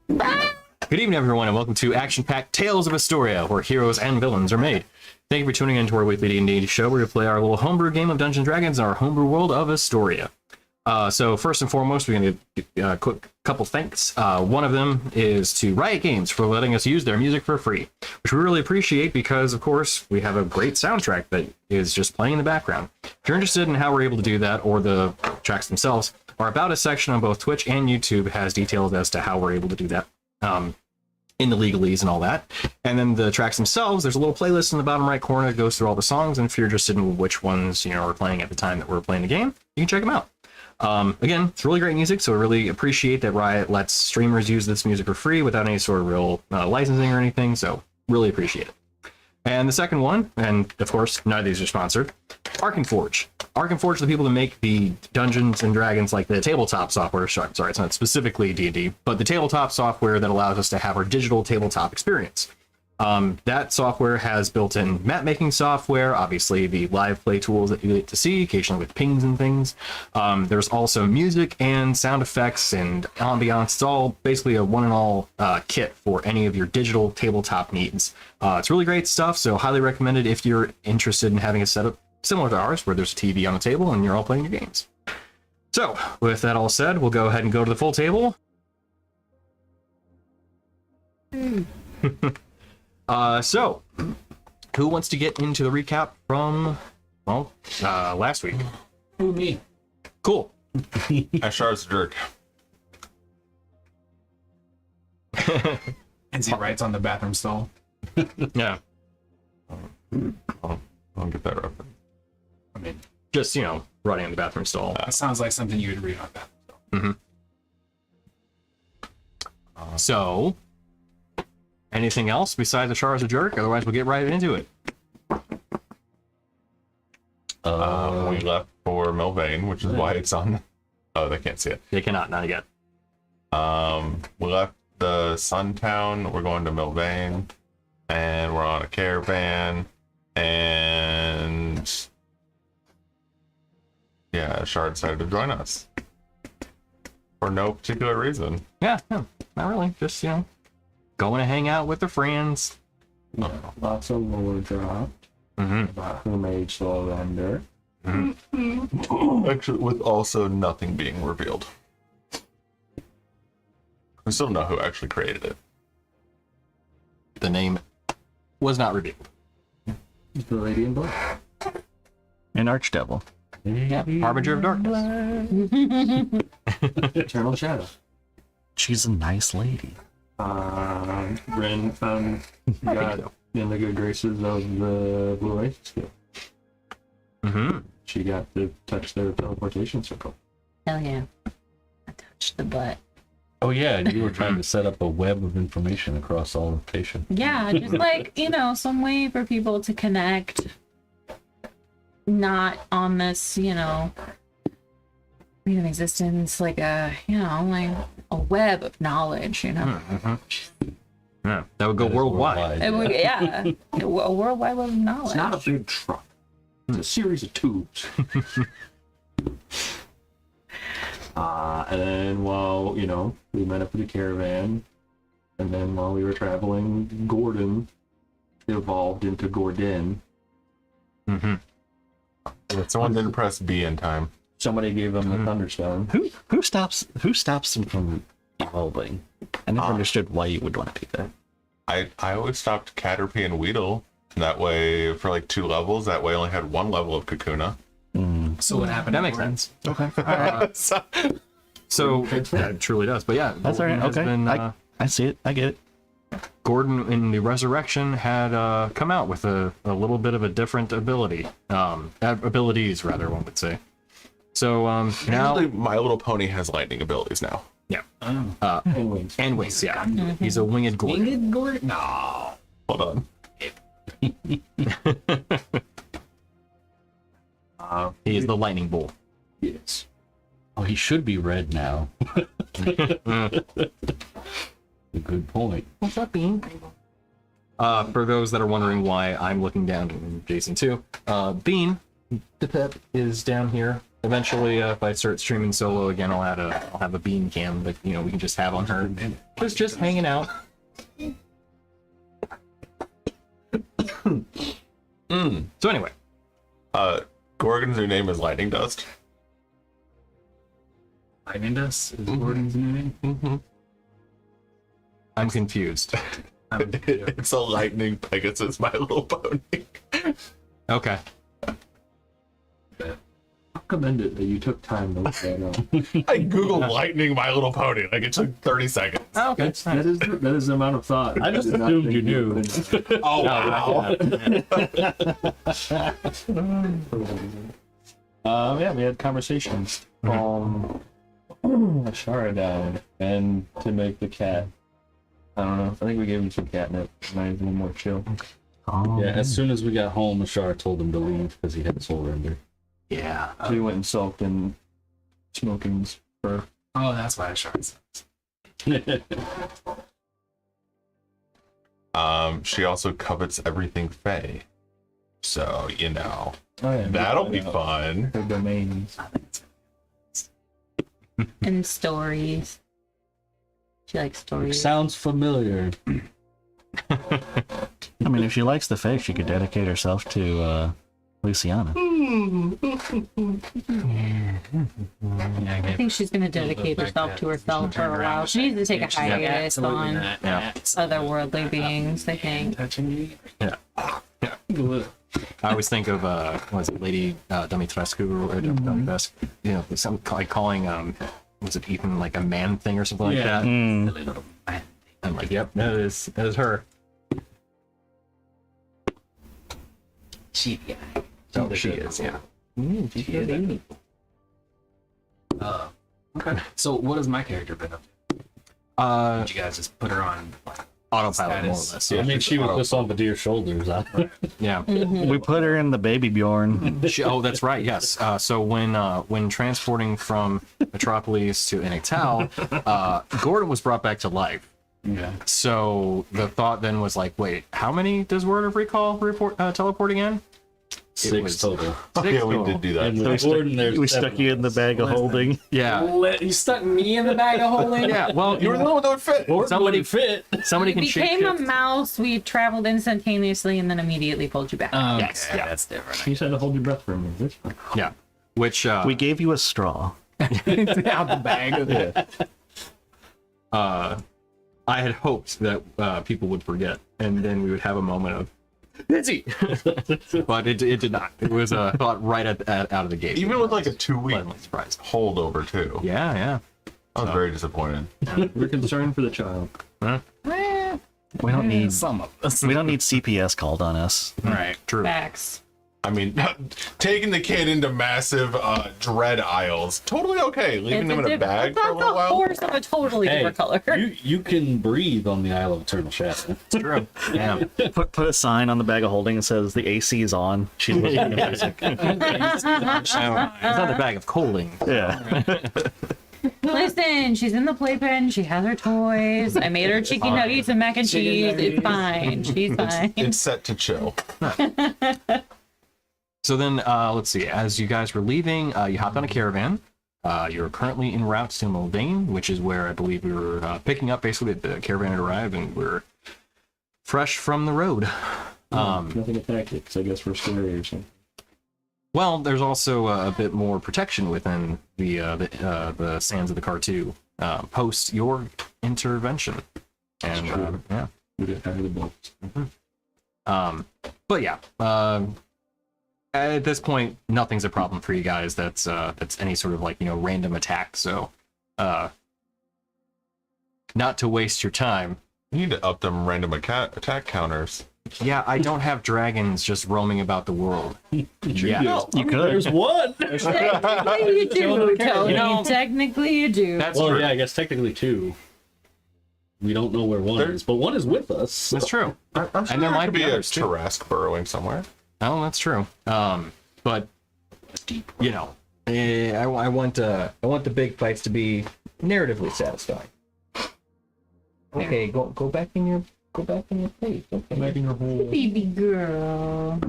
Good evening, everyone, and welcome to Action-Packed Tales of Istoria, where heroes and villains are made. Thank you for tuning in to our weekly D&D show, where we play our little homebrew game of Dungeons & Dragons in our homebrew world of Istoria. So first and foremost, we're going to do a quick couple thanks. One of them is to Riot Games for letting us use their music for free, which we really appreciate because, of course, we have a great soundtrack that is just playing in the background. If you're interested in how we're able to do that, or the tracks themselves, our About Us section on both Twitch and YouTube has details as to how we're able to do that. In the legalese and all that. And then the tracks themselves, there's a little playlist in the bottom right corner that goes through all the songs, and if you're interested in which ones are playing at the time that we're playing the game, you can check them out. Again, it's really great music, so I really appreciate that Riot lets streamers use this music for free without any sort of real licensing or anything, so really appreciate it. And the second one, and of course none of these are sponsored, Arkenforge. Arkenforge are the people that make the Dungeons and Dragons, like the tabletop software. Sorry, it's not specifically D&D, but the tabletop software that allows us to have our digital tabletop experience. That software has built-in map-making software, obviously the live play tools that you get to see, occasionally with pings and things. There's also music and sound effects and ambiance. It's all basically a one-and-all kit for any of your digital tabletop needs. It's really great stuff, so highly recommended if you're interested in having a setup similar to ours, where there's a TV on the table and you're all playing your games. So, with that all said, we'll go ahead and go to the full table. So, who wants to get into the recap from, well, last week? Who, me? Cool. Ashar's jerk. And he writes on the bathroom stall. Yeah. I'll get that reference. I mean, Just, running in the bathroom stall. that sounds like something you would read on bathroom stall. So, anything else besides the Char is a jerk? Otherwise, we'll get right into it. We left for Milvaen, which is why it's on. Oh, they can't see it. They cannot, not yet. We left the Sun Town. We're going to Milvaen, and we're on a caravan. And yeah, Shard decided to join us for no particular reason. Yeah, no, not really. Just, going to hang out with their friends. Lots of lore dropped about who made Soul Render. Actually, with also nothing being revealed. We still don't know who actually created it. The name was not revealed. The Lady in Black. An archdevil. Yep, Harbinger of Darkness. Eternal Shadow. She's a nice lady. Ren got in the good graces of the Blue Ice skill. She got to touch their teleportation circle. Hell yeah. I touched the butt. Oh yeah, and you were trying to set up a web of information across all locations. Yeah, just like, some way for people to connect. Not on this, plane of existence, like like a web of knowledge, Yeah, that would go worldwide. It would, a worldwide web of knowledge. It's not a big truck. It's a series of tubes. And then while, we met up with the caravan, and then while we were traveling, Gordon evolved into Gordon. Someone didn't press B in time. Somebody gave him the Thunderstone. Who stops him from evolving? I never understood why you would want to do that. I always stopped Caterpie and Weedle. That way, for like 2 levels, that way I only had 1 level of Kakuna. So what happened? That makes sense. Okay. All right. So, yeah, it truly does. But yeah, That's all right. Gordon has Okay. been, I see it. I get it. Gordon in the Resurrection had come out with a little bit of a different ability. Abilities, rather, one would say. So now... Actually, My Little Pony has lightning abilities now. Yeah. And wings. And wings, yeah. He's a winged Gordon. Winged Gordon? No. Hold on. He is the lightning bull. Yes. Oh, he should be red now. A good point. What's up, Bean? For those that are wondering why I'm looking down, and Jason too, Bean, the pet, is down here eventually, if I start streaming solo again, I'll have a beam cam that we can just have on her, just hanging out. So anyway, Gorgon's new name is Lightning Dust. Lightning Dust is Gordon's new name. I'm confused. It's a lightning Pegasus My Little Pony. Okay. I'll commend it that you took time to look that up. I googled lightning My Little Pony. Like, it took 30 seconds. Oh, okay. That is the amount of thought. I just did not assumed think you knew. would put in. Oh, wow. Yeah, we had conversations. Ashara died, and to make the cat. I don't know. I think we gave him some catnip. Now he's a little more chill. Yeah, as soon as we got home, Ashara told him to leave because he had soul render. Yeah. So he went and sulked in smoking's fur. Oh, that's why I shot. She also covets everything Fae. So, Oh, yeah, that'll be fun. Her domains. And stories. She likes stories. Sounds familiar. I mean, if she likes the Fae, she could dedicate herself to Luciana. I think she's gonna dedicate herself to herself for a while. She needs to take a hiatus on otherworldly beings, I think. Touching you. I always think of was it Lady Dumitrescu or Dumitrescu? Some like calling was it Ethan like a man thing or something like that? I'm like, yep, that is her. She is, yeah. Okay. So what has my character been up to? Did you guys just put her on like, Autopilot, more or status? less. I mean, she was just on Badier's shoulders. Huh? Yeah. We put her in the baby Bjorn. Oh, that's right. Yes. So when transporting from Metropolis to Inik Taoul, Gordon was brought back to life. Yeah. So the thought then was like, wait, how many does Word of Recall teleport again? 6 total. Oh, yeah, we total. did do that. And with Gordon, there's We 7 stuck you in the bag of holding. Yeah. You stuck me in the bag of holding? Yeah. Well, You were the one that would fit. somebody fit. somebody We can shape became a mouse, we traveled instantaneously, and then immediately pulled you back. Okay, Yes, yeah. that's different. You just had to hold your breath for a minute. That's fine. Yeah. Which We gave you a straw. Out the bag of it. I had hoped that people would forget, and then we would have a moment of busy, but it did not. It was a thought right out of the gate. Even with like a 2-week Pleasantly surprised. holdover, too. Yeah. I was very disappointed. We're concerned for the child. We don't need Some of us. we don't need CPS called on us. Right. True. Facts. I mean, taking the kid into massive dread aisles, totally okay. Leaving him in a bag for a That's little a while. horse of a totally Hey, different color. you can breathe on the Isle of Eternal Shadow. It's true. Yeah. Put a sign on the bag of holding that says the AC is on. She's listening to music. It's not a bag of coaling. Yeah. Listen, she's in the playpen. She has her toys. I made her chicken nuggets and mac and cheese. It's fine. She's fine. It's set to chill. So then, let's see. As you guys were leaving, you hopped on a caravan. You're currently en route to Milvaen, which is where I believe we were picking up. Basically, the caravan had arrived, and we're fresh from the road. Nothing of tactics. I guess we're scary or something. Well, there's also a bit more protection within the sands of the Cartu post your intervention. And yeah, We got tired of the bolts. but yeah, at this point, nothing's a problem for you guys. That's any sort of like random attack. So, not to waste your time. You need to up them random attack counters. Yeah, I don't have dragons just roaming about the world. Yeah, You could. There's one. Technically you do, Tony. You know- Technically you do. that's Well, true. yeah, I guess technically 2. We don't know where one is, but one is with us. That's true. I'm sure And there might be a others, too. Tarrasque burrowing somewhere. Oh, that's true. But I want the big fights to be narratively satisfying. Okay, go back in your place. Okay. Back in your hole. Baby girl.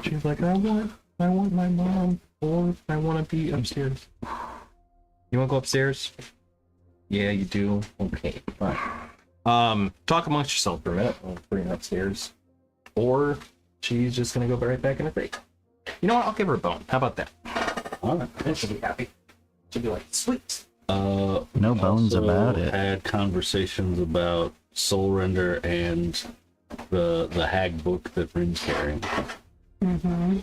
She's like, I want my mom. Or I want to be upstairs. You want to go upstairs? Yeah, you do. Okay, fine. Talk amongst yourself for a minute. I'll bring her upstairs. Or she's just gonna go right back in her crate. You know what? I'll give her a bone. How about that? Alright. Then she'll be happy. She'll be like, sweet. No bones Also about it. Had conversations about soul render and the hag book that Rin's carrying. Mm-hmm.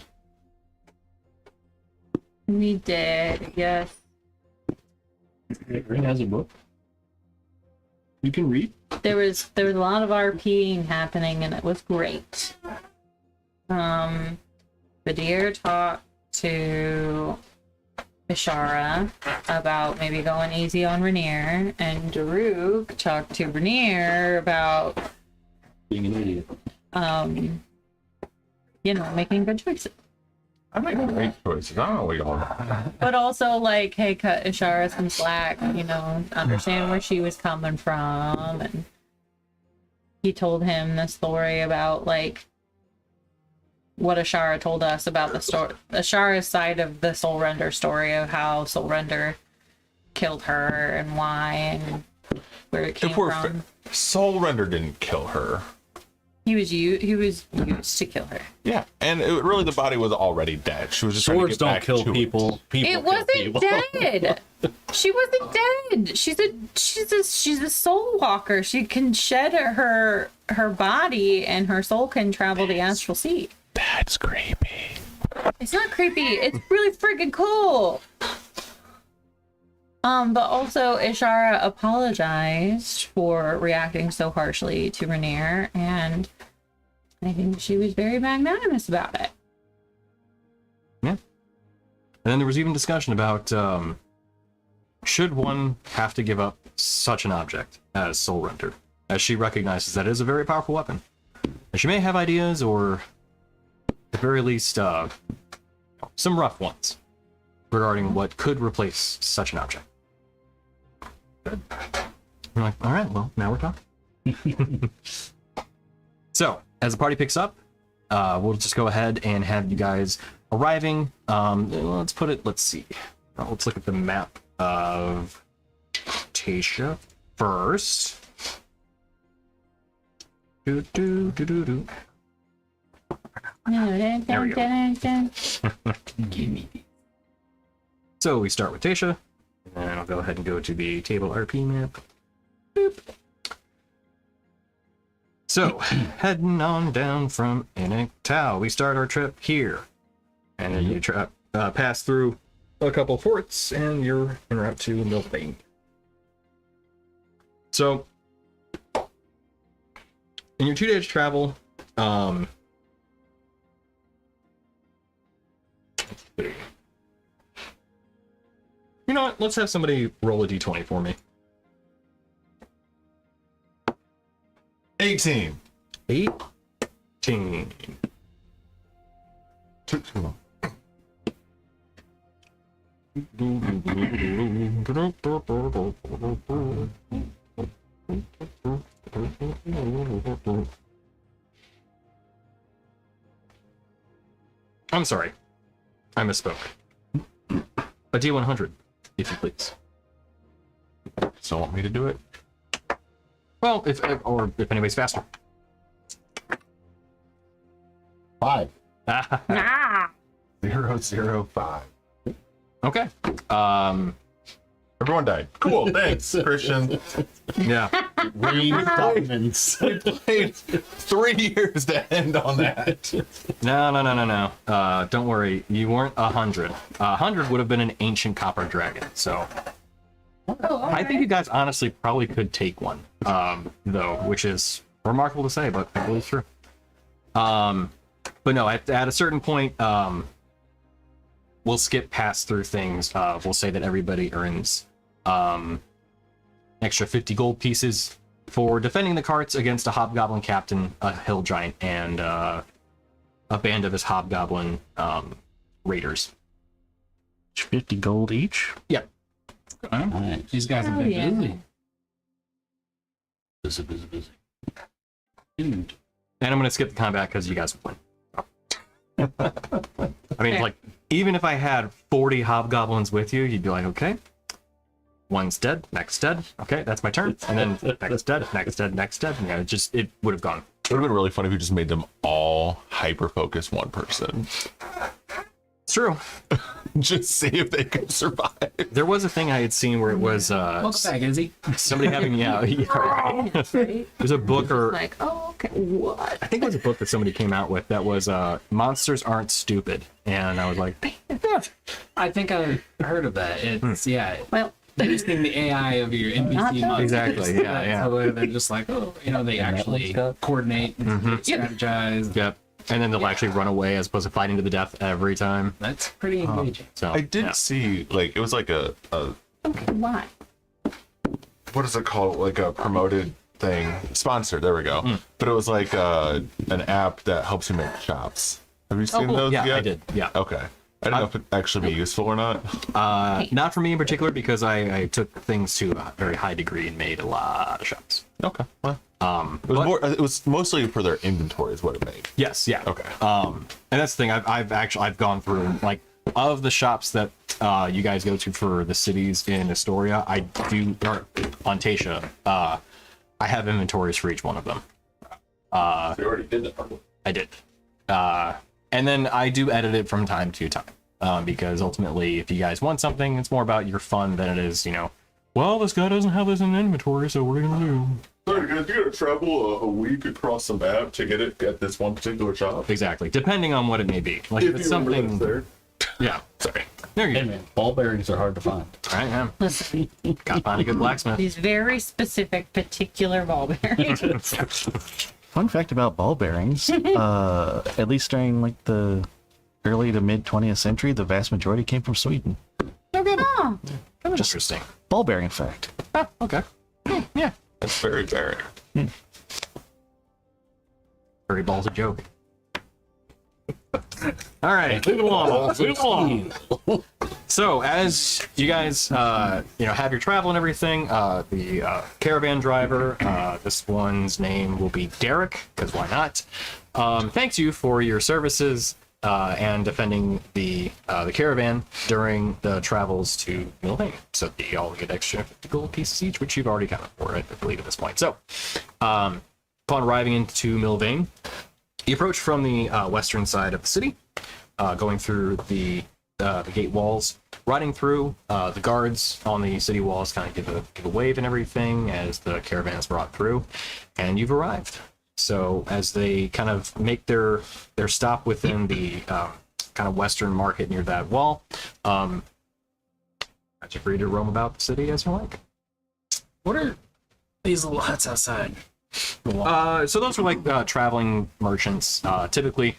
We did, yes. Rin has a book. You can read. There was a lot of RPing happening, and it was great. Badir talked to Ishara about maybe going easy on Rainier, and Daruk talked to Rainier about Being an idiot. making good choices. I make great choices. I don't know what y'all. But also, like, hey, cut Ishara some slack, understand where she was coming from. And he told him the story about, like, what Ishara told us about the story, Ishara's side of the Soul Render story of how Soul Render killed her and why and where it came from. Soul Render didn't kill her. He was used to kill her. Yeah, and really the body was already dead. She was just Swords trying to get don't back kill to people. People It kill wasn't people. dead. She wasn't dead. She's a soul walker. She can shed her body, and her soul can travel the astral sea. That's creepy. It's not creepy. It's really freaking cool. But also Ishara apologized for reacting so harshly to Rainier, and I think she was very magnanimous about it. Yeah. And then there was even discussion about should one have to give up such an object as Soul Render, as she recognizes that it is a very powerful weapon. And she may have ideas, or at the very least, some rough ones regarding what could replace such an object. We're like, all right, well, now we're talking. So, as the party picks up, we'll just go ahead and have you guys arriving. Let's see. Let's look at the map of Taetia first. There we go. So we start with Taetia, and I'll go ahead and go to the table RP map. Boop. So, heading on down from Inik Taoul, we start our trip here. And then you pass through a couple forts, and you're en route to Milvaen. So, in your 2 days travel, you know what? Let's have somebody roll a d20 for me. 18. 18. Took too long. I'm sorry. I misspoke. A D100, if you please. Still want me to do it? Well, if anybody's faster. 5. Ah! 005. Okay. Everyone died. Cool, thanks, Christian. Yeah. Green diamonds. We played 3 years to end on that. No. Don't worry. You weren't 100. 100 would have been an ancient copper dragon. So I think you guys honestly probably could take one, though, which is remarkable to say, but I believe it's true. But no, at a certain point, we'll skip past through things. We'll say that everybody earns extra 50 gold pieces for defending the carts against a hobgoblin captain, a hill giant, and a band of his hobgoblin raiders. 50 gold each? Yep. Nice. These guys have Oh, been yeah. busy. Busy. And I'm going to skip the combat because you guys win. I mean, Fair. like, even if I had 40 hobgoblins with you, you'd be like, okay, one's dead, next dead. Okay, that's my turn. And then next dead, next dead, next dead. And it would have gone. It would have been really fun if you just made them all hyper focus one person. It's true. Just see if they could survive. There was a thing I had seen where it was Welcome back, Izzy. somebody having Right? there's a book or Like, oh, okay, what? I think it was a book that somebody came out with that was monsters aren't stupid, and I was like, I think I heard of that. It's Well, boosting the AI of your Not NPC that- monsters. Exactly, yeah. So they're just like, oh, they actually coordinate and strategize. yep. And then they'll actually run away as opposed to fighting to the death every time. That's pretty engaging. So I did yeah. see, like, it was like a okay, why? what is it called? Like a promoted thing. Sponsored, there we go. But it was like an app that helps you make shops. Have you seen cool. those Yeah, yet? I did. Yeah. Okay. I don't know if it actually be useful or not. Not for me in particular because I took things to a very high degree and made a lot of shops. Okay. Well, it was mostly for their inventory is what it made. Yes, yeah. Okay. And that's the thing. I've gone through like of the shops that you guys go to for the cities in Istoria. I do or on Taetia. I have inventories for each one of them. We already did that. I did. And then I do edit it from time to time because ultimately, if you guys want something, it's more about your fun than it is, well, this guy doesn't have this in inventory, so what are you gonna do? Sorry, guys, you gotta travel a week across the map to get it at this one particular shop. Exactly, depending on what it may be. Like if it's something, there. yeah. Sorry. There you Hey go. man, ball bearings are hard to find. All right, yeah. Listen, Gotta find a good blacksmith. these very specific, particular ball bearings. Fun fact about ball bearings, at least during like the early to mid 20th century, the vast majority came from Sweden. Oh, Just interesting. Ball bearing fact. Oh, okay. Yeah. That's very, very. Very balls a joke. All right, move along. Move along. So, as you guys, have your travel and everything, the caravan driver, this one's name will be Derek, because why not? Thanks you for your services and defending the caravan during the travels to Milvaen. So you all get extra 50 gold pieces each, which you've already counted for, I believe, at this point. So, upon arriving into Milvaen, you approach from the western side of the city, going through the gate walls, riding through. The guards on the city walls kind of give a wave and everything as the caravan is brought through, and you've arrived. So as they kind of make their stop within the kind of western market near that wall, you're free to roam about the city as you like. What are these little huts outside? So those are like traveling merchants. Typically,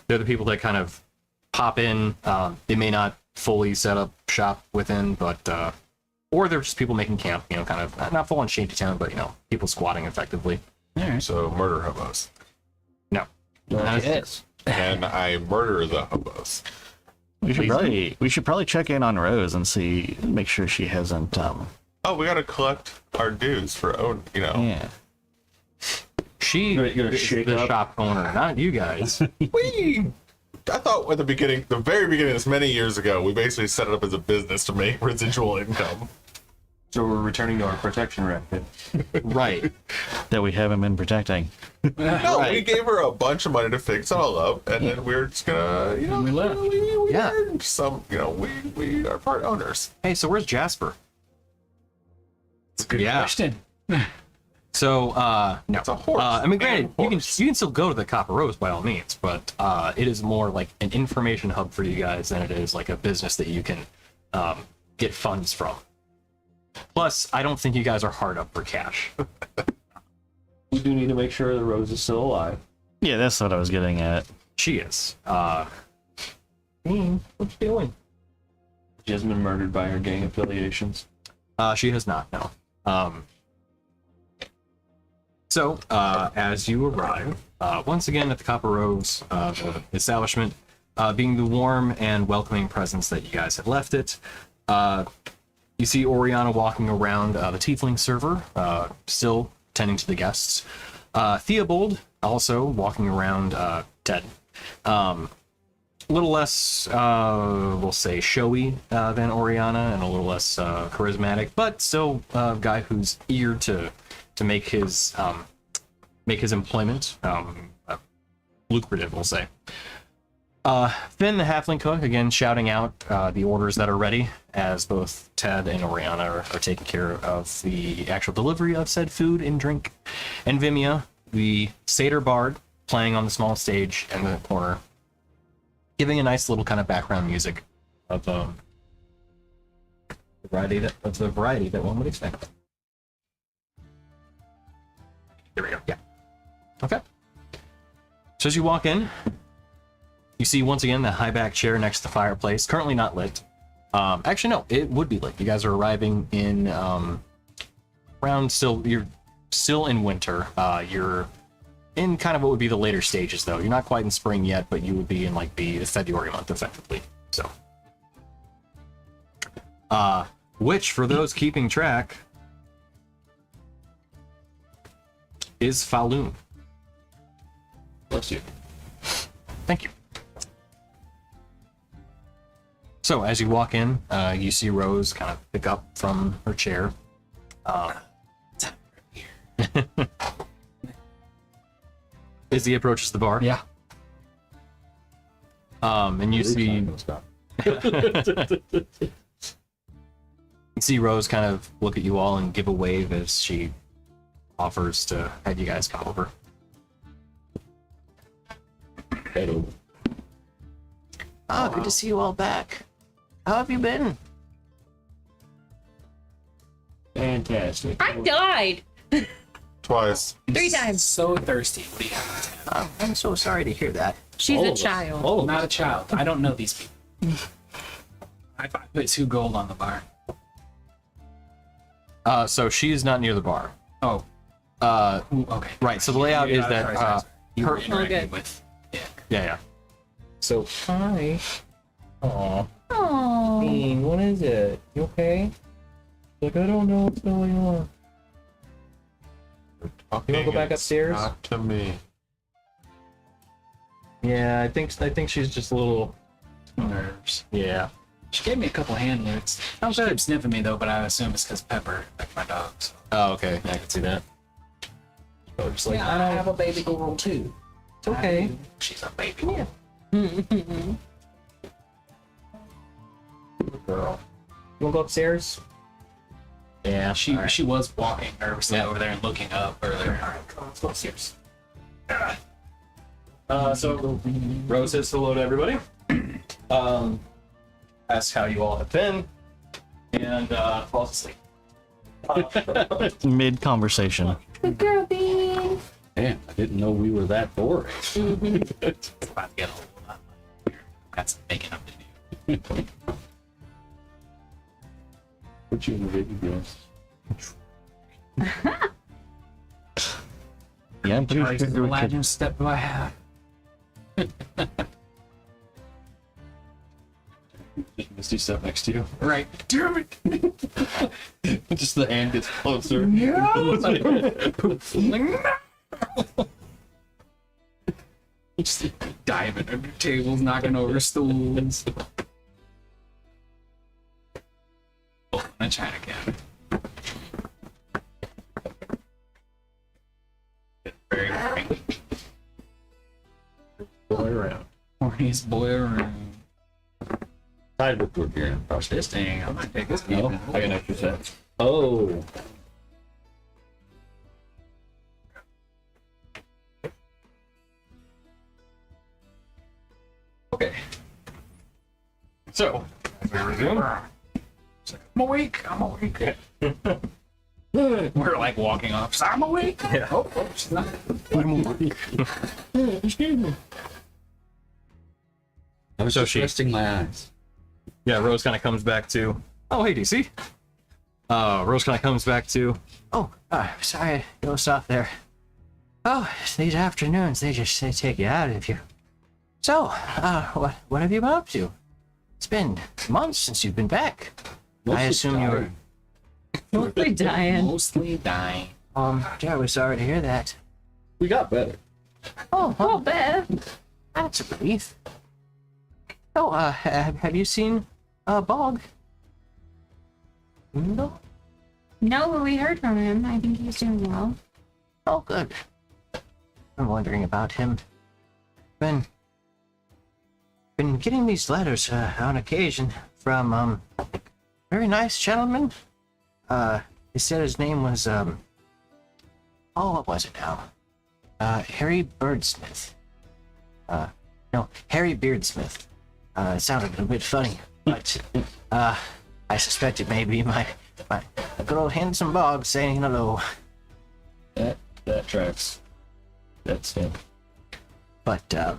they're the people that kind of pop in. They may not fully set up shop within, but or they're just people making camp. Kind of not full on shanty town, but people squatting effectively. So murder hobos. No, Yes. And I murder the hobos. We should probably check in on Rose and make sure she hasn't Oh, we gotta collect our dues for yeah. she You're gonna is shake the up? shop owner, not you guys. I thought at the very beginning, this many years ago, we basically set it up as a business to make residual income. So we're returning to our protection racket. Right. That we haven't been protecting. No, we Right. gave her a bunch of money to fix it all up, and then we're just gonna, we left. we Yeah. earned some, we are part owners. Hey, so where's Jasper? It's a good Yeah. question. So, no. It's a horse. I mean, granted, And you horse. can still go to the Copper Rose by all means, but it is more like an information hub for you guys than it is like a business that you can get funds from. Plus, I don't think you guys are hard up for cash. We do need to make sure the Rose is still alive. Yeah, that's what I was getting at. She is. What you doing? She hasn't been murdered by her gang affiliations. She has not, no. So, as you arrive, once again at the Copper Rose, the establishment, being the warm and welcoming presence that you guys had left it, you see Oriana walking around the Tiefling server, still tending to the guests. Theobald also walking around dead. little less, we'll say, showy than Oriana, and a little less charismatic, but still a guy who's eager to make his employment lucrative, we'll say. Finn, the halfling cook, again shouting out the orders that are ready, as both Ted and Oriana are taking care of the actual delivery of said food and drink. And Vimia, the satyr bard, playing on the small stage in the corner, giving a nice little kind of background music of the variety that one would expect. There we go. Yeah. Okay. So as you walk in, you see once again the high back chair next to the fireplace, currently not lit. Actually, no, it would be lit. You guys are arriving in you're still in winter. You're in kind of what would be the later stages, though. You're not quite in spring yet, but you would be in like the February month, effectively. So, which for those keeping track is Falun. Bless you. Thank you. So as you walk in, you see Rose kind of pick up from her chair. Izzy approaches the bar. Yeah. And you see you see Rose kind of look at you all and give a wave as she offers to have you guys come over. Hello. Oh, good to see you all back. How have you been? Fantastic. I died Twice. 3 times. So thirsty. What do you have? Oh, I'm so sorry to hear that. She's All a of us. child. All of Not a us. child. I don't know these people. I put 2 gold on the bar. So she's not near the bar. Oh, ooh, okay. Right. So the layout is that sorry. You were her- interacting good. with. yeah. So, hi. Aw, Aww. Dean, what is it? You okay? Like, I don't know what's going on. Talking You wanna go back is upstairs? Not to me. Yeah, I think she's just a little. Nerves. Yeah. She gave me a couple hand licks. She kept sniffing me though, but I assume it's because Pepper, like my dog. So. Oh, okay. I can see that. So just like, Yeah, I have a baby girl too. it's okay. She's a baby. Yeah. Girl. You wanna go upstairs? Yeah. She was walking nervously over there and looking up earlier. Alright, come on, let's go upstairs. So Rose says hello to everybody. Asks how you all have been, and falls asleep. Mid conversation. Good girl, Bean. Damn, I didn't know we were that boring. It's about to get a whole lot. Got some making up to do. Put you in the video. Yeah, I'm pretty Charlie's sure the we could. Aladdin step I have. Just Misty step next to you. Right. Damn it. Just the hand gets closer. Just diving under tables, knocking over stools. Oh, and a China cat. Very horny. Boy around. Horniest boy around. Side book we're here. Watch this thing. I might take this No, game. I got an extra set. Oh. Okay. So we resume. It's like, I'm awake. I'm awake. We're like walking off. She's like, I'm awake. Yeah. Oh, she's not. I was So just she- resting my eyes. Yeah, Rose kind of comes back to. Oh, hey, DC. Rose kind of comes back to. Oh, sorry, go off there. Oh, these afternoons, they take you out of you. So, what have you been up to? It's been months since you've been back. Mostly I assume you were. Mostly dying. Mostly dying. Terribly sorry to hear that. We got better. Oh, Oh, Beth. that's a relief. Oh, have you seen Bog? No. No, but we heard from him. I think he's doing well. Oh, good. I'm wondering about him. Been getting these letters on occasion from very nice gentleman. He said his name was oh, what was it now? Harry Birdsmith. No, Harry Beardsmith. It sounded a bit funny, but I suspect it may be my good old handsome Bog saying hello. That tracks. That's him. But the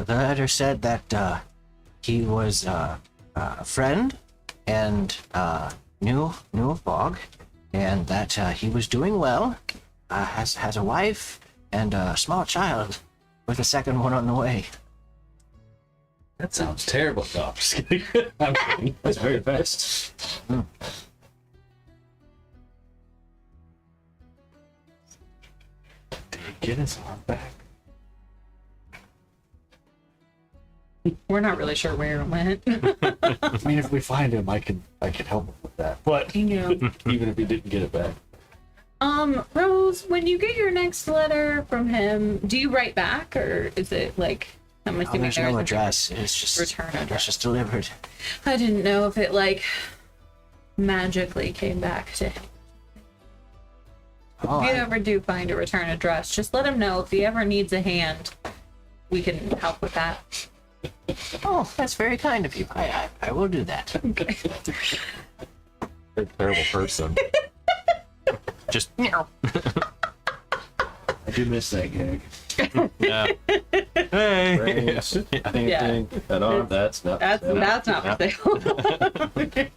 letter said that he was a friend and knew of Bog, and that he was doing well. Has a wife and a small child, with a second one on the way. That sounds terrible. No, I'm just kidding. I'm kidding. That's very fast. Did he get his arm back? We're not really sure where it went. I mean, if we find him, I can help him with that. But Yeah. even if he didn't get it back, Rose, when you get your next letter from him, do you write back, or is it like, I'm assuming There's there's no a address. It's just return It's address? just delivered. I didn't know if it like magically came back to him. Oh, If you I- ever do find a return address, just let him know. If he ever needs a hand, we can help with that. oh, that's very kind of you. I will do that. You're a terrible person. Just I do miss that gag. yeah. Hey. Brains, Yeah. painting, that arm. That's not. That's not for sale.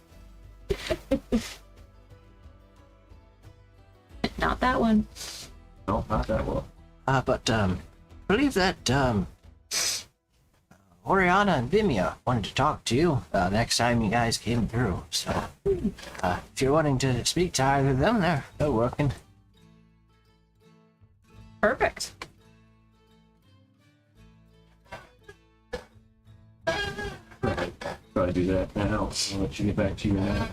Not that one. No, not that well. But I believe that Oriana and Vimia wanted to talk to you next time you guys came through. So if you're wanting to speak to either of them, they're working. Perfect. Right. Try to do that now. I'll let you get back to you now.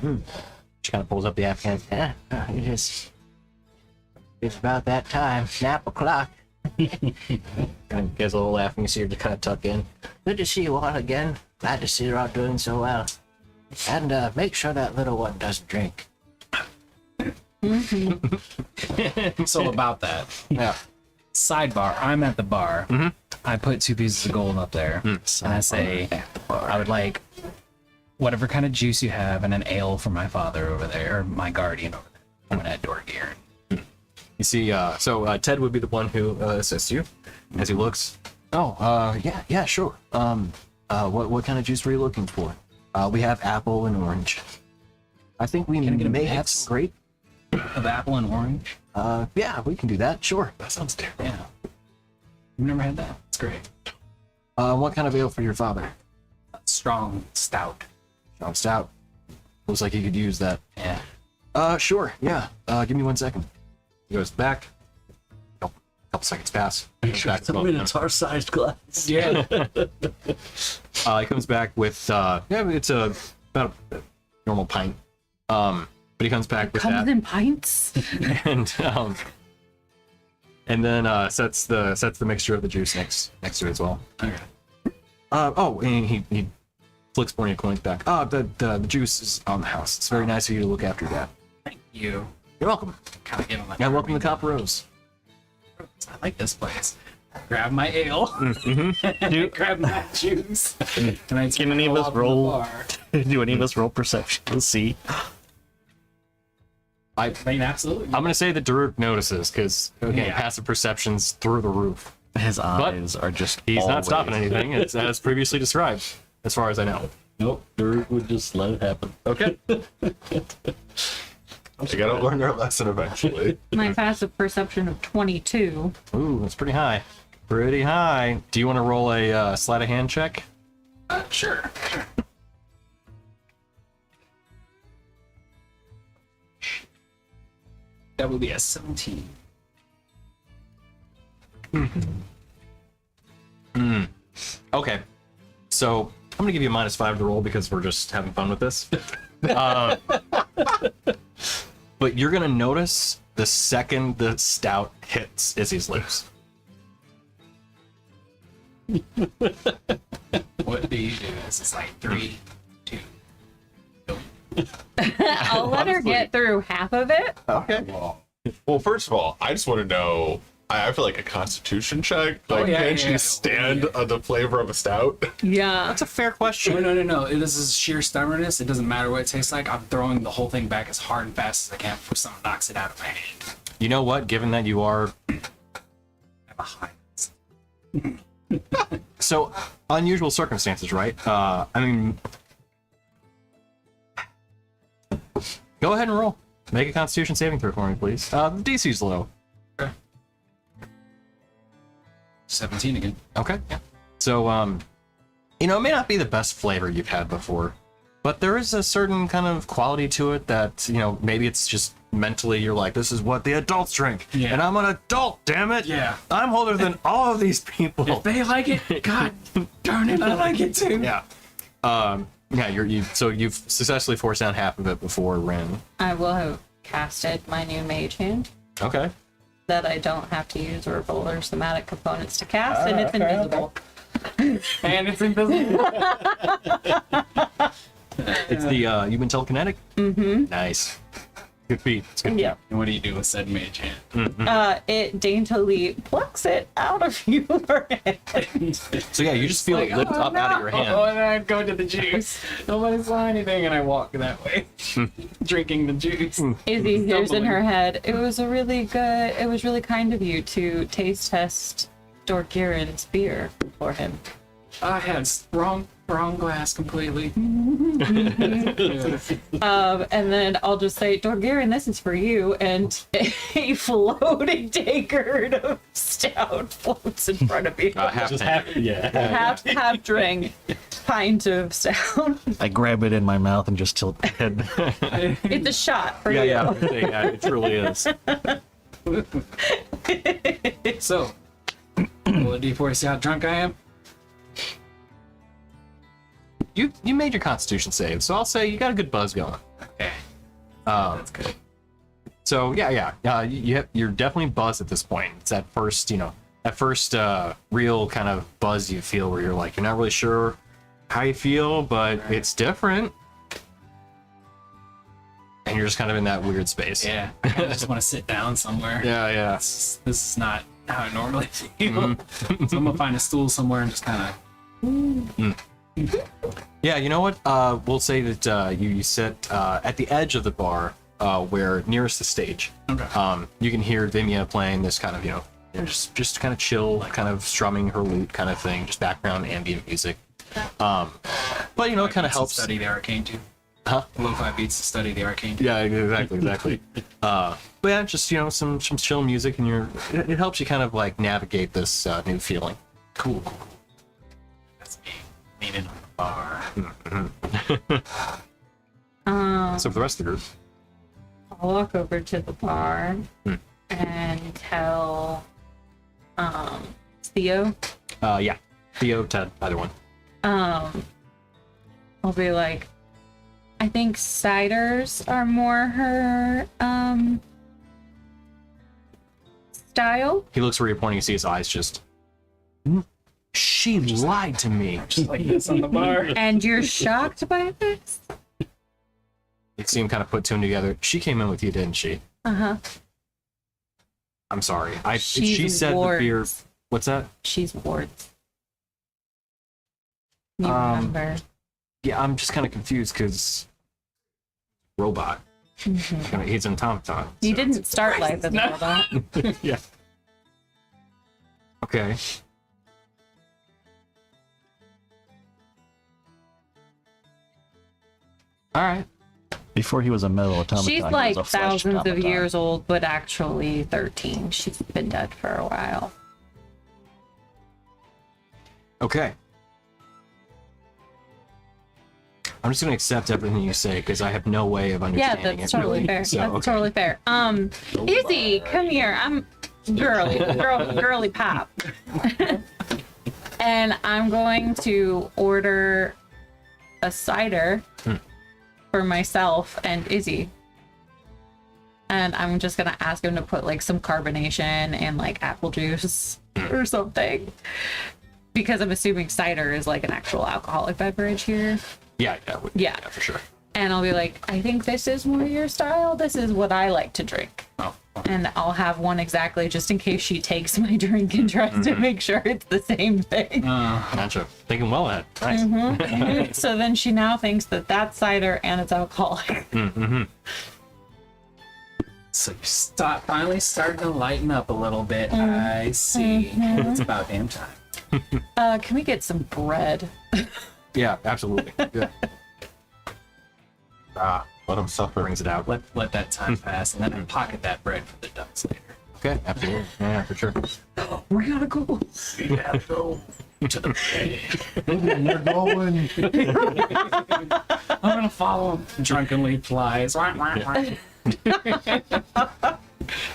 She kind of pulls up the Afghan. It's about that time. Snap o'clock. And gives a little laugh and you see her to kind of tuck in. Good to see you all again. Glad to see you're all doing so well. And make sure that little one doesn't drink. So about that. Yeah. Sidebar, I'm at the bar. I put 2 pieces of gold up there. And I say, I would like whatever kind of juice you have and an ale for my father over there, or my guardian over there. I'm gonna add door gear. You see, so Ted would be the one who assists you as he looks. Oh, yeah, sure. What kind of juice were you looking for? We have apple and orange. I think we Can I get a may mix? have some grape. Of apple and orange. Yeah, we can do that. Sure. That sounds terrible. Yeah. You've never had that? It's great. What kind of ale for your father? Strong stout. Strong stout. Looks like he could use that. Yeah. Sure. Yeah. Give me 1 second. He goes back. Couple seconds pass. Comes back, It's a minotaur-sized glass. Yeah. he comes back with it's about a normal pint. But he comes back with Comes that in pints. and then sets the mixture of the juice next to it as well. Okay. And he flicks Borneo coins back. The juice is on the house. It's very nice of you to look after that. Thank you. You're welcome. Kind of give him a And welcome to Copper Rose. I like this place. Grab my ale. Grab my juice. Can I Can any of us roll? Do any of us roll perception? We'll see. I mean, absolutely. I'm gonna say that Daruk notices because again, Yeah. passive perception's through the roof. His eyes are just. He's not always- stopping anything. It's as previously described, as far as I know. Nope, Dirk would just let it happen. Okay. You gotta learn your lesson eventually. My passive perception of 22. Ooh, that's pretty high. Pretty high. Do you want to roll a sleight of hand check? Sure. That would be a 17. Okay. So I'm gonna give you a -5 to roll because we're just having fun with this. But you're gonna notice the second the stout hits Izzy's lips. What do you do? This is like 3, 2. I'll let her get through half of it. Okay. Well, first of all, I just want to know. I feel like a Constitution check. Like, can she stand the flavor of a stout? Yeah. That's a fair question. No. This is sheer stubbornness. It doesn't matter what it tastes like. I'm throwing the whole thing back as hard and fast as I can before someone knocks it out of my hand. You know what? Given that you are I'm a high. so unusual circumstances, right? I mean, go ahead and roll. Make a Constitution saving throw for me, please. The DC's low. 17 again. Okay. Yeah. So, you know, it may not be the best flavor you've had before, but there is a certain kind of quality to it that, you know, maybe it's just mentally you're like, this is what the adults drink. Yeah. And I'm an adult, damn it. Yeah. I'm older than all of these people. If they like it, God darn it, I like it too. Yeah. Yeah, you've successfully forced down half of it before Rin. I will have casted my new mage hand Okay. that I don't have to use verbal or somatic components to cast, and it's invisible. And it's invisible. It's the you've been telekinetic? Mm-hmm. Nice. Good feat. It's good. Yeah. And what do you do with said mage hand? It daintily plucks it out of your hand. So yeah, you just feel it lift up out of your hand. Oh, and then I go to the juice. Nobody saw anything, and I walk that way, drinking the juice. Izzy hears in her head, it was really kind of you to taste test Dorgirin's beer for him. I had wrong glass completely. And then I'll just say, Dorgirin, this is for you, and a floating tankard of stout floats in front of you. Half drink pint of stout. I grab it in my mouth and just tilt my head. It's a shot for you. Yeah, it truly is. So, will a D4 see how drunk I am? You made your Constitution save, so I'll say you got a good buzz going. Okay. That's good. So you're definitely buzzed at this point. It's that first, real kind of buzz you feel where you're like, you're not really sure how you feel, but it's different. And you're just kind of in that weird space. Yeah. I kinda just want to sit down somewhere. Yeah. This is not how I normally feel. So I'm gonna find a stool somewhere and just kind of. Yeah, you know what? We'll say that you sit at the edge of the bar, where nearest the stage. Okay. You can hear Vimia playing this kind of, just kind of chill, kind of strumming her lute kind of thing, just background ambient music. But kind of helps. Study the arcane too. Huh? Lo-fi beats to study the arcane too. Yeah, exactly. But yeah, just some chill music, and it helps you kind of like navigate this new feeling. Cool. That's me. Leaning on the bar. So for the rest of the group, I'll walk over to the bar and tell Theo. yeah, Theo, Ted, either one. I'll be like, I think ciders are more her style. He looks where you're pointing. You see his eyes just. She lied to me. Just like this on the bar. And you're shocked by this? You see him kind of put two and together. She came in with you, didn't she? Uh-huh. I'm sorry. She She's said wards. the beer. What's that? She's wards. You remember. Yeah, I'm just kind of confused because robot. He's an automaton. You so- didn't start life as a robot. Yeah. Okay. All right. Before he was a metal automaton, She's he was like a flesh thousands of automaton. years old, but actually 13. She's been dead for a while. Okay. I'm just gonna accept everything you say because I have no way of Yeah, understanding that's it. totally really. fair. So, That's okay. totally fair. Izzy, come here. I'm girly pop. And I'm going to order a cider for myself and Izzy. And I'm just gonna ask him to put like some carbonation and like apple juice or something. Because I'm assuming cider is like an actual alcoholic beverage here. Yeah, Yeah. for sure. And I'll be like, I think this is more your style. This is what I like to drink. Oh, And I'll have one exactly just in case she takes my drink and tries to make sure it's the same thing. gotcha. Thinking well ahead. Nice. So then she now thinks that that's cider and it's alcoholic. So you finally starting to lighten up a little bit. I see. It's about damn time. Can we get some bread? Yeah, absolutely. Yeah. Let him suffer. Brings it out. Let that time pass, and then I pocket that bread for the ducks later. Okay, absolutely. Yeah, for sure. We gotta go. We gotta go to the bread. You're going. I'm gonna follow him. Drunkenly flies.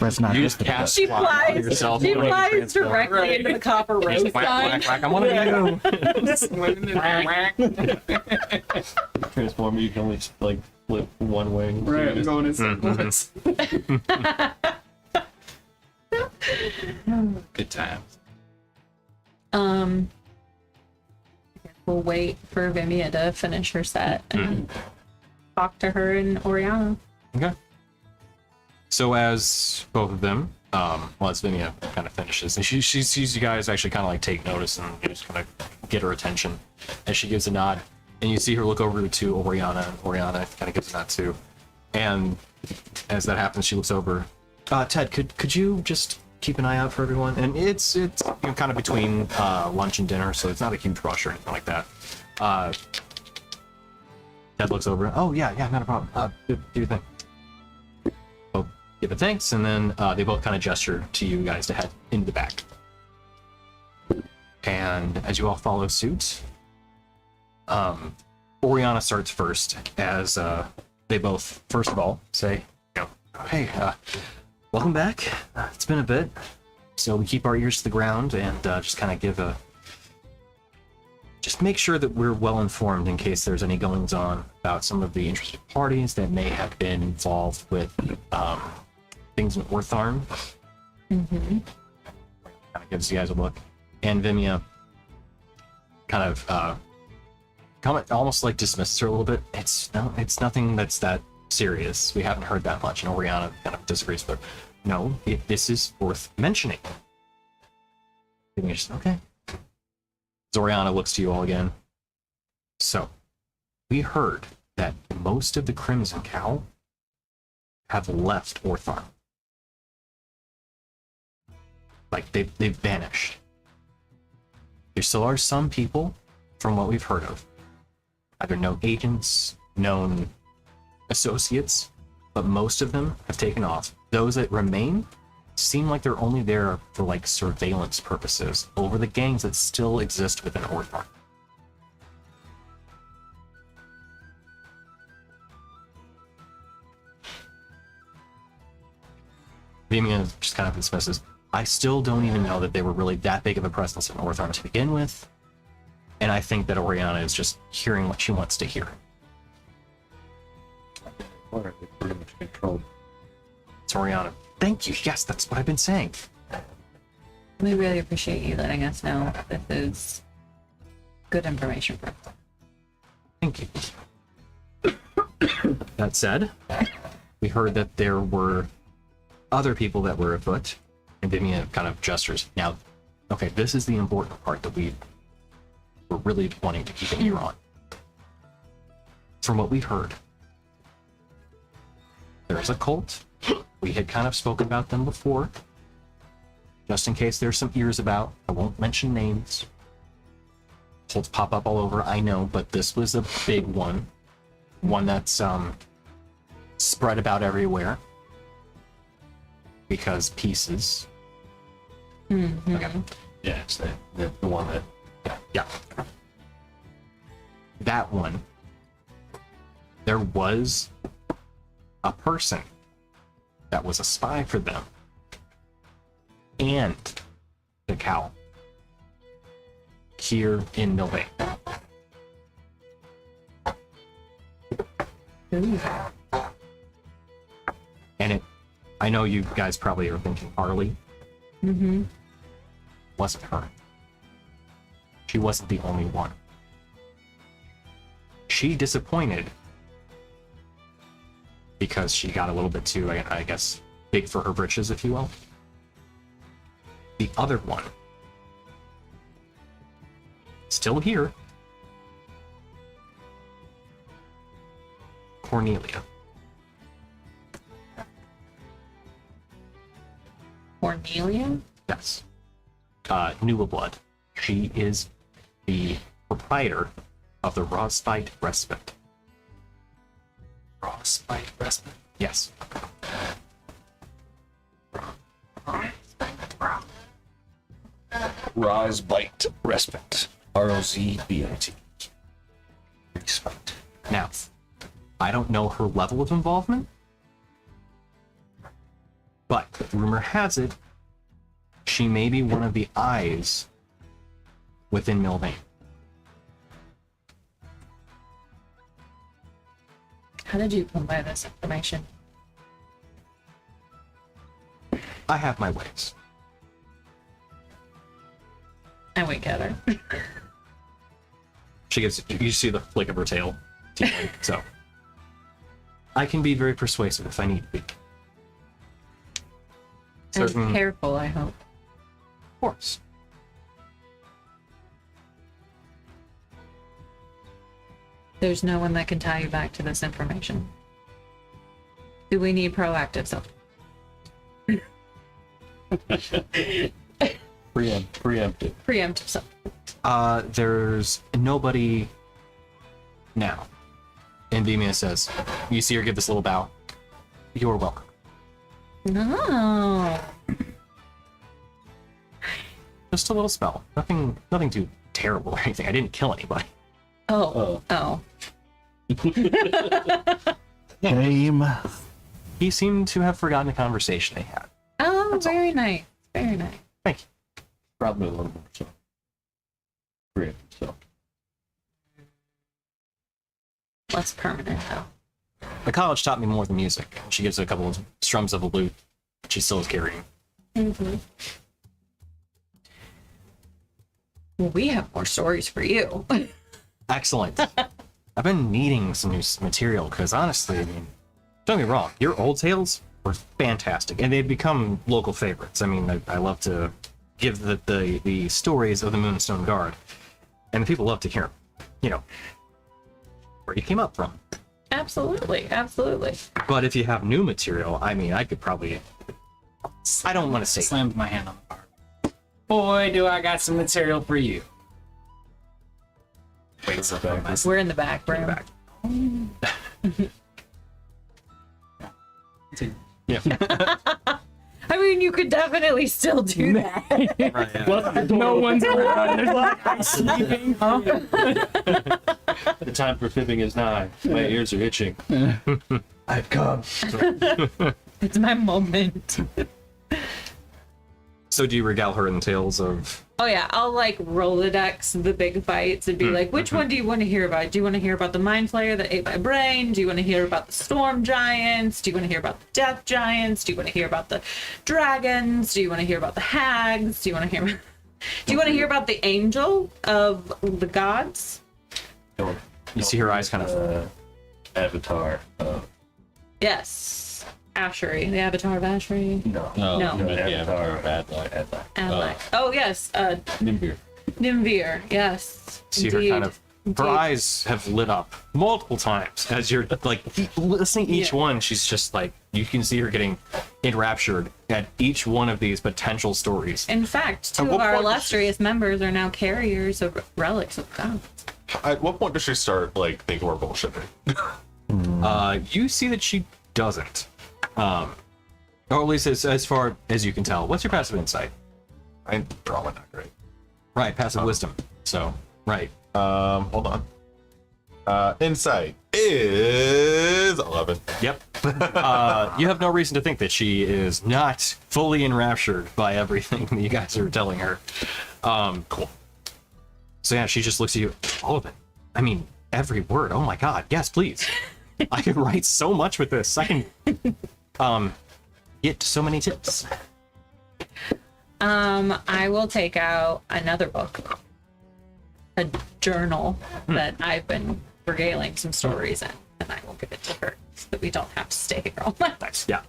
That's not You just just cast She fly on flies. yourself. She You don't even flies transform. directly into the copper road Whack, whack, sign. whack. I'm one of you. Transform, you can only like flip one wing. So Right, you I'm just- going in Good times. We'll wait for Vimia to finish her set and talk to her and Oriana. Okay. So as both of them, as Vinia kind of finishes, and she sees you guys actually kind of like take notice and you just kind of get her attention as she gives a nod, and you see her look over to Oriana, and Oriana kind of gives a nod too. And as that happens, she looks over. Ted, could you just keep an eye out for everyone? And it's kind of between lunch and dinner, so it's not a huge rush or anything like that. Ted looks over. Oh yeah, not a problem. Do your thing. Give it thanks, and then they both kind of gesture to you guys to head into the back. And as you all follow suit, Oriana starts first as they both, first of all, say, hey, welcome back. It's been a bit. So we keep our ears to the ground and just kind of give just make sure that we're well informed in case there's any goings on about some of the interested parties that may have been involved with things in Ortharn. Kind of gives you guys a look, and Vimia kind of comment almost like dismisses her a little bit. It's nothing that's that serious. We haven't heard that much, and Oriana kind of disagrees with her. No, this is worth mentioning. Vimia just okay. Zoriana looks to you all again. So, we heard that most of the Crimson Cowl have left Ortharn. Like, they've vanished. There still are some people, from what we've heard of, either known agents, known associates, but most of them have taken off. Those that remain seem like they're only there for, like, surveillance purposes over the gangs that still exist within Ortharn. Vimian just kind of dismisses. I still don't even know that they were really that big of a presence in Ortharn to begin with, and I think that Oriana is just hearing what she wants to hear. Or they pretty much controlled. Mm-hmm. It's Oriana. Thank you. Yes, that's what I've been saying. We really appreciate you letting us know. This is good information for us. Thank you. That said, we heard that there were other people that were afoot, and Vimia kind of gestures. Now, okay, this is the important part that we're really wanting to keep an ear on. From what we've heard, there's a cult. We had kind of spoken about them before. Just in case there's some ears about, I won't mention names. Cults pop up all over, I know, but this was a big one. One that's spread about everywhere. Because pieces. Okay. Yeah, it's the one that. Yeah. That one. There was a person that was a spy for them. And the cow. here in Milvaen. And I know you guys probably are thinking Harley. Mm-hmm. Wasn't her. She wasn't the only one. She disappointed because she got a little bit too, I guess, big for her britches, if you will. The other one, still here, Cornelia. Cornelia? Yes. Newer blood. She is the proprietor of the Rawspite Respite. Frostbite respite. Yes. Rozbite Respite. ROZBIT. Respite. Now, I don't know her level of involvement, but rumor has it she may be one of the eyes within Milvaen. How did you come by this information? I have my ways. I wink at her. She gives you see the flick of her tail. So I can be very persuasive if I need to be. Certain, And careful, I hope. of course. There's no one that can tie you back to this information. Do we need proactive stuff? Preemptive. Preemptive stuff. There's nobody now. And Vimia says, you see her give this little bow. You're welcome. No. Just a little spell. Nothing too terrible or anything. I didn't kill anybody. Oh. Oh. Game. He seemed to have forgotten the conversation they had. Oh, very nice. Very nice. Thank you. Probably a little more so. Preemptive, so. Less permanent, though. The college taught me more than music. She gives a couple of strums of a lute she still is carrying. Mm-hmm. Well, we have more stories for you. Excellent. I've been needing some new material because honestly, I mean, don't get me wrong, your old tales were fantastic and they've become local favorites. I mean, I love to give the stories of the Moonstone Guard, and the people love to hear them. You know, where you came up from. Absolutely. Absolutely. But if you have new material, I mean, I could probably. I don't want to say. Slammed my hand on the bar. Boy, do I got some material for you. Wait, so back. We're in the back room. Back. Yeah. I mean, you could definitely still do that. Well, no one's around. There's like I'm sleeping. Huh? The time for fibbing is nigh. My ears are itching. I've come. It's my moment. So do you regale her in the tales of? Oh yeah, I'll like Rolodex the big fights and be like, which one do you want to hear about? Do you want to hear about the Mind Flayer that ate my brain? Do you want to hear about the Storm Giants? Do you want to hear about the Death Giants? Do you want to hear about the Dragons? Do you want to hear about the Hags? Do you want to hear? Do you want to hear about the Angel of the Gods? You see her eyes kind of. Avatar. Yes, Ashery, the Avatar of Ashery. No. No. Avatar of Adlac. Oh yes, Nimbir. Nimvir. Yes, See her indeed. kind of. Her eyes have lit up multiple times as you're like listening to each one. She's just like you can see her getting enraptured at each one of these potential stories. In fact, two At of what our point does illustrious members are now carriers of relics of God. At what point does she start like thinking we're bullshitting? You see that she doesn't. Or at least as far as you can tell. What's your passive insight? I'm probably not great. Right, passive wisdom. So, right. Hold on. Insight is 11. Yep. You have no reason to think that she is not fully enraptured by everything that you guys are telling her. Cool. So yeah, she just looks at you. All of it. I mean, every word. Oh my god. Yes, please. I can write so much with this. I can get so many tips. I will take out another book, a journal that I've been regaling some stories in, and I will give it to her so that we don't have to stay here all night. Nice. Yeah.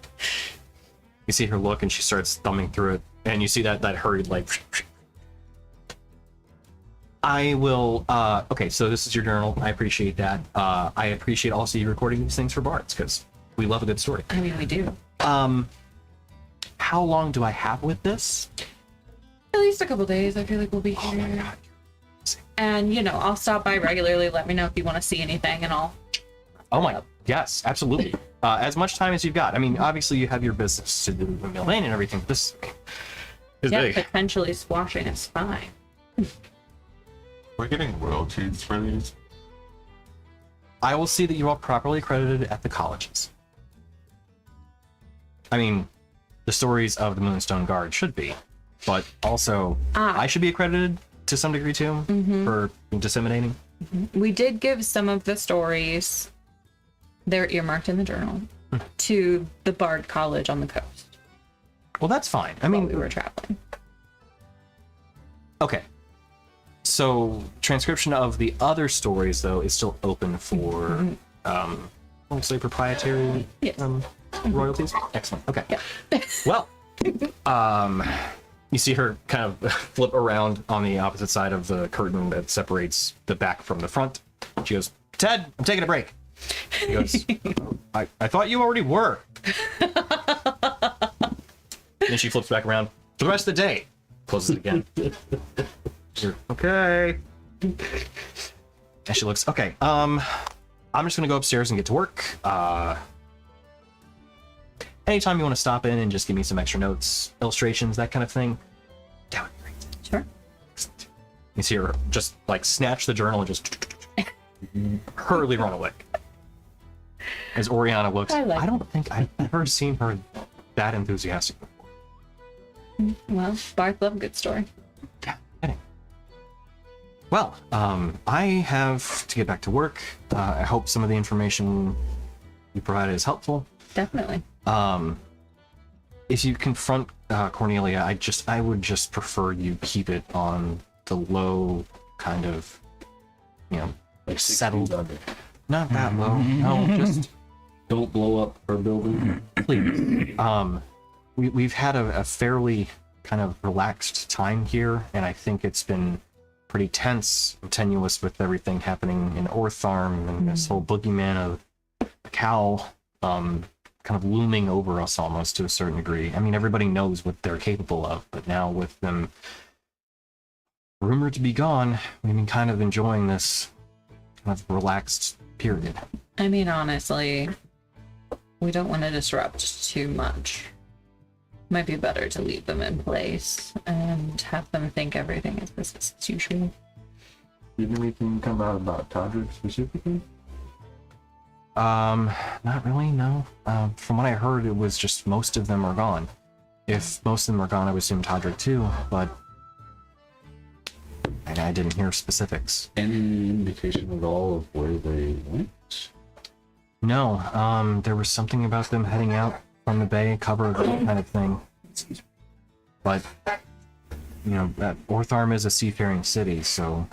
You see her look, and she starts thumbing through it, and you see that hurried like. I will. Okay, so this is your journal. I appreciate that. I appreciate also you recording these things for bards because we love a good story. I mean, we do. How long do I have with this? At least a couple days. I feel like we'll be here. Oh my god. And, you know, I'll stop by regularly. Let me know if you want to see anything, and I'll... Oh my, yes, absolutely. As much time as you've got. I mean, obviously you have your business to do with Milvaen and everything. This is Yeah, big. potentially squashing a spine. We're getting royalties for these. I will see that you are properly accredited at the colleges. I mean, the stories of the Moonstone Guard should be, but also I should be accredited to some degree too for disseminating. We did give some of the stories, they're earmarked in the journal, to the Bard College on the coast Well, that's fine. I while mean, we were traveling. okay. So transcription of the other stories though is still open for we'll say proprietary Yes. royalties. Excellent. Okay. Yeah. Well, you see her kind of flip around on the opposite side of the curtain that separates the back from the front. She goes, "Ted, I'm taking a break." He goes, I thought you already were. Then she flips back around for the rest of the day. Closes it again. You're, okay. And she looks, okay, I'm just gonna go upstairs and get to work. Anytime you want to stop in and just give me some extra notes, illustrations, that kind of thing, that would be great. Sure. You see her just like snatch the journal and just hurriedly run away. As Oriana looks, I don't think I've ever seen her that enthusiastic before. Well, Barth love a good story. Yeah, kidding. Well, I have to get back to work. I hope some of the information you provided is helpful. Definitely. If you confront Cornelia, I would just prefer you keep it on the low, kind of, you know, Like 6 settled. feet under. Not that low. No, just Don't blow up our building. please. We've had a fairly kind of relaxed time here, and I think it's been pretty tense and tenuous with everything happening in Ortharm and this whole boogeyman of the cowl kind of looming over us almost to a certain degree. I mean, everybody knows what they're capable of, but now with them rumored to be gone, we've been kind of enjoying this kind of relaxed period. I mean, honestly, we don't want to disrupt too much. Might be better to leave them in place and have them think everything is business as usual. Did anything come out about Todrick specifically? Not really, no. From what I heard, it was just most of them are gone. If most of them are gone, I would assume Todrick too, but I didn't hear specifics. Any indication at all of where they went? No, there was something about them heading out from the bay, cover kind of thing. But, you know, Ortharm is a seafaring city, so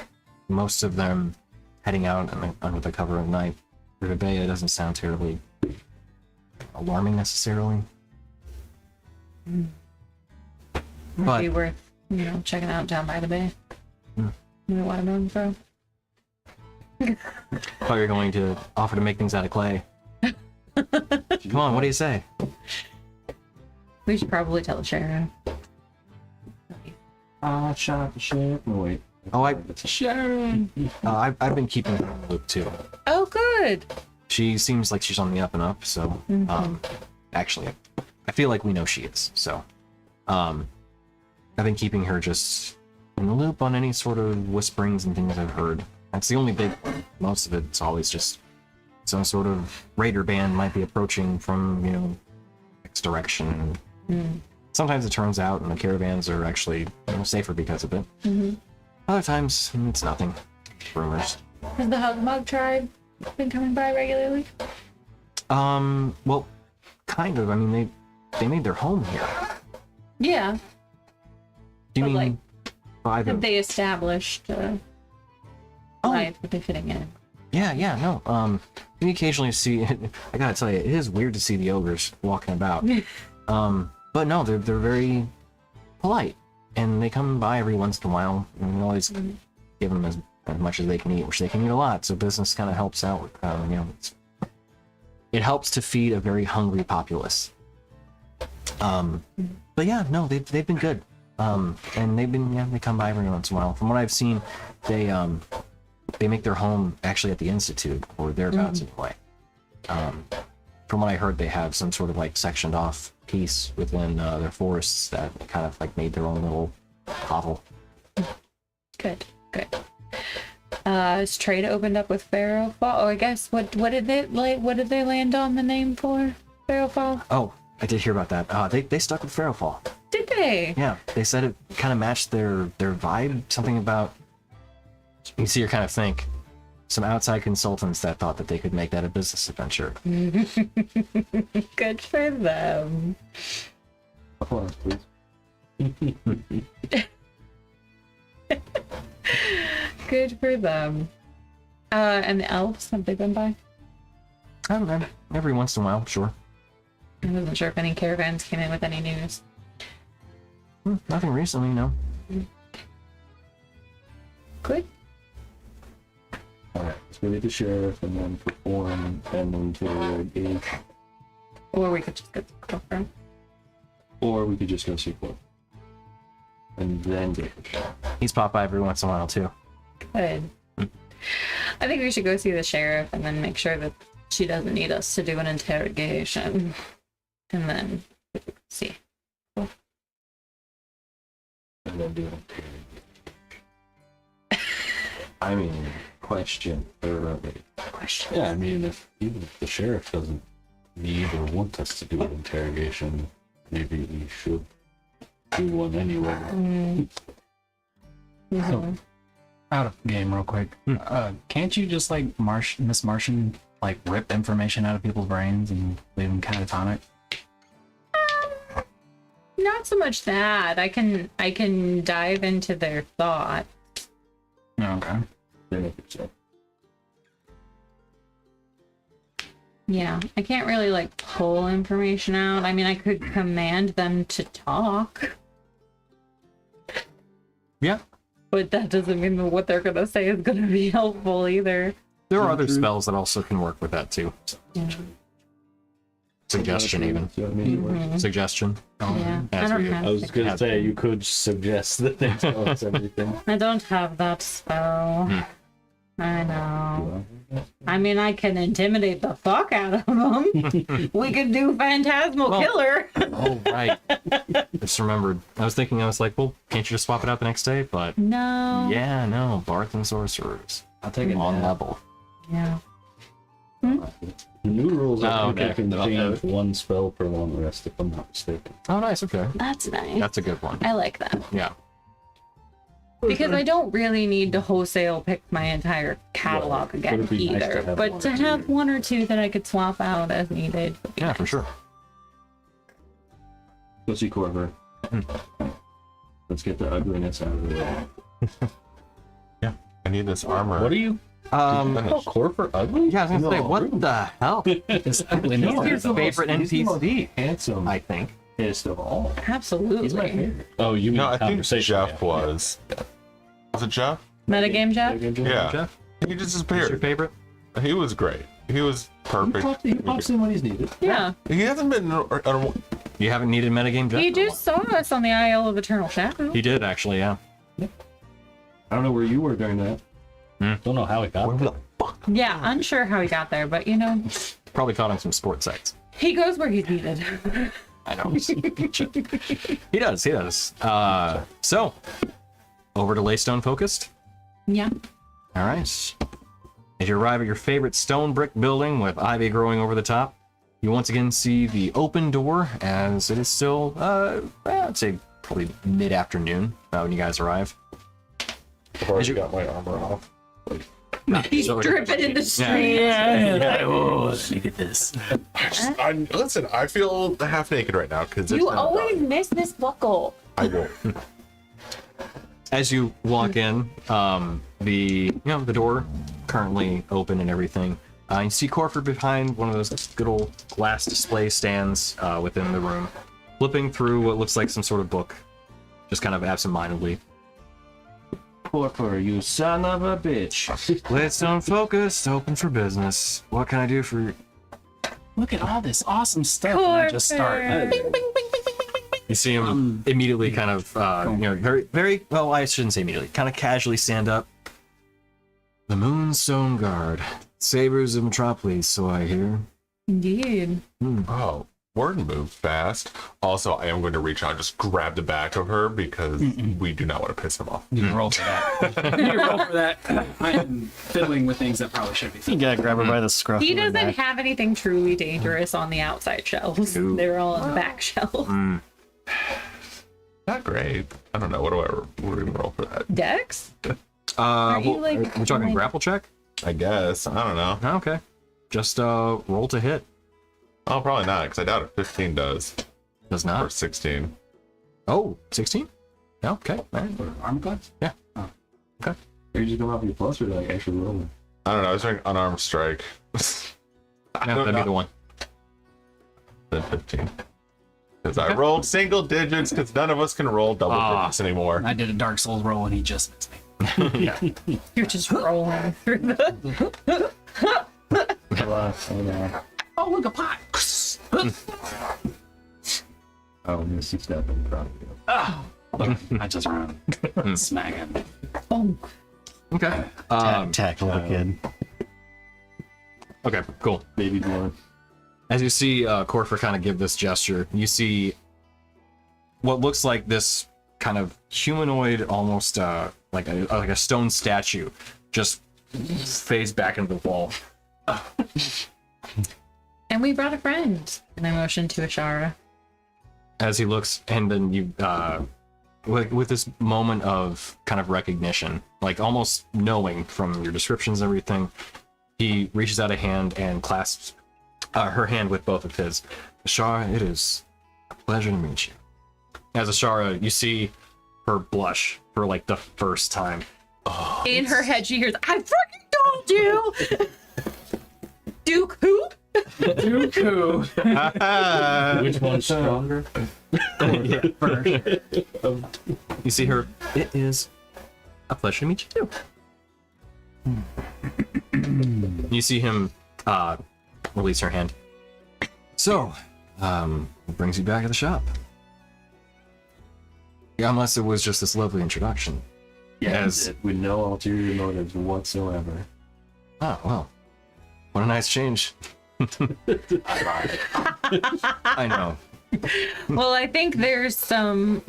most of them heading out under the cover of night through the bay, it doesn't sound terribly alarming necessarily. Might be worth, you know, checking out down by the bay. Maybe watermelon throw. Thought you were going to offer to make things out of clay. Come on, what do you say? We should probably tell the sheriff. Shout out to Sharon. No, wait. Oh, Sharon. I've been keeping her in the loop too. Oh, good. She seems like she's on the up and up, so actually I feel like we know she is. So I've been keeping her just in the loop on any sort of whisperings and things I've heard. That's the only big one. Most of it's always just some sort of raider band might be approaching from, you know, X direction. Sometimes it turns out and the caravans are actually, you know, safer because of it. Other times, it's nothing. Rumors. Has the Hugmug tribe been coming by regularly? Well, kind of. I mean, they made their home here. Yeah. Do you But, mean by the... Have they established life that they're fitting in? Yeah, no. We occasionally see. I gotta tell you, it is weird to see the ogres walking about. But no, they're very polite, and they come by every once in a while, and we always give them as much as they can eat, which they can eat a lot. So business kind of helps out. It helps to feed a very hungry populace. But yeah, no, they've been good. And they come by every once in a while. From what I've seen, they make their home actually at the Institute, or thereabouts anyway. From what I heard, they have some sort of like sectioned off piece within their forests that kind of like made their own little hovel. Good. Is trade opened up with Pharaoh Fall? Oh, I guess what did they land on the name for? Pharaoh Fall? Oh, I did hear about that. They stuck with Pharaoh Fall. Did they? Yeah, they said it kind of matched their vibe. Something about, you see, you kind of think some outside consultants that thought that they could make that a business adventure. Good for them. Applause, please. Good for them. And the elves, have they been by? I don't know. Every once in a while, sure. I wasn't sure if any caravans came in with any news. Nothing recently, no. Good. Alright, let's go get the sheriff and then perform and interrogate. Or we could just go to the courtroom. Or we could just go see Cliff. And then get the sheriff. He's popped by every once in a while, too. Good. I think we should go see the sheriff and then make sure that she doesn't need us to do an interrogation. And then see. And then do it. I mean, question thoroughly. Yeah, I mean, even if the sheriff doesn't need or want us to do an interrogation, maybe we should do one anyway. So, out of game real quick. Can't you just like Miss Martian like rip information out of people's brains and leave them catatonic? Not so much that. I can dive into their thought. Okay. Then if it's so. Yeah, I can't really like pull information out. I mean, I could command them to talk, Yeah. but that doesn't mean that what they're gonna say is gonna be helpful either. There are other spells that also can work with that, too. Yeah. Suggestion, even. So it means it works. Suggestion. Yeah, I As don't we- have. I was gonna Yeah. say you could suggest that they tell us everything. I don't have that spell. I know. I mean, I can intimidate the fuck out of them. We could do Phantasmal Well- Killer. Oh, right. I just remembered. I was like, well, can't you just swap it out the next day? But No. yeah, no. Bards and sorcerers. I'll take it On now. level. Yeah. The new rules Oh, are okay. you can change one spell per long rest, if I'm not mistaken. Oh, nice. Okay. That's nice. That's a good one. I like that. Yeah. Because I don't really need to wholesale pick my entire catalog Right. again But it'd be nice to either. have But one to or two. have one or two that I could swap out as needed would be Yeah, nice. for sure. Go see Corver. Let's get the ugliness out of the way. I need this armor. What are you? Finish. Corver ugly? Yeah, I was gonna say, No, what the hell? It's ugliness. He's your favorite He's the most NPC, handsome I think. pissed of all. Absolutely. He's my favorite. Oh, you mean No, I think conversation? Jeff was. Was it Jeff? Metagame Jeff? Yeah. Jeff, He just who's your disappeared. favorite? He was great. He was perfect. He pops in when he's needed. Yeah. He hasn't been. You haven't needed metagame Jeff? He in a just saw us on the Isle of Eternal Shadow. while? He did, actually, yeah. I don't know where you were during that. Don't know how it got there. Yeah, unsure how he got there, but you know, Probably caught on some sports sites. he goes where he's needed. I know. He does. So, over to Laystone Focused. Yeah. All right. As you arrive at your favorite stone brick building with ivy growing over the top, you once again see the open door as it is still, I'd say probably mid-afternoon when you guys arrive. I've already got my armor off. He's dripping in the street. Look at this. Listen, I feel half naked right now because You always miss this buckle. I will. As you walk in, the door currently open and everything. You see Corford behind one of those good old glass display stands within the room, flipping through what looks like some sort of book, just kind of absentmindedly. Porker, you son of a bitch. Let's don't focus. Open for business. What can I do for you? Look at all this awesome stuff. And I just start. You see him immediately kind of, very, very, well, I shouldn't say immediately, kind of casually stand up. The Moonstone Guard. Sabers of Metropolis, so I hear. Indeed. Oh, Warden moved fast. Also, I am going to reach out and just grab the back of her because we do not want to piss him off. You roll for that. You roll for that. I am fiddling with things that probably should be. You gotta grab her by the scruff. He of her doesn't neck. have anything truly dangerous on the outside shelves. Ooh. They're all on the back shelf. Not great. I don't know. What do we roll for that? Dex? Are you, like, we're talking like- grapple check? I guess. I don't know. Okay. Just roll to hit. Oh, probably not because I doubt a 15 does. Does Or not. 16. Oh, 16? Okay. All right. Armor class? Yeah. Oh. Okay. Are you just going off your plus or like actually rolling? I don't know. I was doing unarmed strike. I No, don't that'd be know. the one. Then 15. Because I rolled single digits because none of us can roll double digits anymore. I did a Dark Souls roll and he just missed me. You're just rolling through the. Oh, look, a pot! Oh, Missy step in front of you. I just run. Smack him. Oh, Okay. Tackle the kid. Okay, cool. Baby dwarf. As you see Corfer kind of give this gesture, you see what looks like this kind of humanoid, almost like a stone statue, just phase back into the wall. and we brought a friend. And I motioned to Ashara. As he looks, and then you, with this moment of kind of recognition, like almost knowing from your descriptions and everything, he reaches out a hand and clasps her hand with both of his. Ashara, it is a pleasure to meet you. As Ashara, you see her blush for like the first time. In her head, she hears, I freaking told you! Duke who? Dooku! Which one's stronger? You see her. It is a pleasure to meet you too. You see him release her hand. So, what brings you back to the shop? Yeah, unless it was just this lovely introduction. Yes. With no ulterior motives whatsoever. Oh, well. What a nice change. I know. Well, I think there's some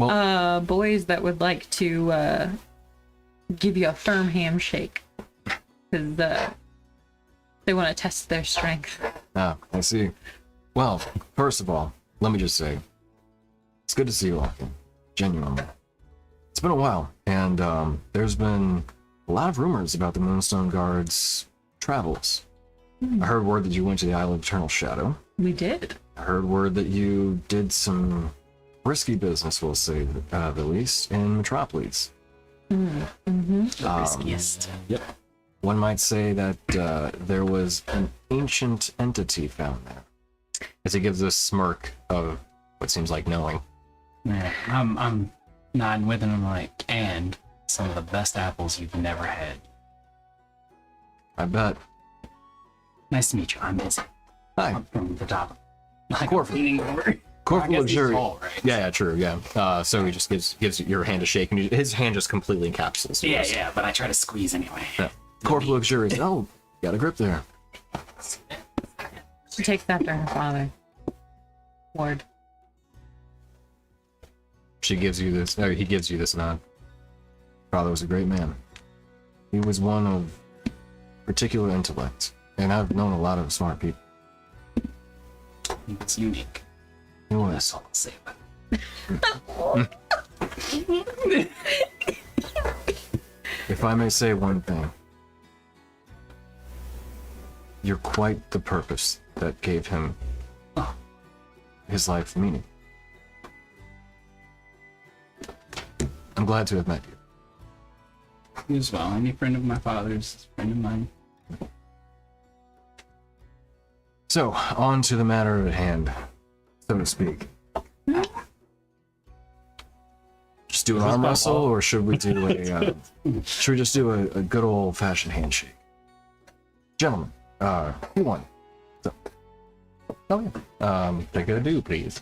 boys that would like to give you a firm handshake. Because they want to test their strength. Ah, I see. Well, first of all, let me just say, it's good to see you all again. Genuinely. It's been a while, and there's been a lot of rumors about the Moonstone Guard's travels. I heard word that you went to the Isle of Eternal Shadow. We did. I heard word that you did some risky business, we'll say, the least, in Metropolis. Riskiest. One might say that there was an ancient entity found there. As he gives this smirk of what seems like knowing. Yeah, I'm nodding with him. I'm like, and some of the best apples you've never had. I bet. Nice to meet you. I'm busy. Hi. I'm from the top. Like Corfu. leaning over. Corfu I guess he's luxury. tall, right? Yeah, true, yeah. So he just gives your hand a shake, and his hand just completely encapsulates yours. Yeah, but I try to squeeze anyway. Yeah. Corfu luxurious. Oh, got a grip there. She takes after her father. Ward. She gives you this. He gives you this nod. Father was a great man. He was one of particular intellect, and I've known a lot of smart people. It's unique. He was. That's all I'll say about it. If I may say one thing, you're quite the purpose that gave him his life meaning. I'm glad to have met you. You as well. Any friend of my father's is a friend of mine. So, on to the matter at hand, so to speak. Just do an arm wrestle, or should we do should we just do a good old-fashioned handshake? Gentlemen, who won? So, oh yeah. Take a do, please.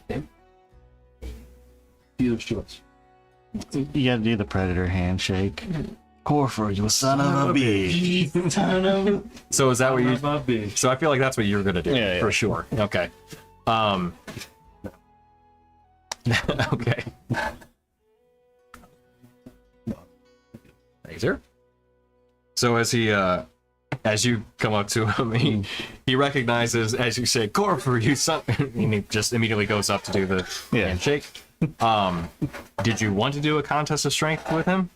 Dealer's choice. You gotta do the predator handshake. Corford, you son of a bitch. So is that what you? So I feel like that's what you're gonna do for sure. Okay. Okay. Laser. So as he as you come up to him, he recognizes as you say, "Corford, you son," and he just immediately goes up to do the handshake. Did you want to do a contest of strength with him?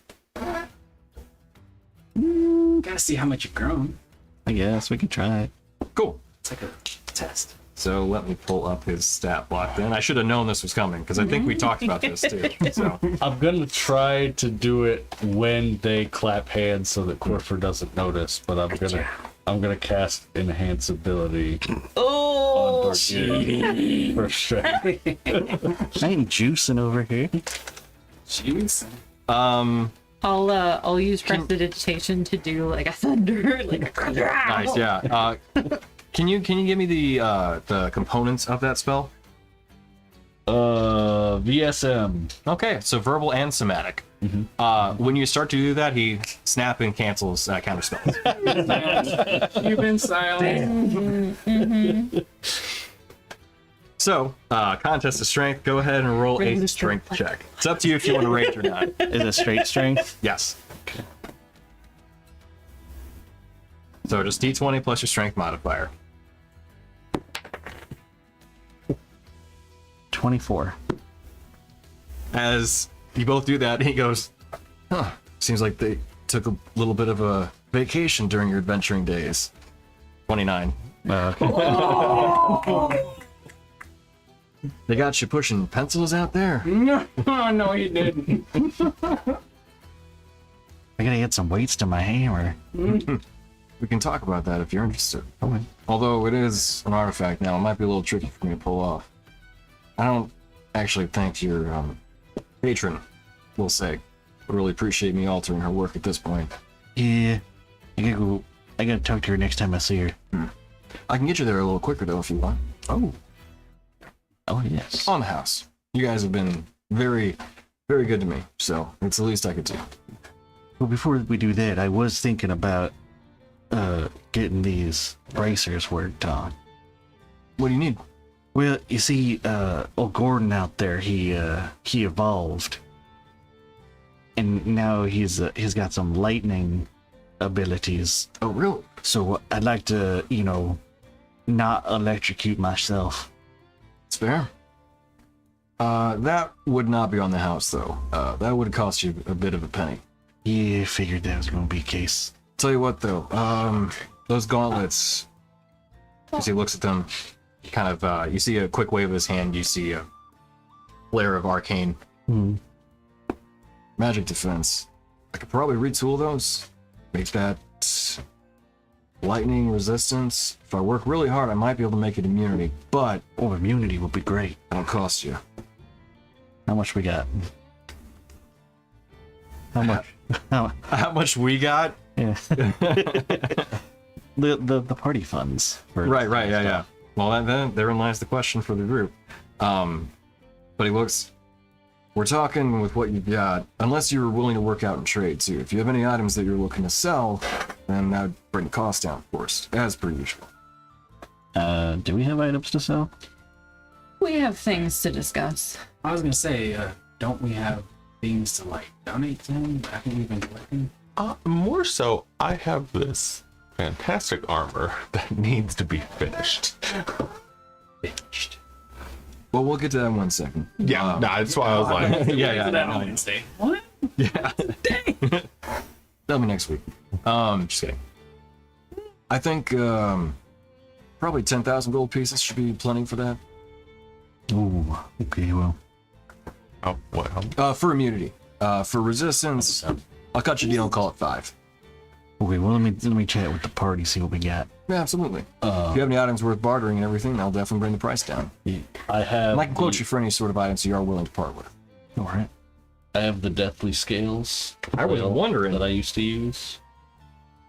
Gotta see how much you've grown. I guess we can try it. Cool. It's like a test. So let me pull up his stat block then. I should have known this was coming because I think we talked about this too. So I'm gonna try to do it when they clap hands so that Corford doesn't notice, but I'm gonna cast enhance ability on Dorgier for strength. I ain't juicing over here. Jeez. I'll use prestidigitation to do like a thunder, like a nice, yeah. Can you give me the components of that spell? VSM. Okay, so verbal and somatic. When you start to do that, he snap and cancels counter spells. You've been silent. So, contest of strength. Go ahead and roll a strength check. It's up to you if you want to rage or not. Is it straight strength? Yes. So just d20 plus your strength modifier. 24. As you both do that, he goes, "Huh, seems like they took a little bit of a vacation during your adventuring days." 29. They got you pushing pencils out there? No, you didn't. I gotta get some weights to my hammer. We can talk about that if you're interested. Okay. Although it is an artifact now, it might be a little tricky for me to pull off. I don't actually think your patron, we'll say, would really appreciate me altering her work at this point. Yeah. I gotta talk to her next time I see her. I can get you there a little quicker though if you want. Oh yes. On the house. You guys have been very, very good to me, so it's the least I could do. Well, before we do that, I was thinking about getting these bracers worked on. What do you need? Well, you see, old Gordon out there, he evolved, and now he's got some lightning abilities. Oh, really? So I'd like to, not electrocute myself. It's fair. That would not be on the house, though. That would cost you a bit of a penny. Yeah, figured that was gonna be the case. Tell you what, though, those gauntlets, as he looks at them, kind of, you see a quick wave of his hand, you see a flare of arcane magic defense. I could probably retool those, make that lightning resistance. If I work really hard, I might be able to make it immunity, but Immunity would be great. that'll cost you. How much we got? How much? How much we got? Yeah. the party funds. For Right, yeah. Well, then therein lies the question for the group. But he looks, we're talking with what you've got, unless you're willing to work out and trade too. If you have any items that you're looking to sell, then that would bring the cost down, of course, as per usual. Do we have items to sell? We have things to discuss. I was gonna say, don't we have things to like donate to him? I think we've been collecting. More so, I have this fantastic armor that needs to be finished. Finished. Well, we'll get to that in 1 second. Yeah, that's why I was like, yeah. That on Wednesday. What? Yeah. Tell me next week. Just kidding. I think probably 10,000 gold pieces should be plenty for that. Ooh, okay, well. Oh, what? How For immunity. For resistance, I'll cut your deal and call it 5. Okay, well, let me chat with the party, see what we got. Yeah, absolutely. If you have any items worth bartering and everything, that'll definitely bring the price down. I have. And I can quote you for any sort of items you are willing to part with. All right. I have the deathly scales. I was flail wondering. that I used to use,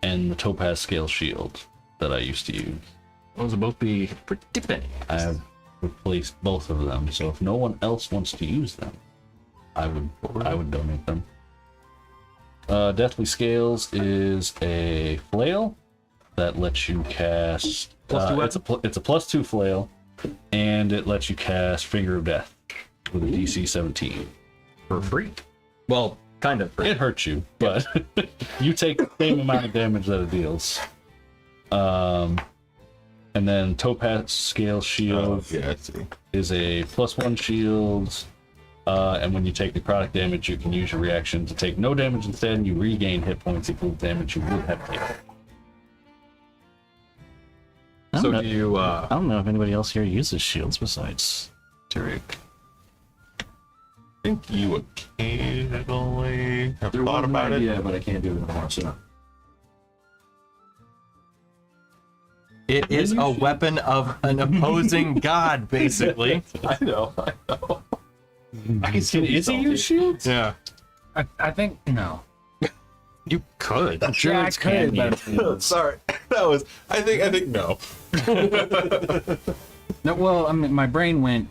and the topaz scale shield that I used to use. Those will both be pretty penny. I have replaced both of them, so if no one else wants to use them, I would donate them. Deathly Scales is a flail that lets you cast. It's a +2 flail, and it lets you cast Finger of Death with a DC 17 For free. Well, kind of free. It hurts you, but you take the same amount of damage that it deals. And then Topaz Scale Shield yeah, I see. is a +1 shield. And when you take necrotic damage, you can use your reaction to take no damage instead, and you regain hit points equal to damage you would have taken. So do you, I don't know if anybody else here uses shields besides Tarek. I think you occasionally have There thought was an about it. idea, but I can't do it anymore. So it is a weapon of an opposing god, basically. I know. I can still Is he use shields? Yeah. I think no. You could. Yeah, I could, but Sorry, that was. I think no. no. Well, I mean, my brain went.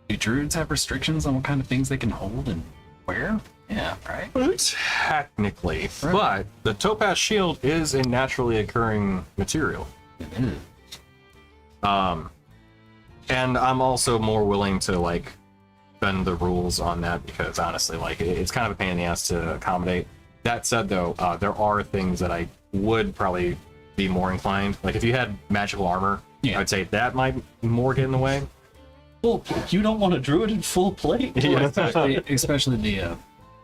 Do druids have restrictions on what kind of things they can hold and where? Yeah, right. Technically. But the Topaz Shield is a naturally occurring material. And I'm also more willing to, like, bend the rules on that because, honestly, like, it's kind of a pain in the ass to accommodate. That said, though, there are things that I would probably be more inclined. Like, if you had magical armor, Yeah. I'd say that might more get in the way. Full, you don't want a druid in full plate? Especially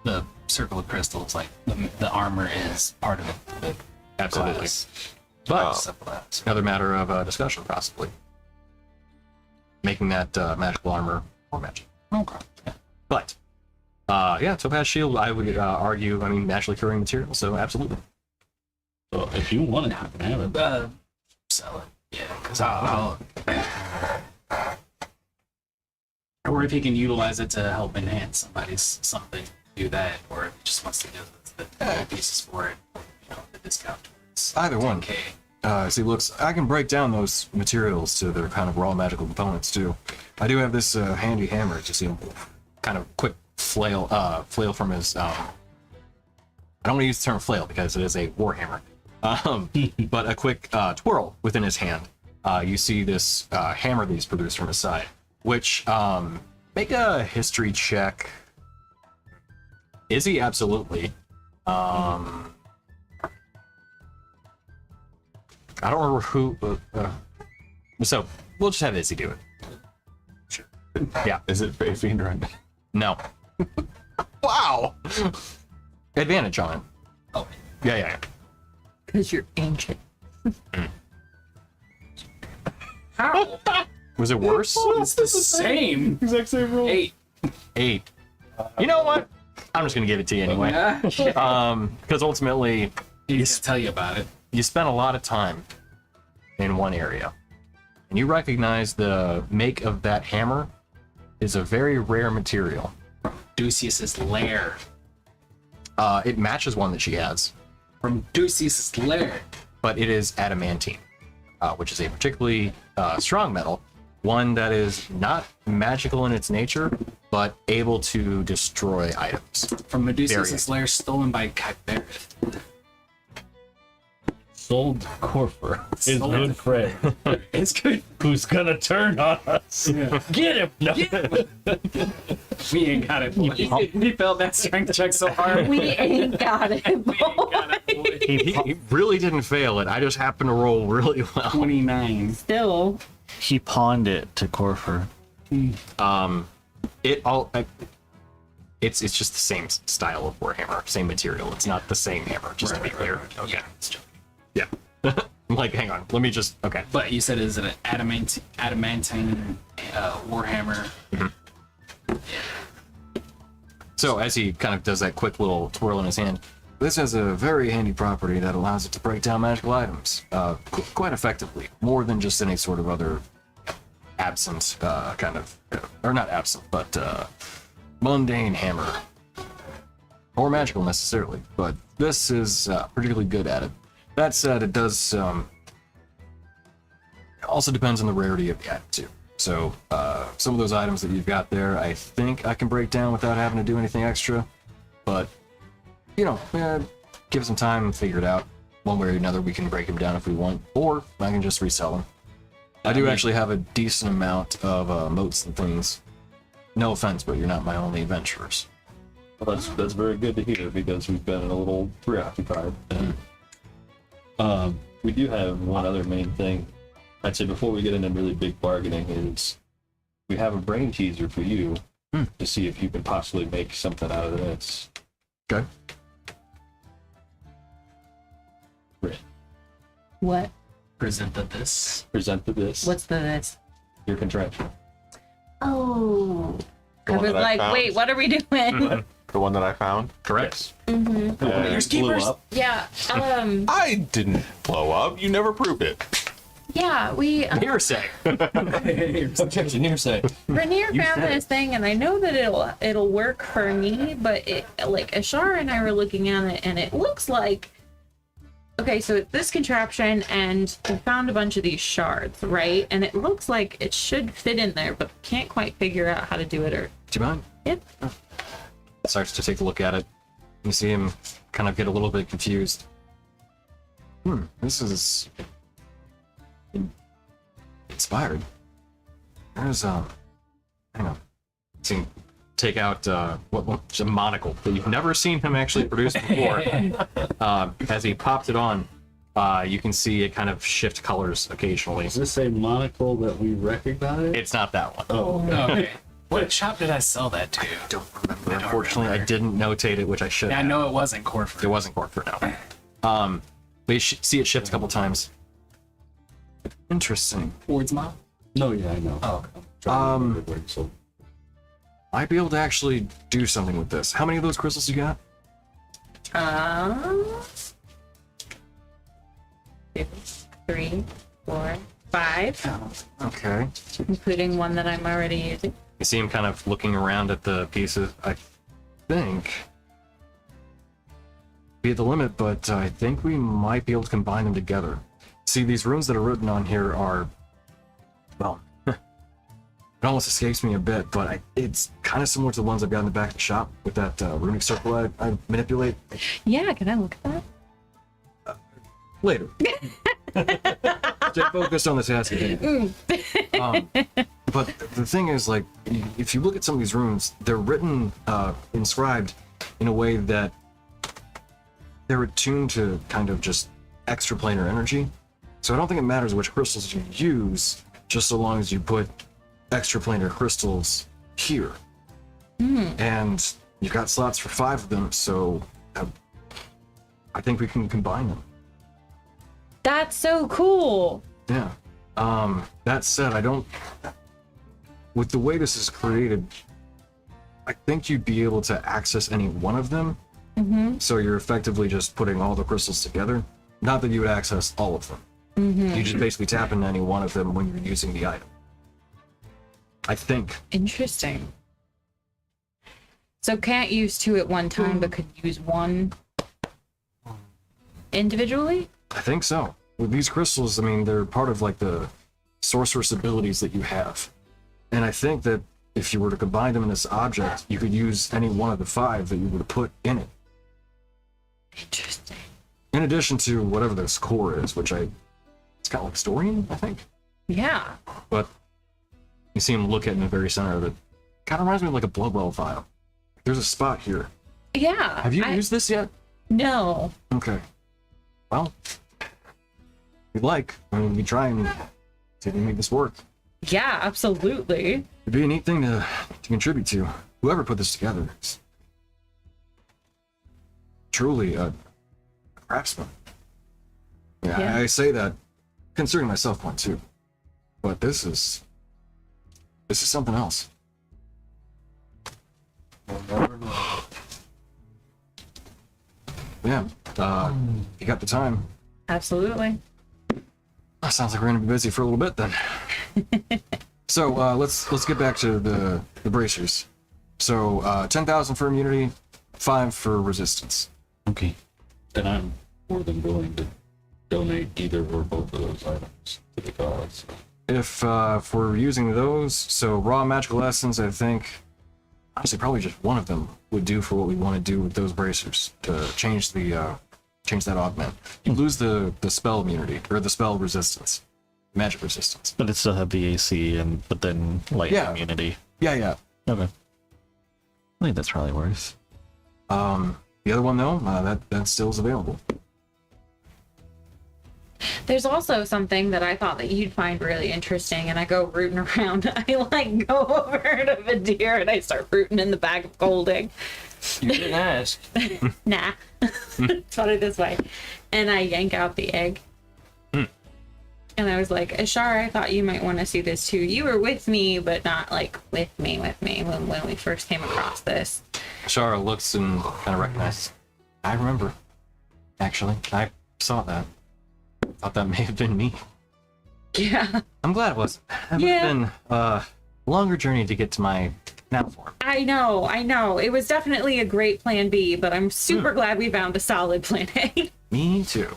the circle of crystals. Like the armor is part of the Absolutely. class. But Stuff like that. another matter of discussion, possibly. Making that magical armor more magic. Okay. But, yeah, Topaz Shield, I would argue, I mean, naturally occurring material, so absolutely. So if you want it, you can have it. Sell it. Yeah, because I'll or if he can utilize it to help enhance somebody's something, do that. Or if he just wants to give the pieces for it, you know, the discount towards Either one. 10K. See, looks, I can break down those materials to their kind of raw magical components, too. I do have this handy hammer, just, you know, kind of quick flail from his, I don't want to use the term flail because it is a war hammer. But a quick twirl within his hand. You see this hammer that he's produced from his side, which, make a history check. Is he? Absolutely. I don't remember who, so we'll just have Izzy do it. Sure. Yeah. Is it Fae Fiend right now? No. Wow. Advantage on it. Oh, Yeah. Because you're ancient. how? Was it worse? It's the same. Exact same rule. 8. 8. You know what? I'm just gonna give it to you anyway. Because ultimately, He's gonna tell you about it. you spent a lot of time in one area, and you recognize the make of that hammer is a very rare material. Ducius's lair. It matches one that she has, From Ducius's lair. but it is adamantine, which is a particularly strong metal, one that is not magical in its nature, but able to destroy items. From Medusa's Variant. lair, stolen by Kyberith. Sold to Corfer, his Sold good to friend, It's good. who's gonna turn on us. Get him! No. We ain't got it. He failed that strength check so hard. We ain't got it, We ain't got it, boy. He really didn't fail it. I just happened to roll really well. 29. Still, He pawned it to Corfer. It all It's just the same style of warhammer, same material. It's not the same hammer, just to be clear. Okay. Yeah. Like, hang on. Let me just. Okay. But you said is it an adamantine warhammer? So as he kind of does that quick little twirl in his hand, this has a very handy property that allows it to break down magical items quite effectively, more than just any sort of other absent kind of, or not absent, but mundane hammer. Or magical necessarily, but this is particularly good at it. That said, it does also depends on the rarity of the item too. So some of those items that you've got there, I think I can break down without having to do anything extra. But, you know, give it some time and figure it out. One way or another, we can break them down if we want, or I can just resell them. I do actually have a decent amount of moats and things. No offense, but you're not my only adventurers. Well, that's very good to hear because we've been a little preoccupied. We do have one other main thing. I'd say before we get into really big bargaining is we have a brain teaser for you to see if you can possibly make something out of this. Okay. What? Present this. Present to this. What's the this? Your contraction. Oh. The I one was that I like, found? wait, what are we doing? The one that I found. Correct. And it blew up. Yeah. I didn't blow up. You never proved it. Yeah. We. Hearsay. Objection, hearsay. Rainier found this thing, and I know that it'll work for me, but it, like Ashara and I were looking at it, and it looks like. Okay, so it's this contraption, and we found a bunch of these shards, right? And it looks like it should fit in there, but can't quite figure out how to do it. Or Do you mind? yep. Starts to take a look at it. You see him kind of get a little bit confused. This is inspired. There's hang on. See him take out what's a monocle that you've never seen him actually produce before. As he popped it on, you can see it kind of shift colors occasionally. Is this a monocle that we recognize? It's not that one. Oh, Okay. What shop did I sell that to? Don't remember. Unfortunately, I didn't notate it, which I should Yeah, I have. know it wasn't Corford. It wasn't Corford, no. But you see it shift a couple times. Interesting. Towards mom? no, yeah, I know. Oh, So Might be able to actually do something with this. How many of those crystals you got? 2, 3, 4, 5, Okay. including one that I'm already using. You see him kind of looking around at the pieces. I think be the limit, but I think we might be able to combine them together. See, these runes that are written on here are, well, it almost escapes me a bit, but it's kind of similar to the ones I've got in the back of the shop with that runic circle I manipulate. Yeah, can I look at that? Later. Stay focused on the task at hand. But the thing is, like, if you look at some of these runes, they're written, inscribed in a way that they're attuned to kind of just extraplanar energy. So I don't think it matters which crystals you use, just so long as you put extraplanar crystals here. And you've got slots for 5 of them, so I think we can combine them. That's so cool. Yeah. That said, with the way this is created, I think you'd be able to access any one of them. So you're effectively just putting all the crystals together. Not that you would access all of them. You just basically tap into any one of them when you're using the item. I think. Interesting. So can't use 2 at one time, but could use 1 individually? I think so. With these crystals, I mean, they're part of like the sorceress abilities that you have. And I think that if you were to combine them in this object, you could use any one of the 5 that you would put in it. Interesting. In addition to whatever this core is, which it's kind of like Istorian, I think. Yeah. But you see him look at it in the very center of it. Kind of reminds me of like a Bloodwell vial. There's a spot here. Yeah. Have you used this yet? No. Okay. Well, if you'd like, I mean, we try and see if we can make this work. Yeah, absolutely. It'd be a neat thing to contribute to. Whoever put this together, it's truly a craftsman. Yeah, Yeah. I say that considering myself one too. But this is something else. Yeah. You got the time. Absolutely. Sounds like we're gonna be busy for a little bit then. So let's get back to the bracers. So 10,000 for immunity, 5 for resistance. Okay. And I'm more than willing to donate either or both of those items to the cause. If we're using those, so raw magical essence, I think honestly probably just one of them would do for what we want to do with those bracers to change that augment. You lose the spell immunity or the spell resistance, magic resistance. But it still have the AC but then light Yeah. immunity. Yeah. Okay. I think that's probably worth. The other one though, that still is available. There's also something that I thought that you'd find really interesting, and I go rooting around. I like go over to Vidir and I start rooting in the bag of golding. You didn't ask. Nah. Let's put it this way. And I yank out the egg. And I was like, Ashara, I thought you might want to see this too. You were with me, but not like with me when we first came across this. Shara looks and kind of recognizes. I remember. Actually, I saw that. Thought that may have been me. Yeah. I'm glad it wasn't. That would have been a longer journey to get to my now form. I know. It was definitely a great plan B, but I'm super glad we found a solid plan A. Me too.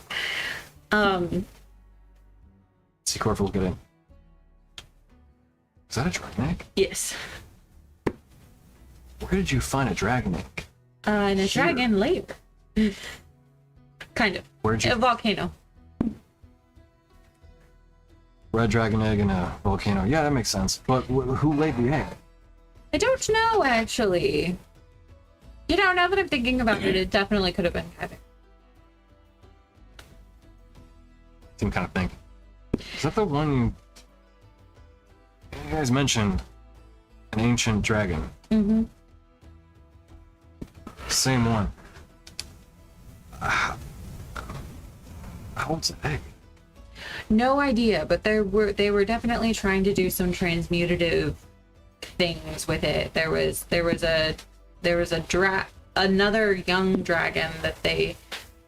See, Corfu will get in. Is that a dragon egg? Yes. Where did you find a dragon egg? In a dragon lair. Kind of. Where'd you? A volcano. Red dragon egg in a volcano. Yeah, that makes sense. But who laid the egg? I don't know, actually. You know, now that I'm thinking about it, it definitely could have been Kevin. Didn't kind of think. Is that the one you guys mentioned? An ancient dragon. Mm-hmm. Same one. How old's the egg? No idea, but they were definitely trying to do some transmutative things with it. There was another young dragon that they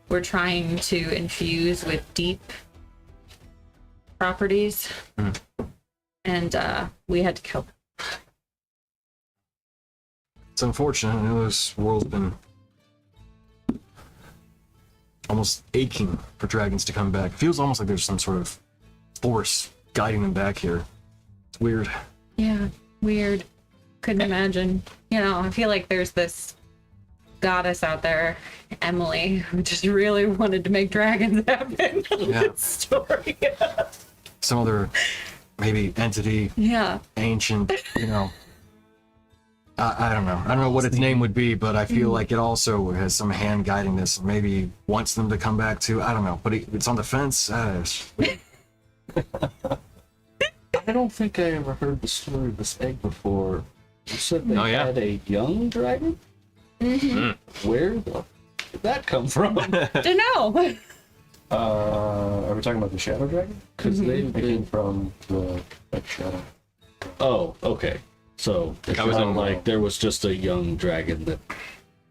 were trying to infuse with deep properties, and we had to kill them. It's unfortunate. I know this world's been almost aching for dragons to come back. It feels almost like there's some sort of force guiding them back here. It's weird. Yeah, weird. Couldn't imagine. You know, I feel like there's this goddess out there, Emily, who just really wanted to make dragons happen. Yeah. Story. Some other maybe entity, Yeah. ancient, you know. I don't know. I don't know what its name would be, but I feel like it also has some hand guiding this and maybe wants them to come back too. I don't know. But it's on the fence. It's weird. I don't think I ever heard the story of this egg before. You said they Oh, yeah. had a young dragon? Mm-hmm. Where the did that come from? Don't know. Are we talking about the Shadow Dragon? Because They came from the Shadow. Oh, okay. So it I was sounded in- like there was just a young dragon that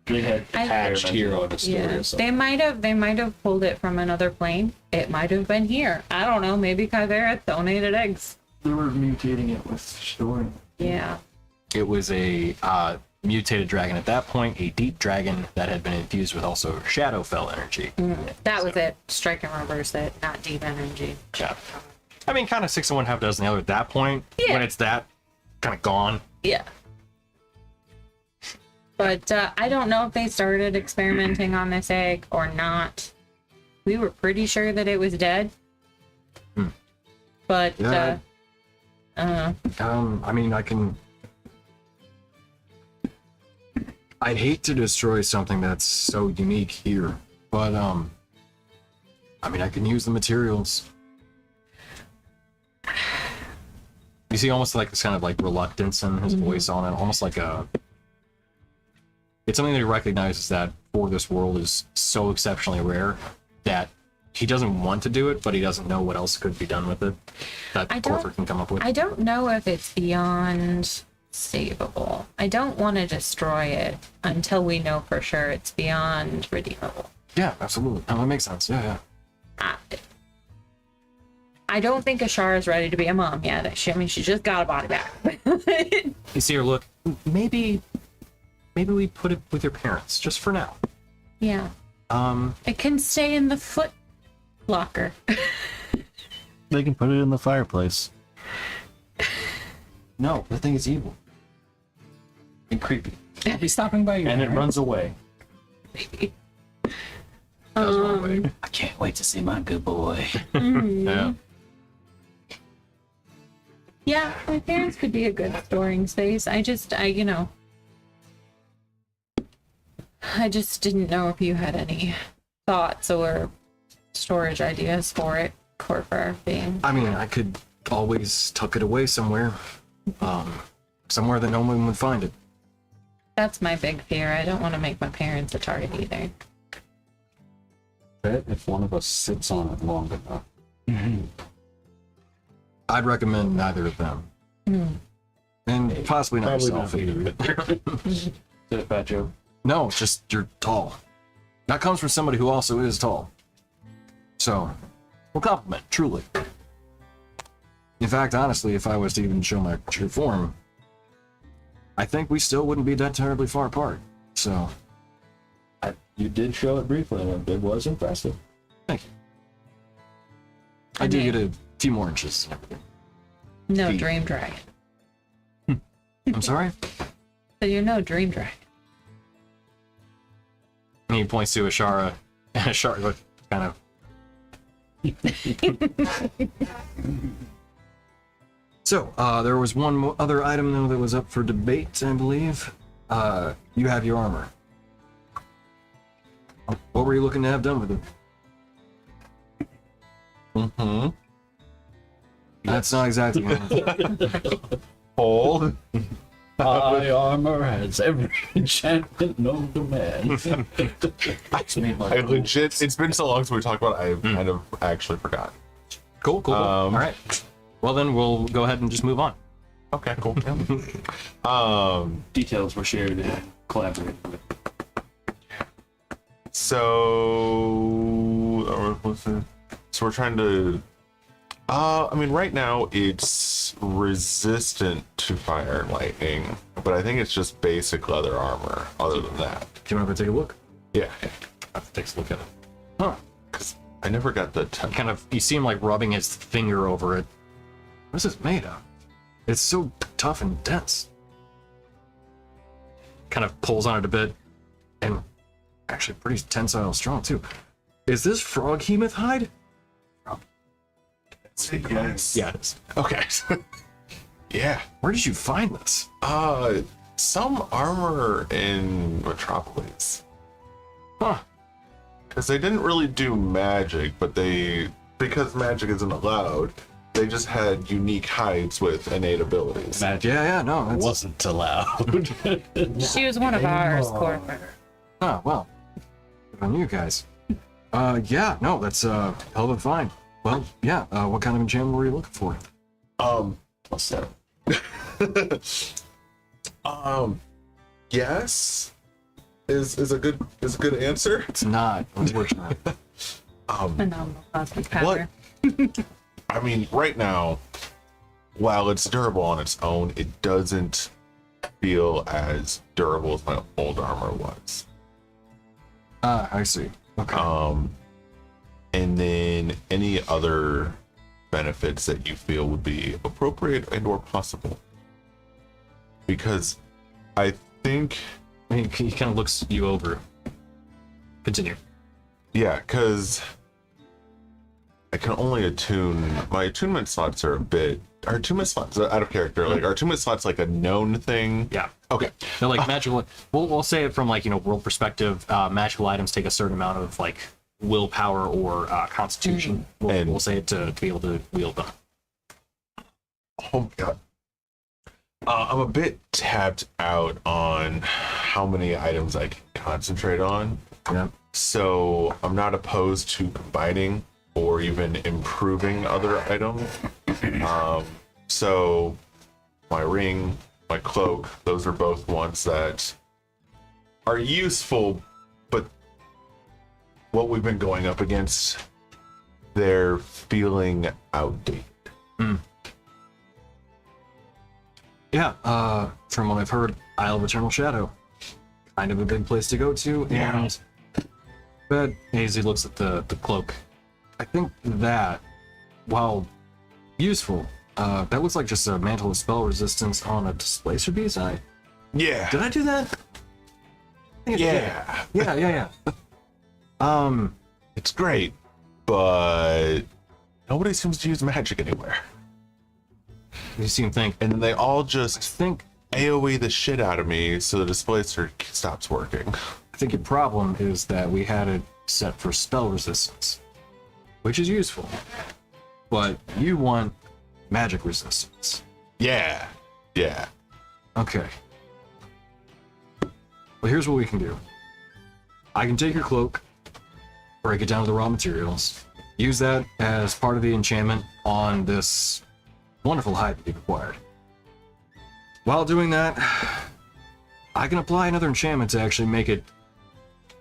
They had hatched here on Istoria. Yeah, So. they might have pulled it from another plane. It might have been here. I don't know. Maybe Kyvera donated eggs. They were mutating it with story. Yeah. It was a mutated dragon at that point, a deep dragon that had been infused with also Shadowfell energy. That was it. Strike and reverse it, not deep energy. Yeah. I mean, kind of 6 and 1, half dozen the other at that point. Yeah. When it's that kind of gone. Yeah. But I don't know if they started experimenting on this egg or not. We were pretty sure that it was dead. But Yeah. uh, I mean, I'd hate to destroy something that's so unique here, but I mean, I can use the materials. You see almost like this kind of like reluctance in his voice on it, almost like it's something that he recognizes that for this world is so exceptionally rare that he doesn't want to do it, but he doesn't know what else could be done with it that Corford can come up with. I don't know if it's beyond savable. I don't want to destroy it until we know for sure it's beyond redeemable. Yeah, absolutely. No, that makes sense. Yeah. I don't think Ashara is ready to be a mom yet. She just got a body back. You see her look. Maybe we put it with your parents just for now. Yeah. It can stay in the foot locker. They can put it in the fireplace. No, the thing is evil and creepy, I'll be stopping by you. and it runs away. Maybe. Does run away. I can't wait to see my good boy. Yeah. Yeah, my parents could be a good storing space. I just didn't know if you had any thoughts or storage ideas for it, Corfer being. I mean, I could always tuck it away somewhere, somewhere that no one would find it. That's my big fear. I don't want to make my parents a target either. Bet if one of us sits on it long enough. I'd recommend neither of them, and possibly not yourself either. Is it a bad joke? No, it's just you're tall. That comes from somebody who also is tall. So, well, compliment, truly. In fact, honestly, if I was to even show my true form, I think we still wouldn't be that terribly far apart. So, You did show it briefly, and it was impressive. thank you. I do get a few more inches. No Feet. dream dragon. I'm sorry? So you're no dream dragon. And he points to Ashara, and Ashara look kind of. So, there was one other item though that was up for debate, I believe. You have your armor. What were you looking to have done with it? Mm-hmm. That's not exactly Hold. My armor has every enchantment known to man. I legit, it's been so long since we talked about it, I kind of actually forgot. Cool. All right. Well, then we'll go ahead and just move on. Okay, cool. Details were shared and collaborated with. So we're trying to. I mean, right now it's resistant to fire and lightning, but I think it's just basic leather armor. Other than that, Do you want to take a look? yeah, Takes a look at it. huh? Because I never got the. You see him like rubbing his finger over it. What is this made of? It's so tough and dense. Kind of pulls on it a bit, and actually pretty tensile strong too. Is this frog hemoth hide? Yes. Yeah, it is. Okay. Yeah. Where did you find this? Some armor in Metropolis. Huh. Because they didn't really do magic, but because magic isn't allowed, they just had unique hides with innate abilities. Magic Yeah, no. That's... wasn't allowed. She was one of ours, Corfer. Oh, well. Good on you guys. Yeah, no, that's hell of a find. Well, yeah, what kind of enchantment were you looking for? What's that? Yes is a good answer. It's not, unfortunately. Phenomenal cosmic power. I mean, right now, while it's durable on its own, it doesn't feel as durable as my old armor was. I see. Okay. And then any other benefits that you feel would be appropriate and or possible. Because I think, He kind of looks you over. Continue. yeah, because I can only attune, my attunement slots are are attunement slots out of character? Like, are attunement slots like a known thing? Yeah. Okay. They're like magical. We'll say it from like, world perspective. Magical items take a certain amount of like willpower or constitution. We'll say it to be able to wield them. Oh my god. I'm a bit tapped out on how many items I can concentrate on. Yeah. So I'm not opposed to combining or even improving other items. So my ring, my cloak, those are both ones that are useful, but what we've been going up against, they're feeling outdated. Yeah, from what I've heard, Isle of Eternal Shadow, kind of a big place to go to. And but Hazy looks at the cloak. I think that, while useful, that looks like just a mantle of spell resistance on a displacer piece. Yeah. Did I do that? I think I did. Yeah. It's great, but nobody seems to use magic anywhere. You seem to think. And then they all just think AoE the shit out of me so the displacer stops working. I think your problem is that we had it set for spell resistance, which is useful, but you want magic resistance. Yeah. Okay. Well, here's what we can do. I can take your cloak, break it down to the raw materials, use that as part of the enchantment on this wonderful hide that you've acquired. While doing that, I can apply another enchantment to actually make it,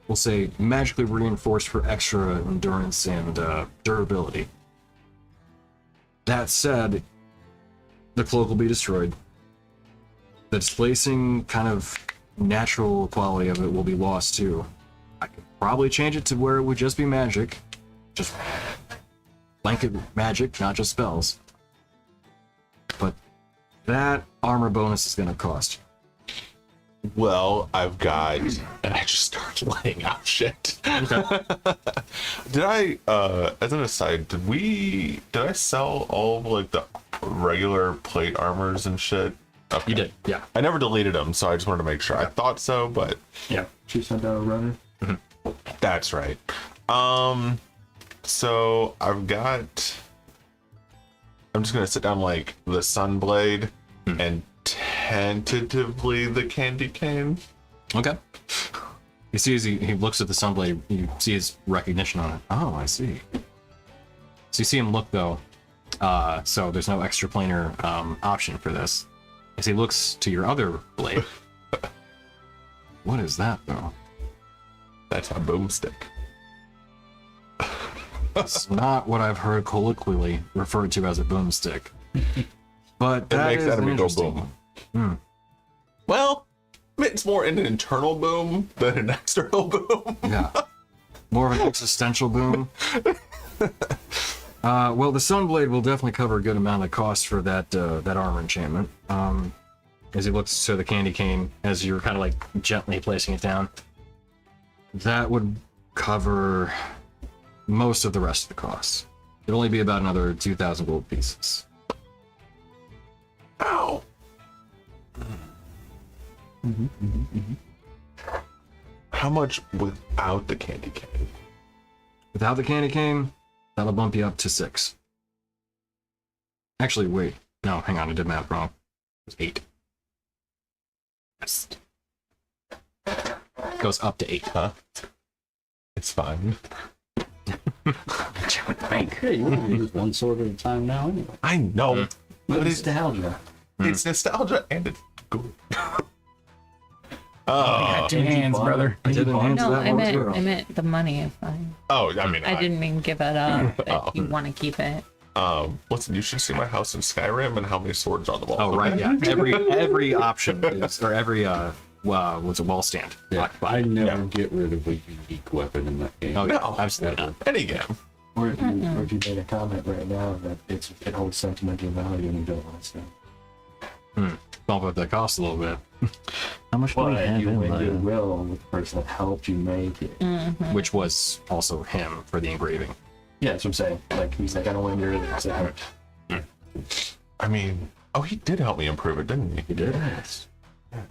we'll say, magically reinforced for extra endurance and durability. That said, the cloak will be destroyed. The displacing kind of natural quality of it will be lost too. I could probably change it to where it would just be magic. Just blanket magic, not just spells. But that armor bonus is going to cost. Well, I've got, and I just started laying out shit. Okay. Did I, as an aside, did I sell all of like the regular plate armors and shit? Okay. You did, yeah. I never deleted them, so I just wanted to make sure. I thought so, but Yeah. She sent out a runner. that's right. So I'm just gonna sit down like the Sunblade and tentatively the candy cane. Okay. You see as he looks at the Sunblade, you see his recognition on it. Oh, I see. So you see him look though. So there's no extra planar option for this. As he looks to your other blade. What is that though? That's a boomstick. It's not what I've heard colloquially referred to as a boomstick. But It that makes is enemy go interesting. boom. Well, it's more an internal boom than an external boom. Yeah. More of an existential boom. Well, the Sunblade will definitely cover a good amount of cost for that armor enchantment. As he looks to the candy cane, as you're kind of like gently placing it down, that would cover most of the rest of the costs. It'd only be about another 2,000 gold pieces. Ow. How much without the candy cane? Without the candy cane, that'll bump you up to 6. Actually, wait. No, hang on, I did math wrong. It was 8. Goes up to 8. Huh? It's fine. Hey, you only use one sword at a time now anyway. I know. But it's Nostalgia. nostalgia and it's good. Two hands, brother. I did enhance No, that I one as well. meant the money is fine. Oh, I mean, I didn't mean give it up if you want to keep it. Listen, you should see my house in Skyrim and how many swords are on the wall. Oh, right, yeah. Every option is, or every what's a wall stand. Yeah, occupied. I never get rid of a unique weapon in that game. Oh, yeah, No. absolutely not. Any game. Or if you made a comment right now that it holds sentimental value and you don't want to sell. Bump up that cost a little bit, How much do we But have you in win there? goodwill with the person that helped you make it. which was also him for the engraving. Yeah, that's what I'm saying. Like, he's like, I don't want to get rid of it. I mean, oh, he did help me improve it, didn't he? He did.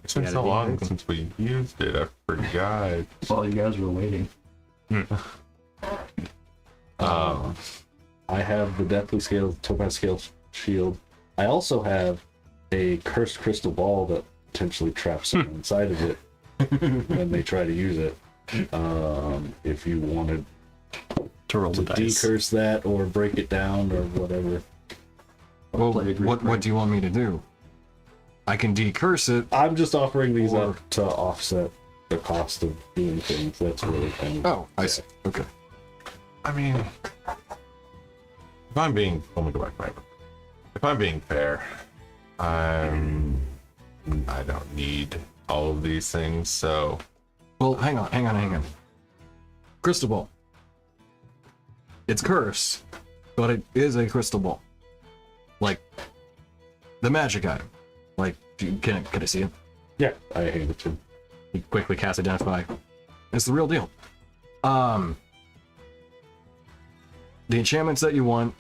It's been Yeah, so the long engraving. since we used it. I forgot. While you guys were waiting. I have the Deathly Scale, Topaz Scale Shield. I also have a Cursed Crystal Ball that potentially traps someone inside of it. when they try to use it. If you wanted To roll to the dice. decurse that or break it down or whatever. Well, what do you want me to do? I can decurse it. I'm just offering these Or- up to offset the cost of doing things. That's really kind of. Oh, I see. Okay. I mean, if I'm being, let me go back to my. If I'm being fair, I don't need all of these things, so Well, hang on. Crystal ball. It's cursed, but it is a crystal ball. Like the magic item. Like, can I see it? Yeah, I hate it too. You quickly cast identify. It's the real deal. The enchantments that you want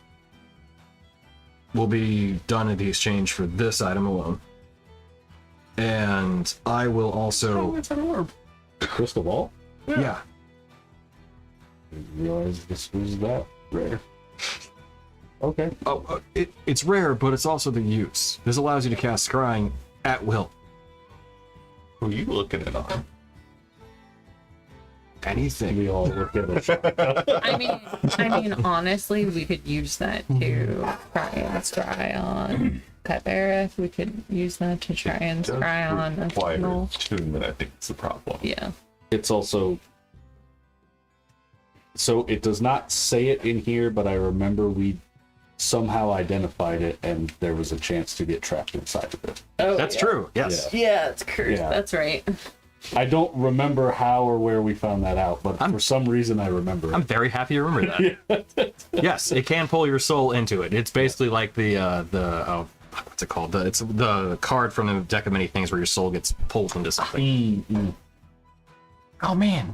will be done in the exchange for this item alone. And I will also, It's an orb. Crystal ball? yeah. I didn't realize this was that rare. Okay. Oh, it's rare, but it's also the use. This allows you to cast scrying at will. who are you looking at on? Anything. We all look at it. I mean, honestly, we could use that to try and scry on Kybereth. We could use that to try and scry on a Require signal. attunement, I think, is the problem. Yeah. It's also. So it does not say it in here, but I remember we somehow identified it and there was a chance to get trapped inside of it. Oh, That's yeah. true. Yes. Yeah, it's cursed. Yeah. That's right. I don't remember how or where we found that out, but for some reason I remember I'm it. very happy you remember that. Yes, it can pull your soul into it. It's basically like the what's it called? It's the card from the deck of many things where your soul gets pulled into something. Oh man,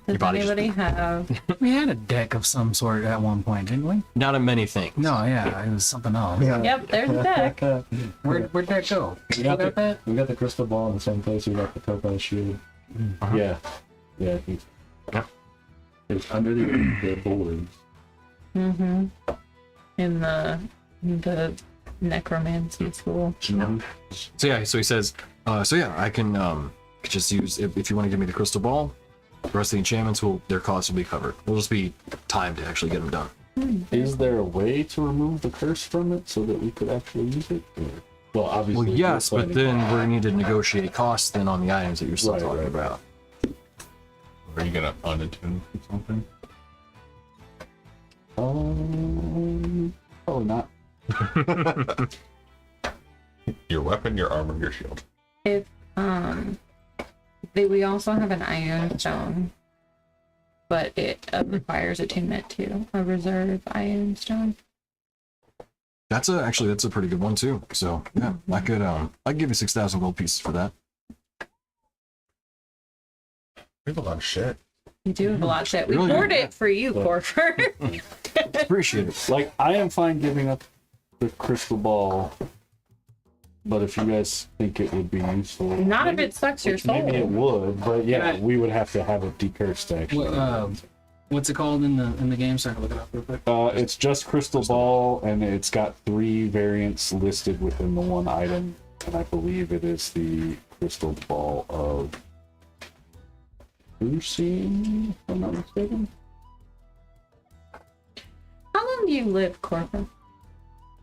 Does body just- anybody have? We had a deck of some sort at one point, didn't we? Not in many things. No, yeah, it was something else. Yep, there's a deck. Where'd that go? We got the crystal ball in the same place we got the topaz shield. Yeah. Yeah, I think so. It's under the boards. Mm-hmm. In the necromancy school. So yeah, so he says, I can just use if you want to give me the crystal ball. The rest of the enchantments their costs will be covered. It'll just be time to actually get them done. Is there a way to remove the curse from it so that we could actually use it? Or- Well, obviously. Well, yes, but then we need to negotiate costs then on the items that you're still Right, talking right. about. Are you gonna unattune something? Probably not. Your weapon, your armor, your shield. If we also have an iron stone, but it requires attunement too. A reserve iron stone. That's a pretty good one too. So yeah, I could give you 6,000 gold pieces for that. We have a lot of shit. You do have a lot of shit. We Really? poured it for you, Corfer. Appreciate it. Like, I am fine giving up the crystal ball, but if you guys think it would be useful. Not if it sucks your soul. Maybe it would, but yeah, Right. we would have to have it decursed to actually. What's it called in the game? So I can look it up real quick. It's just crystal ball, and it's got 3 variants listed within the one item, and I believe it is the crystal ball of Lucy, if I'm not mistaken. How long do you live, Corfer?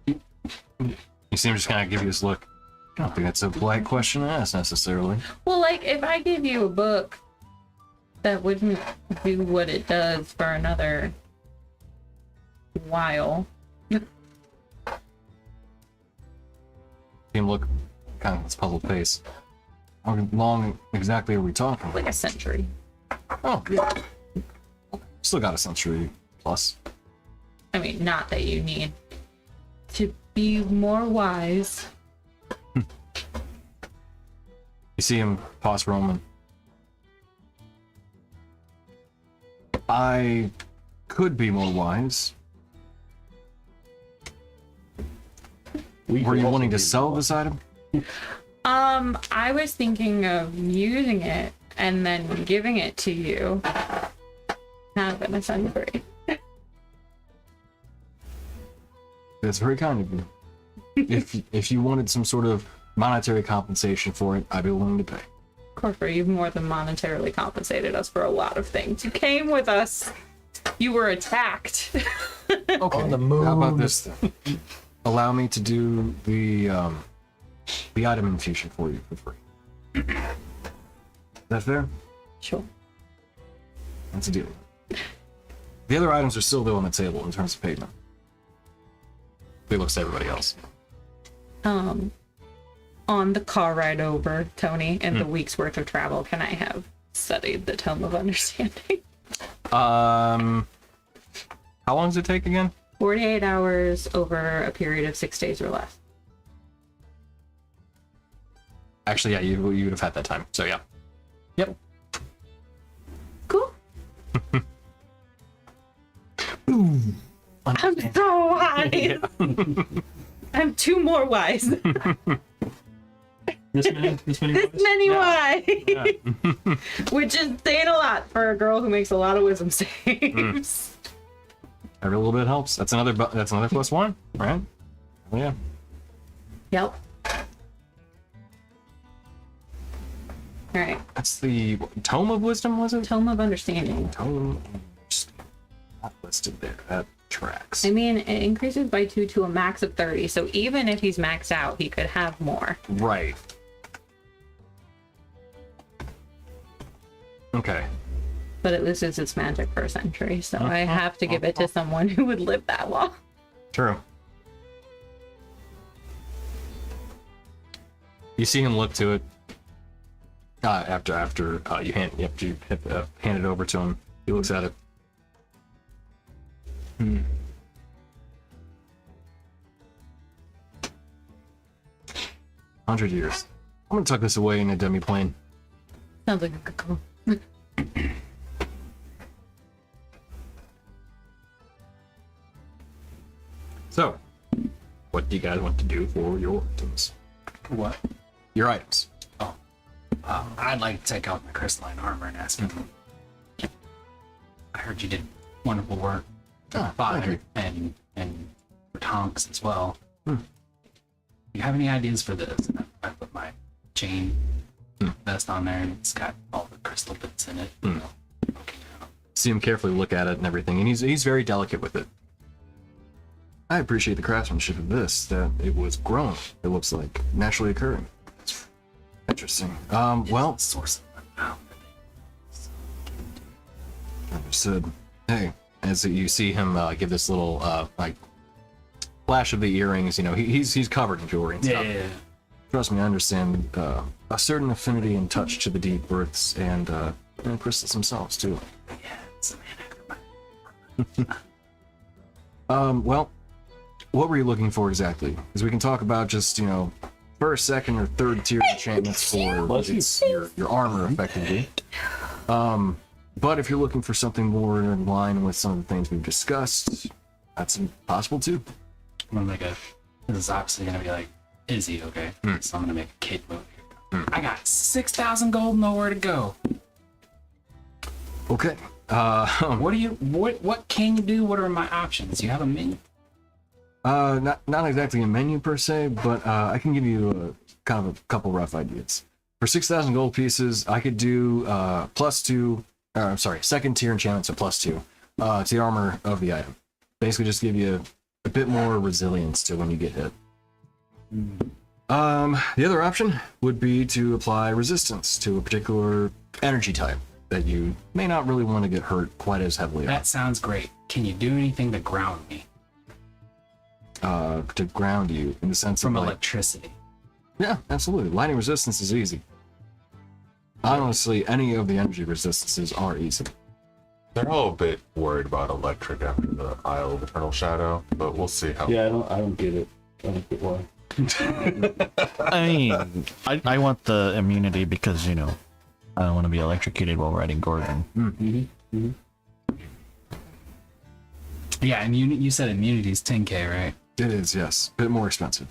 You seem to just kind of give you this look. I don't think that's a polite question to ask necessarily. Well, like if I give you a book that wouldn't do what it does for another while. See him look kind of this puzzled face. How long exactly are we talking? Like a century. Oh, yeah. Still got a century plus. I mean, not that you need to be more wise. You see him pause for a moment. I could be more wise. Were you wanting to sell this item? I was thinking of using it and then giving it to you. Have an century. That's very kind of you. If you wanted some sort of monetary compensation for it, I'd be willing to pay. Corfer, you've more than monetarily compensated us for a lot of things. You came with us. You were attacked. Okay. On the moon. How about this then? Allow me to do the item infusion for you for free. Is that fair? Sure. That's a deal. The other items are still though on the table in terms of payment. He looks to everybody else. On the car ride over, Tony, and the week's worth of travel, can I have studied the Tome of Understanding? How long does it take again? 48 hours over a period of 6 days or less. Actually, yeah, you would have had that time. So yeah. Yep. Cool. I'm so wise. I'm 2 more wise. This many This many wise. Yeah. Which is saying a lot for a girl who makes a lot of wisdom saves. Every little bit helps. That's another +1, right? Oh, yeah. Yep. Alright. That's the Tome of Wisdom, was it? Tome of Understanding. Tome of Understanding. Not listed there. That tracks. I mean, it increases by 2 to a max of 30, so even if he's maxed out, he could have more. Right. Okay. But it loses its magic per century, so I have to give it to someone who would live that long. True. You see him look to it after you hand it over to him. He looks at it. 100 years. I'm gonna tuck this away in a demi-plane. Sounds like a good call. So, what do you guys want to do for your items? What? Your items. I'd like to take out my crystalline armor and ask him. I heard you did wonderful work for my thank father you. and for Tonks as well. Do you have any ideas for this? And I put my chain vest on there, and it's got all the crystal bits in it. You know, poking out. See him carefully look at it and everything, and he's very delicate with it. I appreciate the craftsmanship of this, that it was grown. It looks like naturally occurring. Interesting. Well, Source of my power. understood. Hey, as you see him give this little like flash of the earrings, you know, he's covered in jewelry and stuff. Yeah. Trust me, I understand a certain affinity and touch to the deep earths and crystals themselves too. Yeah, it's a man after my Well, what were you looking for exactly? Because we can talk about just, you know, first, second, or third tier enchantments for your armor, effectively. But if you're looking for something more in line with some of the things we've discussed, that's possible too. I'm gonna make a. This is obviously gonna be like Izzy, okay? So I'm gonna make a kid move here. I got 6,000 gold, nowhere to go. Okay. What can you do? What are my options? You have a menu? Not exactly a menu per se, but I can give you kind of a couple rough ideas. For 6,000 gold pieces, I could do second tier enchantments at +2 to the armor of the item. Basically, just give you a bit more resilience to when you get hit. The other option would be to apply resistance to a particular energy type that you may not really want to get hurt quite as heavily on. That sounds great. Can you do anything to ground me To ground you in the sense from of like, electricity? yeah, absolutely. Lightning resistance is easy. Honestly, any of the energy resistances are easy. They're all a bit worried about electric after the Isle of Eternal Shadow, but we'll see how. Yeah, I don't get it. I don't get why. I mean, I want the immunity because, you know, I don't want to be electrocuted while riding Gordon. Yeah, and you said immunity is 10k, right? It is, yes. Bit more expensive.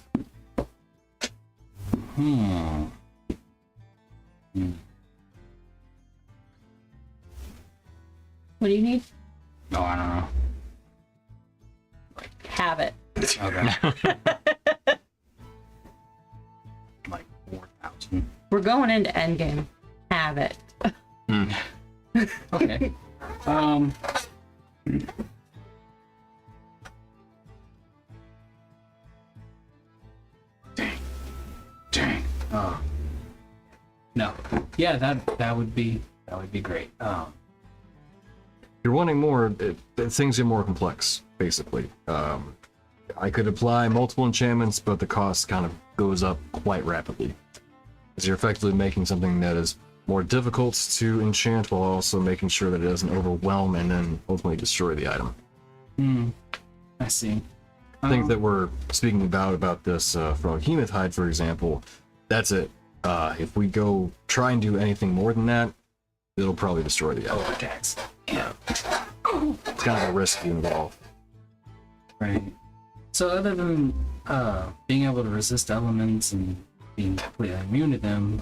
What do you need? No, I don't know. Have it. Okay. Like 4,000. We're going into endgame. have it. Okay. Dang. Oh. No. Yeah, that would be great. You're wanting more, things get more complex, basically. I could apply multiple enchantments, but the cost kind of goes up quite rapidly. As you're effectively making something that is more difficult to enchant while also making sure that it doesn't overwhelm and then ultimately destroy the item. I see. Things that we're speaking about this from Hemoth Hide, for example, that's it. If we go try and do anything more than that, it'll probably destroy the item. Attacks. Yeah. It's kind of a risk involved. Right. So other than being able to resist elements and being completely immune to them,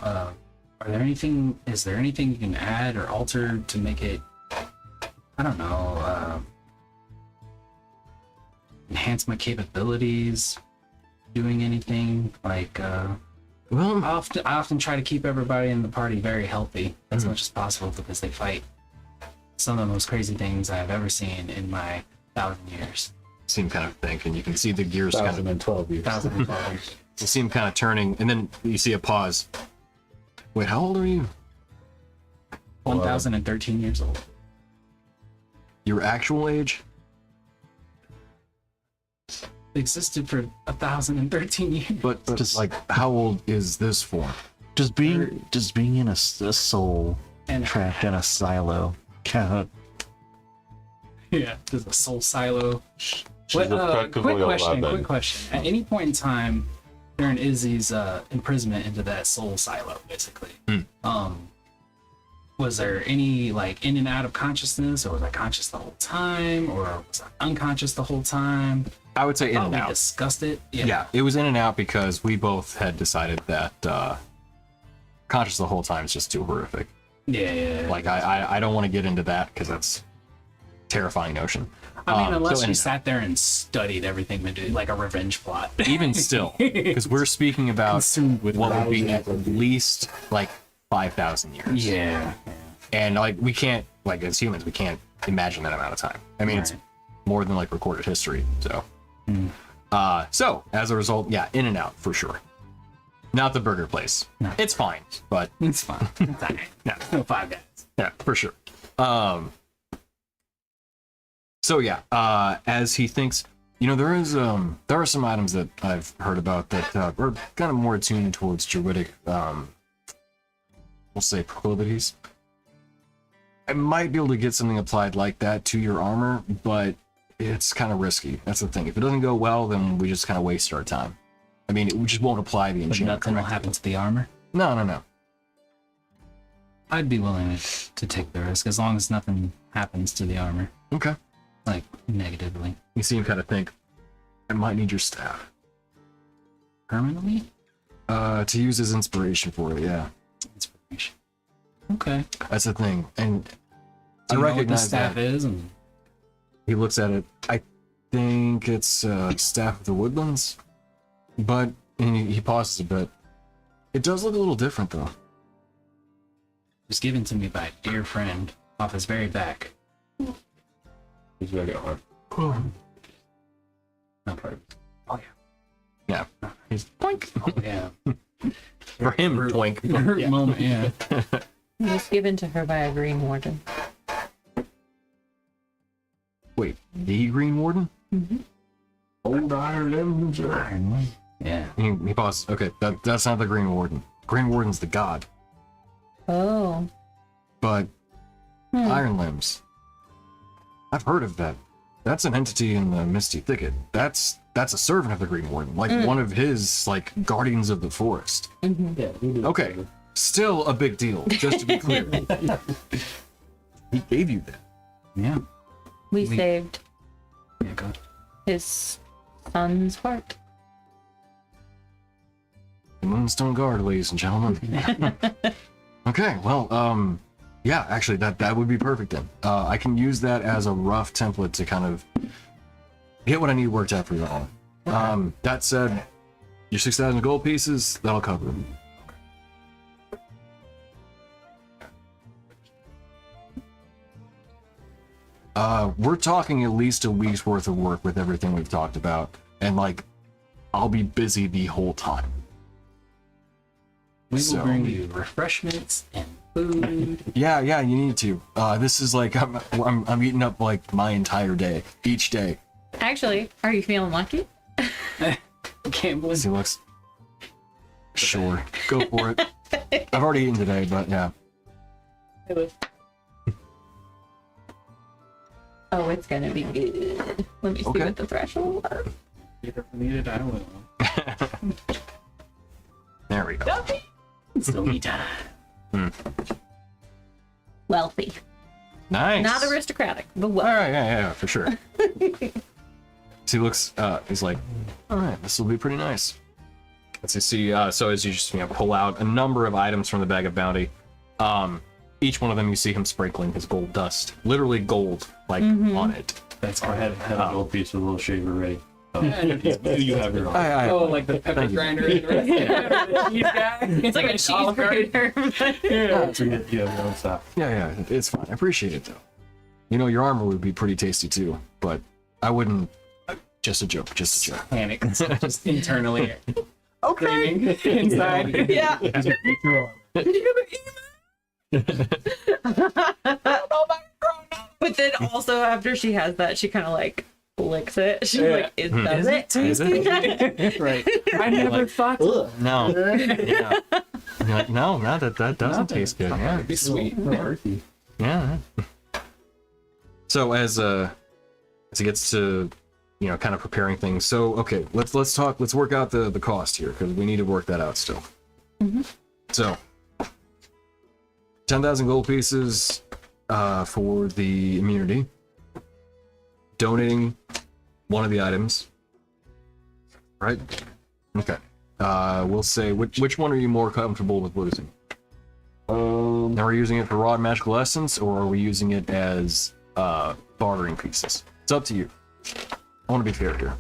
is there anything you can add or alter to make it, I don't know, enhance my capabilities? Doing anything like Well, I often try to keep everybody in the party very healthy as much as possible because they fight some of the most crazy things I've ever seen in my 1,000 years. seem kind of think, and you can see the gears kind of 1012 years. 1,012 years. you see him kind of turning, and then you see a pause. Wait, how old are you? 1,013 years old. Your actual age? Existed for 1,013 years. But just like, how old is this form? Just being in a soul And trapped in a silo. Kind of. yeah, there's a soul silo. She's What, effectively quick 11. question. At any point in time during Izzy's imprisonment into that soul silo, basically, was there any like in and out of consciousness, or was I conscious the whole time, or was I unconscious the whole time? I would say in and We out. discussed it. Yeah, it was in and out because we both had decided that conscious the whole time is just too horrific. Yeah. Like, I don't want to get into that because that's a terrifying notion. I mean, unless so in you and sat there and studied everything we did, like a revenge plot. even still, because we're speaking about Consumed with what would be at least like 5,000 years. Yeah. And like, we can't, like, as humans, we can't imagine that amount of time. I mean, it's Right. more than like recorded history. So, so as a result, yeah, in and out for sure. Not the burger place. No. It's fine, but It's fine. It's all right. No 5 guys. yeah, for sure. So yeah, as he thinks, you know, there are some items that I've heard about that are kind of more attuned towards druidic, we'll say proclivities. I might be able to get something applied like that to your armor, but it's kind of risky. That's the thing. If it doesn't go well, then we just kind of waste our time. I mean, we just won't apply the But enchantment. nothing will correctly. happen to the armor. No. I'd be willing to take the risk as long as nothing happens to the armor, Okay. like negatively. You seem kind of think, I might need your staff. Permanently? To use as inspiration for it, yeah. Inspiration. Okay. That's the thing. And Do I you know what the recognize staff that. is? And He looks at it. I think it's Staff of the Woodlands. But and he pauses a bit. It does look a little different, though. it was given to me by a dear friend off his very back. He's very hard. Not part of it. Yeah. He's poink. Oh, yeah. For him, poink. Hurt Yeah. moment, yeah. It was given to her by a green warden. Wait, the Green Warden? Old Iron Limbs. Yeah. He pauses. Okay, that's not the Green Warden. Green Warden's the god. Oh. But Iron Limbs. I've heard of that. That's an entity in the Misty Thicket. That's a servant of the Green Warden, like one of his like guardians of the forest. Yeah, we did. Okay, still a big deal. Just to be clear, he gave you that. Yeah. We saved Yeah, go. his son's heart. The Moonstone Guard, ladies and gentlemen. Okay, well, yeah, actually, that would be perfect then. I can use that as a rough template to kind of get what I need worked out for you all. That said, your 6,000 gold pieces, that'll cover them. We're talking at least a week's worth of work with everything we've talked about, and like, I'll be busy the whole time. We will So- bring you refreshments and food. Yeah, you need to. This is like I'm eating up like my entire day, each day. Actually, are you feeling lucky? Can't believe He looks. Sure, go for it. I've already eaten today, but yeah. Oh, it's gonna be good. Let me see Okay. what the threshold was. if needed, I will. There we go. Still me time. Wealthy. Nice. Not aristocratic, but All wealthy. right, yeah, for sure. So he looks. He's like, all right, this will be pretty nice. Let's see. So as you just pull out a number of items from the bag of bounty, each one of them you see him sprinkling his gold dust, literally gold, like on it. That's I have a gold piece with a little shaver ready. You have your own. Oh, like the pepper Thank you. grinder. In the restaurant. Cheese guy. It's like a cheese grater. Yeah. You have your own stuff. Yeah, it's fine. I appreciate it though. Your armor would be pretty tasty too, but I wouldn't. Just a joke. Just a joke. Panic. Just internally. Screaming inside. Yeah. But then also after she has that, she kind of like licks it. She's like, "Is that Is it? Right. I never thought to. No. Yeah. You're like, no, that doesn't taste good. Yeah. It'd be sweet. Yeah. So as he gets to kind of preparing things. So okay, let's work out the cost here because we need to work that out still. So 10,000 gold pieces for the immunity. Donating one of the items. Right? Okay. We'll say which one are you more comfortable with losing? Now we're using it for raw magical essence, or are we using it as bartering pieces? It's up to you. I want to be fair here.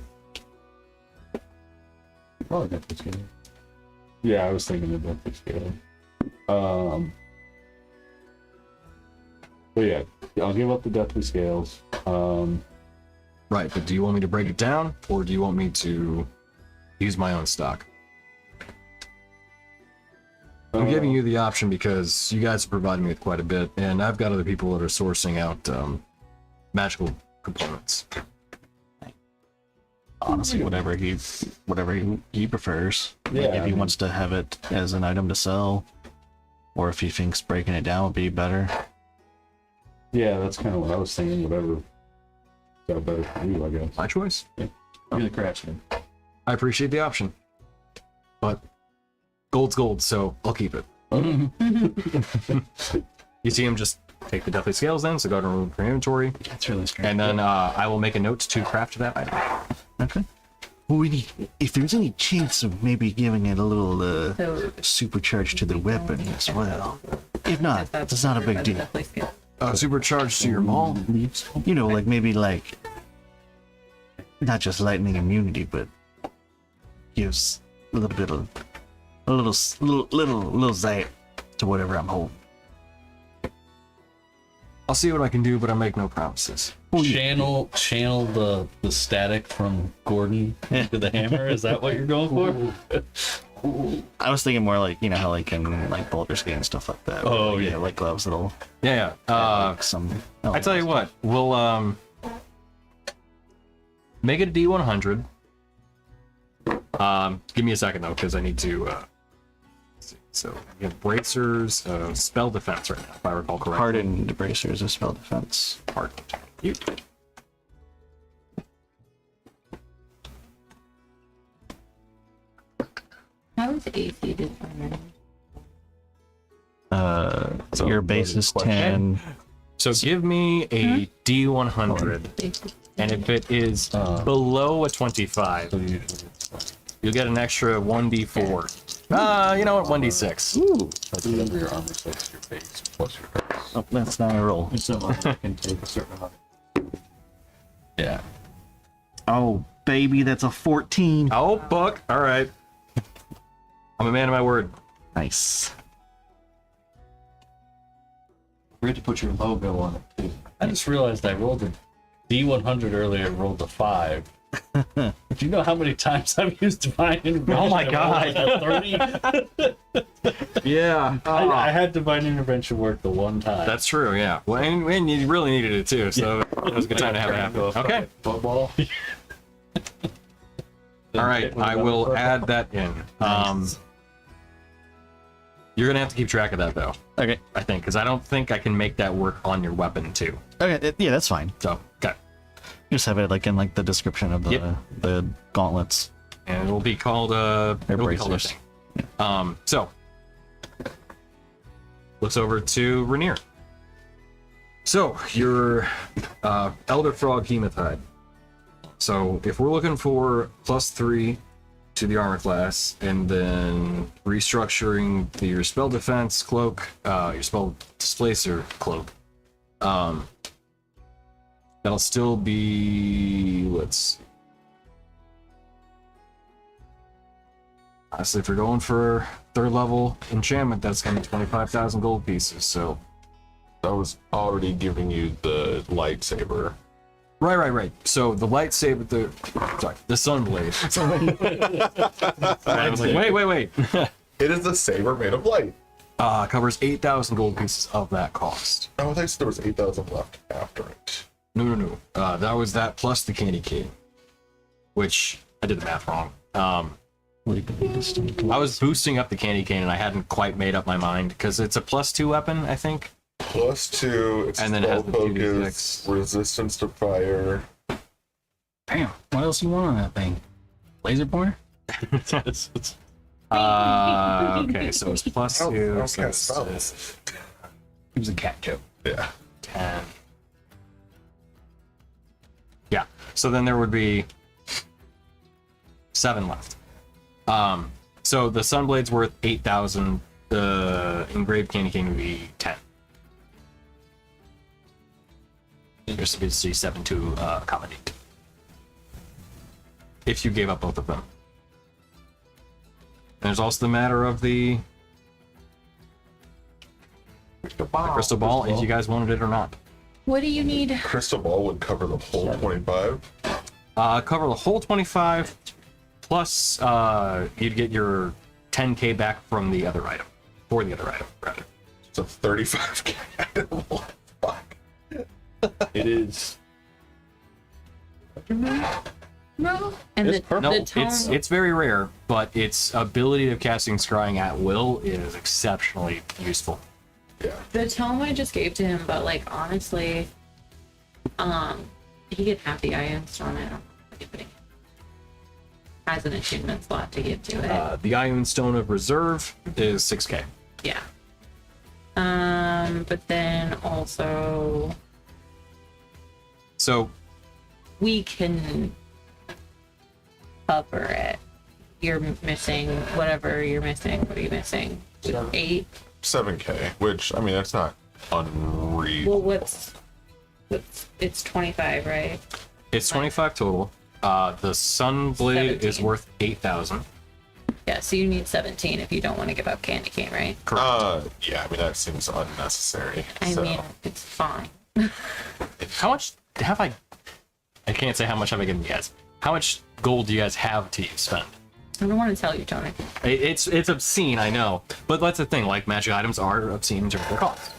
Probably got this game. Yeah, I was thinking about this game. But yeah, I'll give up the deathly scales. Right, but do you want me to break it down, or do you want me to use my own stock? I'm giving you the option because you guys are providing me with quite a bit, and I've got other people that are sourcing out magical components. Honestly, whatever he prefers. Like, Yeah, if he wants to have it as an item to sell, or if he thinks breaking it down would be better. Yeah, that's kind of what I was thinking. Whatever got better for you, I guess. My choice. You're the craftsman. I appreciate the option, but gold's gold, so I'll keep it. You see him just take the deathly scales then, so go to remove from inventory, That's really strange. and then I will make a note to craft that item. Okay. Well, we need, if there's any chance of maybe giving it a little So supercharge to the weapon as well. If not, it's not a big deal. Supercharged to your maul. Like maybe like not just lightning immunity, but gives a little bit of a little zap to whatever I'm holding. I'll see what I can do, but I make no promises. Channel the static from Gordon to the hammer. Is that what you're going for? I was thinking more like how like in like Baldur's Gate and stuff like that. Oh, where, yeah. like gloves that'll Yeah. like some. I tell you what, we'll make it a D100. Give me a second though, because I need to. Let's see. So we have bracers, spell defense right now, if I recall correctly. Hardened bracers of spell defense. Hardened. You. How is AC determined? So Your base is 10. So give me a D100, and if it is below a 25, you'll get an extra 1d4. You know what? 1d6. Ooh, That's whatever your armor says your base plus your base. oh, that's not a roll. So I can take a certain amount. Yeah. Oh, baby, that's a 14. Oh, book. All right. I'm a man of my word. Nice. We had to put your logo on it too. I just realized I rolled a D100 earlier and rolled a 5. Do you know how many times I've used Divine Intervention? Oh my I rolled like a 30. Yeah. I had Divine Intervention work the one time. That's true, yeah. Well, and you really needed it too, so it was a good time to have it happen. Okay. Football. All right, I will add that in. You're gonna have to keep track of that though, Okay. I think, because I don't think I can make that work on your weapon too. Okay. Yeah, that's fine. So, okay. Just have it like in like the description of the Yep. the gauntlets. And it'll be called it'll be called a bracers. thing. So looks over to Rainier. So your Elder Frog Hematide. So if we're looking for +3 to the armor class, and then restructuring your spell defense cloak, your spell displacer cloak, that'll still be, let's see. Honestly, if you're going for 3rd level enchantment, that's gonna be 25,000 gold pieces. So I was already giving you the lightsaber. right. So the lightsaber, the sunblade. I was like, wait. It is a saber made of light. Covers 8,000 gold pieces of that cost. Oh, I thought there was 8,000 left after it. No. That was that plus the candy cane, which I did the math wrong. I was boosting up the candy cane and I hadn't quite made up my mind because it's a +2 weapon, I think. +2, it's And then it has spell the focus, 2d6. resistance to fire. Damn. What else you want on that thing? Laser pointer? Okay, so it's +2. I So don't it's, cast spells. It was a cat joke. Yeah. 10. Yeah, so then there would be 7 left. So the Sunblade's worth 8,000. The engraved candy cane would be 10. Just to be C7 to accommodate. If you gave up both of them. And there's also the matter of the crystal ball, if you guys wanted it or not. What do you need? Crystal ball would cover the whole 25. Cover the whole 25, plus you'd get your 10k back from the other item. For the other item, rather. It's a 35k item. Fuck. It is. No. And It's the, purple. the No, tome. it's very rare, but its ability of casting Scrying at will is exceptionally useful. Yeah. The tome I just gave to him, but like honestly, he could have the Iron Stone. I don't know if it has an achievement slot to give to it. The Iron Stone of Reserve is 6k. Yeah. But then also So we can cover it. You're missing whatever you're missing. What are you missing? 8. 7k, which, I mean, that's not unreasonable. Well, it's 25, right? it's 25 total. The Sunblade is 17. worth 8,000. Yeah, so you need 17 if you don't want to give up Candy Cane, right? Yeah, I mean, that seems unnecessary. I so. mean, it's fine. How much have I can't say how much have I given you guys. How much gold do you guys have to spend? I don't want to tell you, Tony. It's obscene, I know. But that's the thing, like, magic items are obscene in terms of their cost.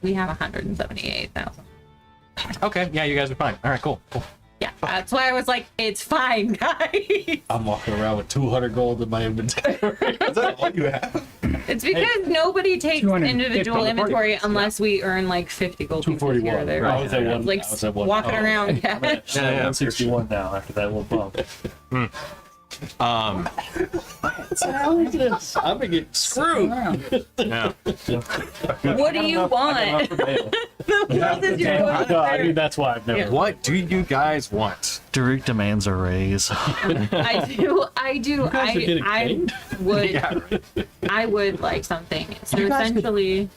We have 178,000. Okay, yeah, you guys are fine. All right, cool. Yeah, that's why I was like, it's fine, guys. I'm walking around with 200 gold in my inventory. Is that all you have? It's because nobody takes 250 individual inventory unless we earn like 50 gold pieces here or 241. there. I was at one. Like I was at one. walking around. I'm at Yeah, 161 now after that little bump. Um, I'm gonna get screwed. yeah. What do you want? What is your I want? mean, that's why I've never. What do you guys want? Derek demands a raise. I do. guys are getting I paid? would. Yeah, I would like something. So essentially,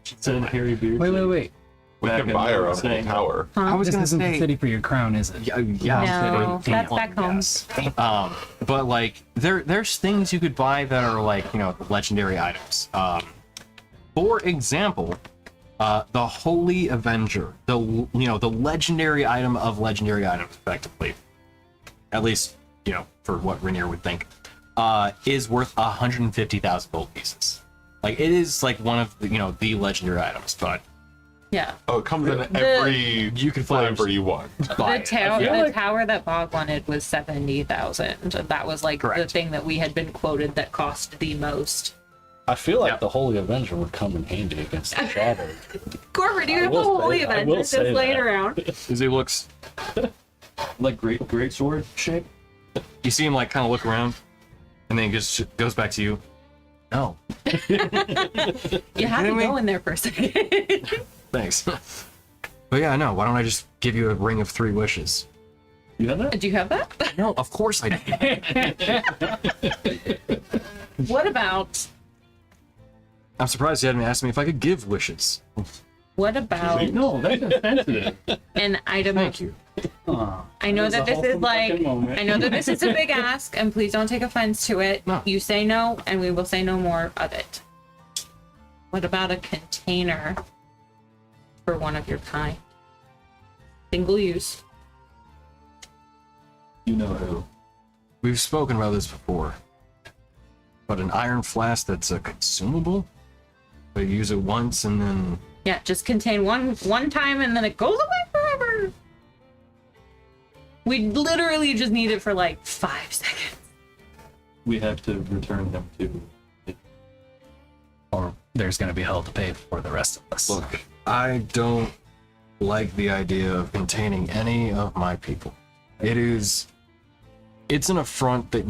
Send Harry Beard. Wait. We Back can in buy our the own thing. tower. I was This gonna isn't the say. city for your crown, is it? no, that's back home. Yes. But like there's things you could buy that are like, you know, legendary items. For example, the Holy Avenger, the legendary item of legendary items, effectively, at least for what Rainier would think, is worth 150,000 gold pieces. Like, it is like one of the legendary items, but Yeah. Oh, it comes in every you can flavor you want. The tower that Bog wanted was 70,000. That was like the Correct. thing that we had been quoted that cost the most. I feel like Yep. the Holy Avenger would come in handy against the Shadow. Corbin, do you I have a will holy say- I event will that's say laying that. around? as he looks, Like great sword shape. you see him like kind of look around, and then he just goes back to you. No, You have to kidding me? go in there for a second. thanks. But yeah, no. Why don't I just give you a ring of 3 wishes? You have that? Do you have that? No, of course I do. What about I'm surprised you hadn't asked me if I could give wishes. No, that's insensitive. an item? Thank you. I know that this is like, I know that this is a big ask, and please don't take offense to it. No. You say no, and we will say no more of it. What about a container for one of your kind? Single use. You know who? We've spoken about this before. But an iron flask that's a consumable? But you use it once and then... Yeah, just contain one time, and then it goes away forever. We literally just need it for like 5 seconds. We have to return them to. Or there's going to be hell to pay for the rest of us. Look, I don't like the idea of containing any of my people. It's an affront that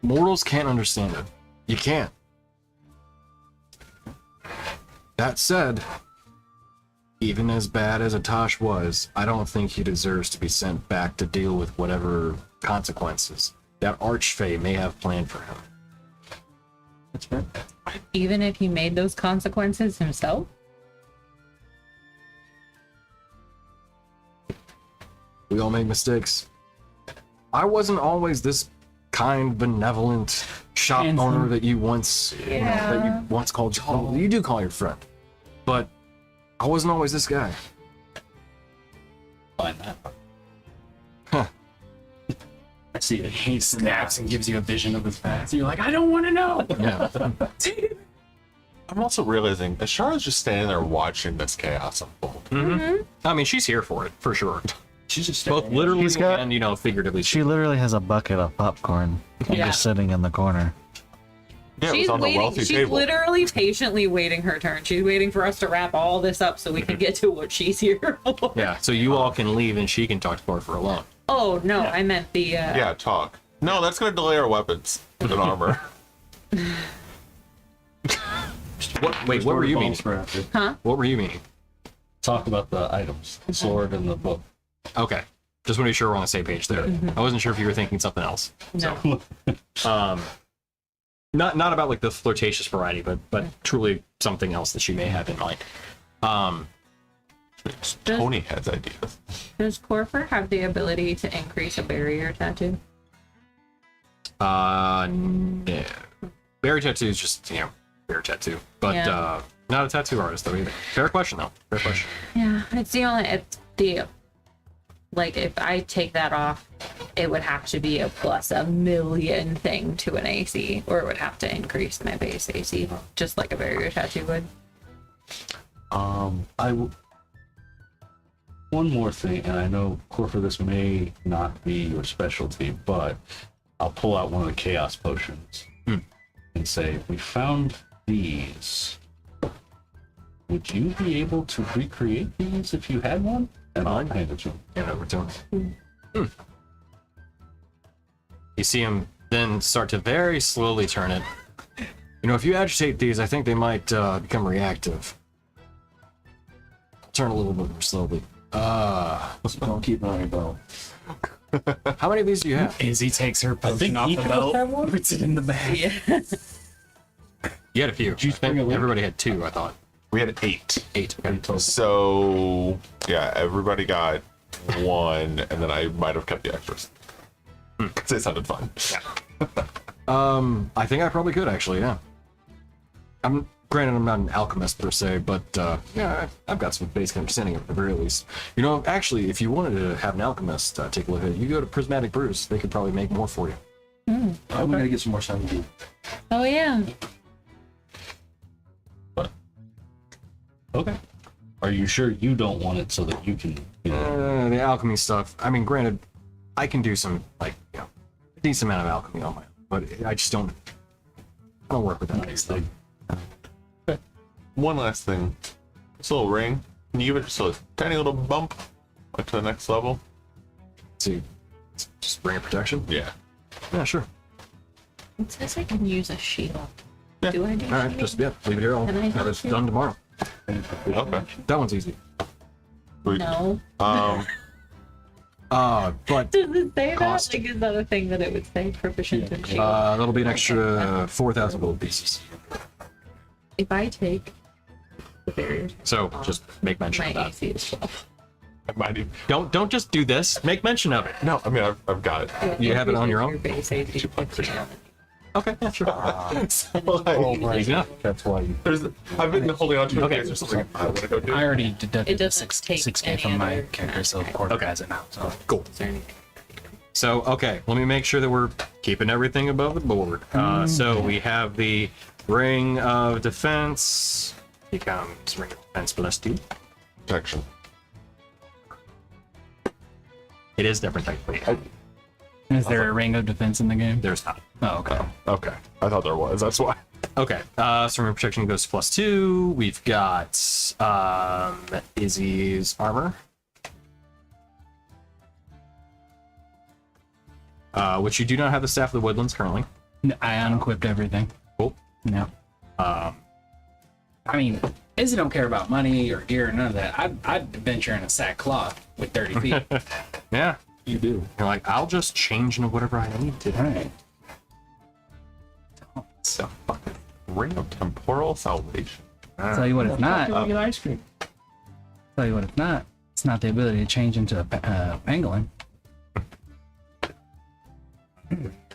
mortals can't understand it. You can't. That said, even as bad as Atash was, I don't think he deserves to be sent back to deal with whatever consequences that Archfey may have planned for him. That's fair. Even if he made those consequences himself? We all make mistakes. I wasn't always this kind, benevolent shop owner that you once called you do call your friend. But I wasn't always this guy. Find that. I see it. He snaps and gives you a vision of his past. You're like, I don't want to know. Yeah. I'm also realizing Ashara's just standing there watching this chaos unfold. I mean, she's here for it, for sure. She's just Both literally He's got- and, figuratively. She literally has a bucket of popcorn Yeah. just sitting in the corner. Yeah, it was She's on the waiting. wealthy She's table. literally patiently waiting her turn. She's waiting for us to wrap all this up so we can get to what she's here for. Yeah, so you all can leave and she can talk to her alone. Oh no, I meant the. Yeah, talk. No, that's going to delay our weapons and armor. Wait, what were you meaning? For after. What were you meaning? Talk about the items, the sword and the book. Okay. Just want to be sure we're on the same page there. I wasn't sure if you were thinking something else. No. Not about like the flirtatious variety, but truly something else that she may have in mind. Tony has ideas. Does Corfer have the ability to increase a barrier tattoo? No. Berry tattoo is just, berry tattoo. But Yeah. not a tattoo artist though either. Fair question though. Fair question. Yeah, it's the like if I take that off, it would have to be a plus a million thing to an AC, or it would have to increase my base AC, just like a barrier tattoo would. One more thing, and I know, Corfer, this may not be your specialty, but I'll pull out one of the chaos potions and say, we found these. Would you be able to recreate these if you had one? And I'll hand it to him. Hand it over to him. You see him then start to very slowly turn it. If you agitate these, I think they might become reactive. Turn a little bit more slowly. Don't keep it on your belt. How many of these do you have? Izzy takes her potion think off each the of us belt, have one? puts it in the bag. You had a few. Everybody had 2, I thought. We had 8. 8. Okay. So, yeah, everybody got 1, and then I might have kept the extras. Because it sounded fun. I think I probably could actually, yeah. Granted, I'm not an alchemist per se, but yeah, I've got some basic understanding at the very least. You know, actually, if you wanted to have an alchemist take a look at it, you go to Prismatic Brews. They could probably make more for you. I'm gonna get some more sun dew. Oh yeah. Okay. Are you sure you don't want it so that you can, you know? The alchemy stuff. I mean, granted, I can do some a decent amount of alchemy on my own, but I just don't. I don't work with that kind of stuff. One last thing. This little ring, can you give it just a tiny little bump like to the next level? See, just bring a protection. Yeah. Yeah, sure. It says I can use a shield. Yeah. Do I do All right, shield? just leave it here. I'll Can I have help it you? done tomorrow. Okay. That one's easy. Sweet. No. Um, But Does it say Cost. that? Like, is that a thing that it would say proficient in shield? that'll be an extra 4,000 gold pieces. If I take the barrier, So just make mention my of that. AC is 12. I might even. Don't just do this. Make mention of it. No, I mean I've got it. You have it on your own? Your base AC is 15. Okay, yeah, sure. So, like, Easy enough. That's why you. I've been holding on to it. Okay. There's something I want to go do. I already deducted It doesn't take 6K any from my other- character, so Corver Okay. has it now. So Cool. Is there anything? So, okay, let me make sure that we're keeping everything above the board. So we have the Ring of Defense. Becomes Ring of Defense +2. Protection. It is different, technically. is there a ring of defense in the game? There's not. Oh, okay. Okay. I thought there was. That's why. Okay, so Ring of Protection goes to +2. We've got Izzy's armor. Which you do not have the Staff of the Woodlands currently. I unequipped everything. Cool. No. I mean, Izzy don't care about money or gear or none of that. I'd venture in a sackcloth with 30 feet. Yeah. You do. You're like, I'll just change into whatever I need to. Alright. The fucking ring of temporal salvation. Tell you what it's not. Get ice cream. Tell you what it's not. It's not the ability to change into a pangolin.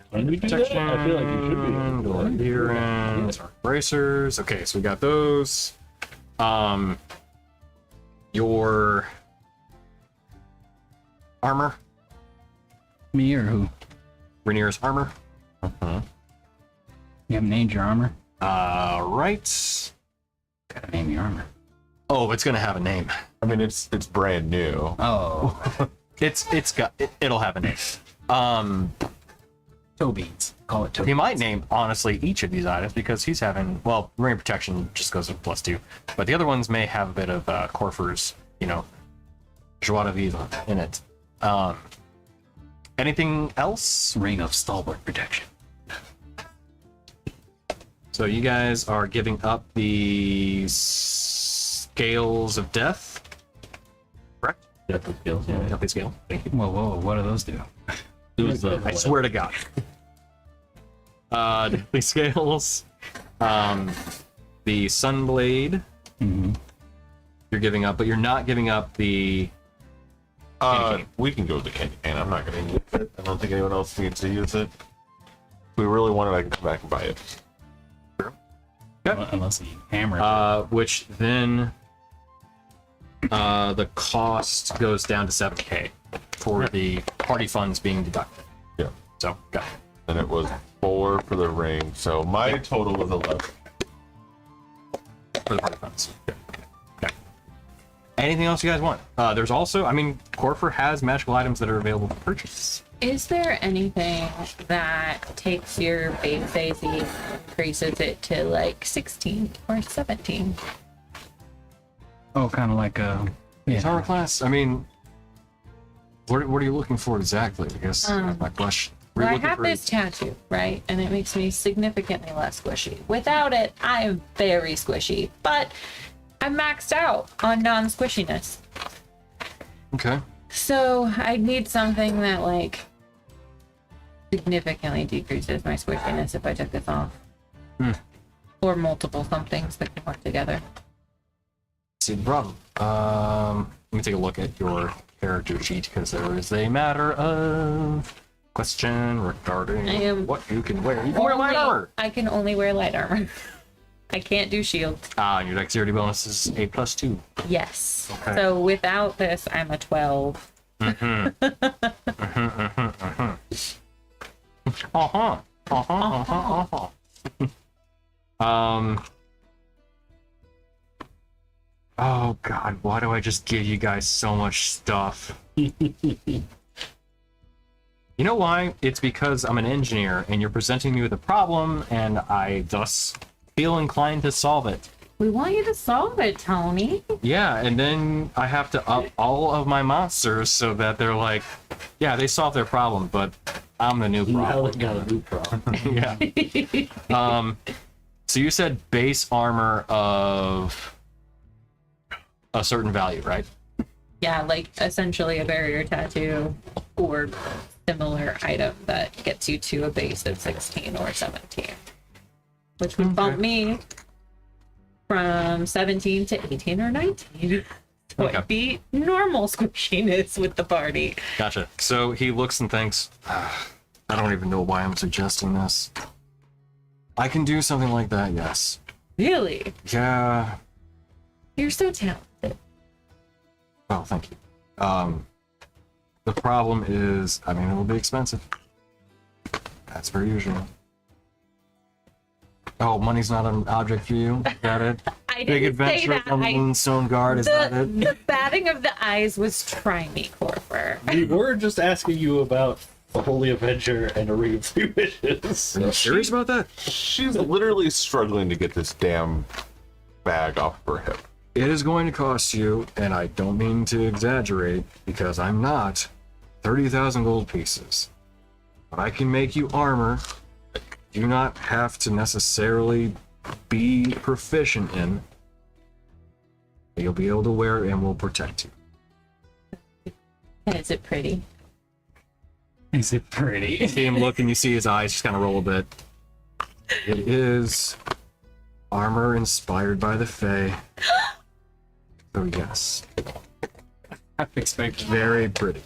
When we do that, I feel like you should be able to do that. Here and bracers. Okay, so we got those. Your armor, Me or who? Rainier's armor. You haven't named your armor? Right. Gotta name your armor. Oh, it's gonna have a name. I mean, it's brand new. Oh. It'll have a name. Toe beans. Call it toe He might name honestly each of these items because he's having ring of protection just goes with +2, but the other ones may have a bit of Corfer's, joie de vivre in it. Anything else? Ring of stalwart protection. So you guys are giving up the scales of death, correct? Death skills, yeah. Deathly scale. Thank you. Whoa, what do those do? It was I swear to God. Deathly scales. The sunblade. Mhm. You're giving up, but you're not giving up the. Candy cane. We can go with the candy cane. I'm not going to use it. I don't think anyone else needs to use it. If we really want it, I can come back and buy it. Unless he hammer. Which then the cost goes down to 7K for the party funds being deducted. Yeah. So, got it. And it was 4 for the ring. So my total was 11. For the party funds. Okay. Anything else you guys want? There's also, Corfer has magical items that are available for purchase. Is there anything that takes your base AC and increases it to like 16 or 17? Oh, kind of like a. His Yeah. armor class? what are you looking for exactly? I guess that's my question. Were you Well, I looking have for- this tattoo, right? And it makes me significantly less squishy. Without it, I am very squishy. But I'm maxed out on non-squishiness. Okay. So I need something that like significantly decreases my squishiness if I took this off. Or multiple somethings that can work together. See the problem. Let me take a look at your character sheet because there is a matter of question regarding I am what you can wear. You can wear light armor. I can only wear light armor. I can't do shield. And your dexterity bonus is a +2. Yes. Okay. So without this, I'm a 12. Oh god, why do I just give you guys so much stuff? You know why? It's because I'm an engineer and you're presenting me with a problem and I thus feel inclined to solve it. We want you to solve it, Tony. Yeah, and then I have to up all of my monsters so that they're like, yeah, they solved their problem, but I'm the new Now problem. they got a new problem. Yeah. So you said base armor of a certain value, right? Yeah, like essentially a barrier tattoo or similar item that gets you to a base of 16 or 17. Which would bump me from 17 to 18 or 19. So Okay. it'd be normal squishiness with the party. Gotcha. So he looks and thinks, I don't even know why I'm suggesting this. I can do something like that, yes. Really? Yeah. You're so talented. Oh, thank you. The problem is, I mean, it will be expensive. That's per usual. Oh, money's not an object for you? Got it? I Big didn't say adventure that. on the Moonstone Guard, is that it? The batting of the eyes was trying me, Corfer. We were just asking you about the Holy Avenger and a Ring of Three Wishes. Are you serious about that? She's literally struggling to get this damn bag off her hip. It is going to cost you, and I don't mean to exaggerate, because I'm not, 30,000 gold pieces. But I can make you armor that you do not have to necessarily be proficient in. You'll be able to wear and will protect you. And is it pretty? Is it pretty? You see him look and you see his eyes just kind of roll a bit. It is armor inspired by the Fae. So yes, I'm expecting very pretty.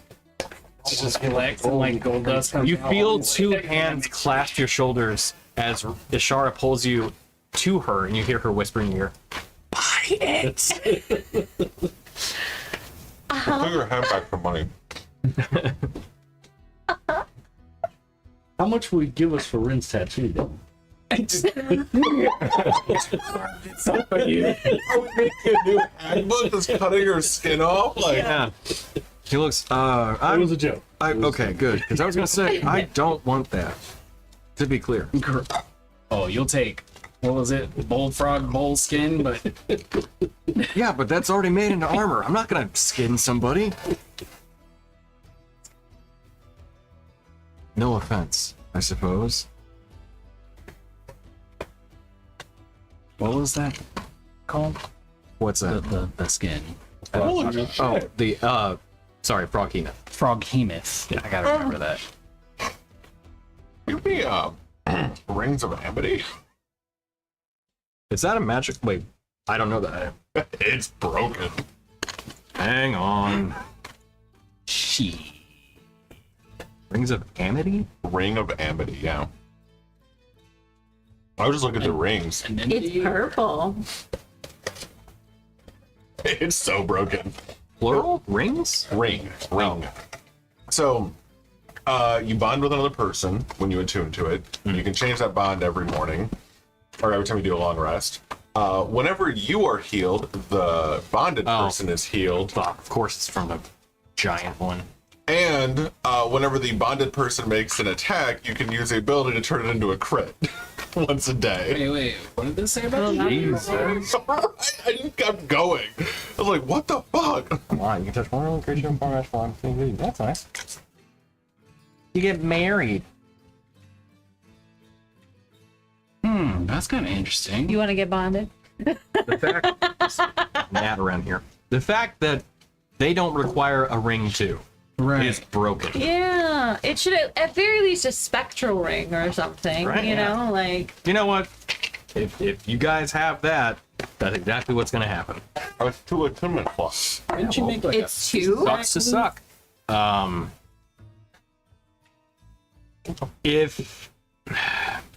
just collect and like gold dust. comes You out. feel two hands clasp your shoulders as Ishara pulls you to her, and you hear her whisper in your ear, "Buy it." Put your hand back for money. How much will you give us for Rin's tattoo, then? Handbook is cutting her skin off. Like, Yeah. He looks. It I'm was a joke. okay. Good, because I was gonna say I don't want that. To be clear. Oh, you'll take, what was it? Bold frog, bold skin, but Yeah, but that's already made into armor. I'm not gonna skin somebody. No offense, I suppose. what was that called? What's that? The skin. Oh, the sorry, frog hemoth. Frog hemoth. I gotta remember that. give me rings of amity. Is that a magic? Wait, I don't know that. It's broken. Hang on. She. Rings of Amity? Ring of amity, yeah. I was just looking at the rings. And then It's purple. It's so broken. Plural? Rings? Ring. So, you bond with another person when you attune to it. You can change that bond every morning, or every time you do a long rest. Whenever you are healed, the bonded person is healed. Of course, it's from the giant one. And whenever the bonded person makes an attack, you can use the ability to turn it into a crit once a day. Wait, what did this say about you? I just kept going. I was like, what the fuck? Come on, you can touch one creature and format one. That's nice. You get married. That's kind of interesting. You want to get bonded? The fact Nat around here. The fact that they don't require a ring too is broken. Yeah, it should at very least a spectral ring or something. Right, you yeah. know, like You know what? If you guys have that, that's exactly what's gonna happen. I was 2 attunement plus. Didn't you make like it's two. Sucks to suck. If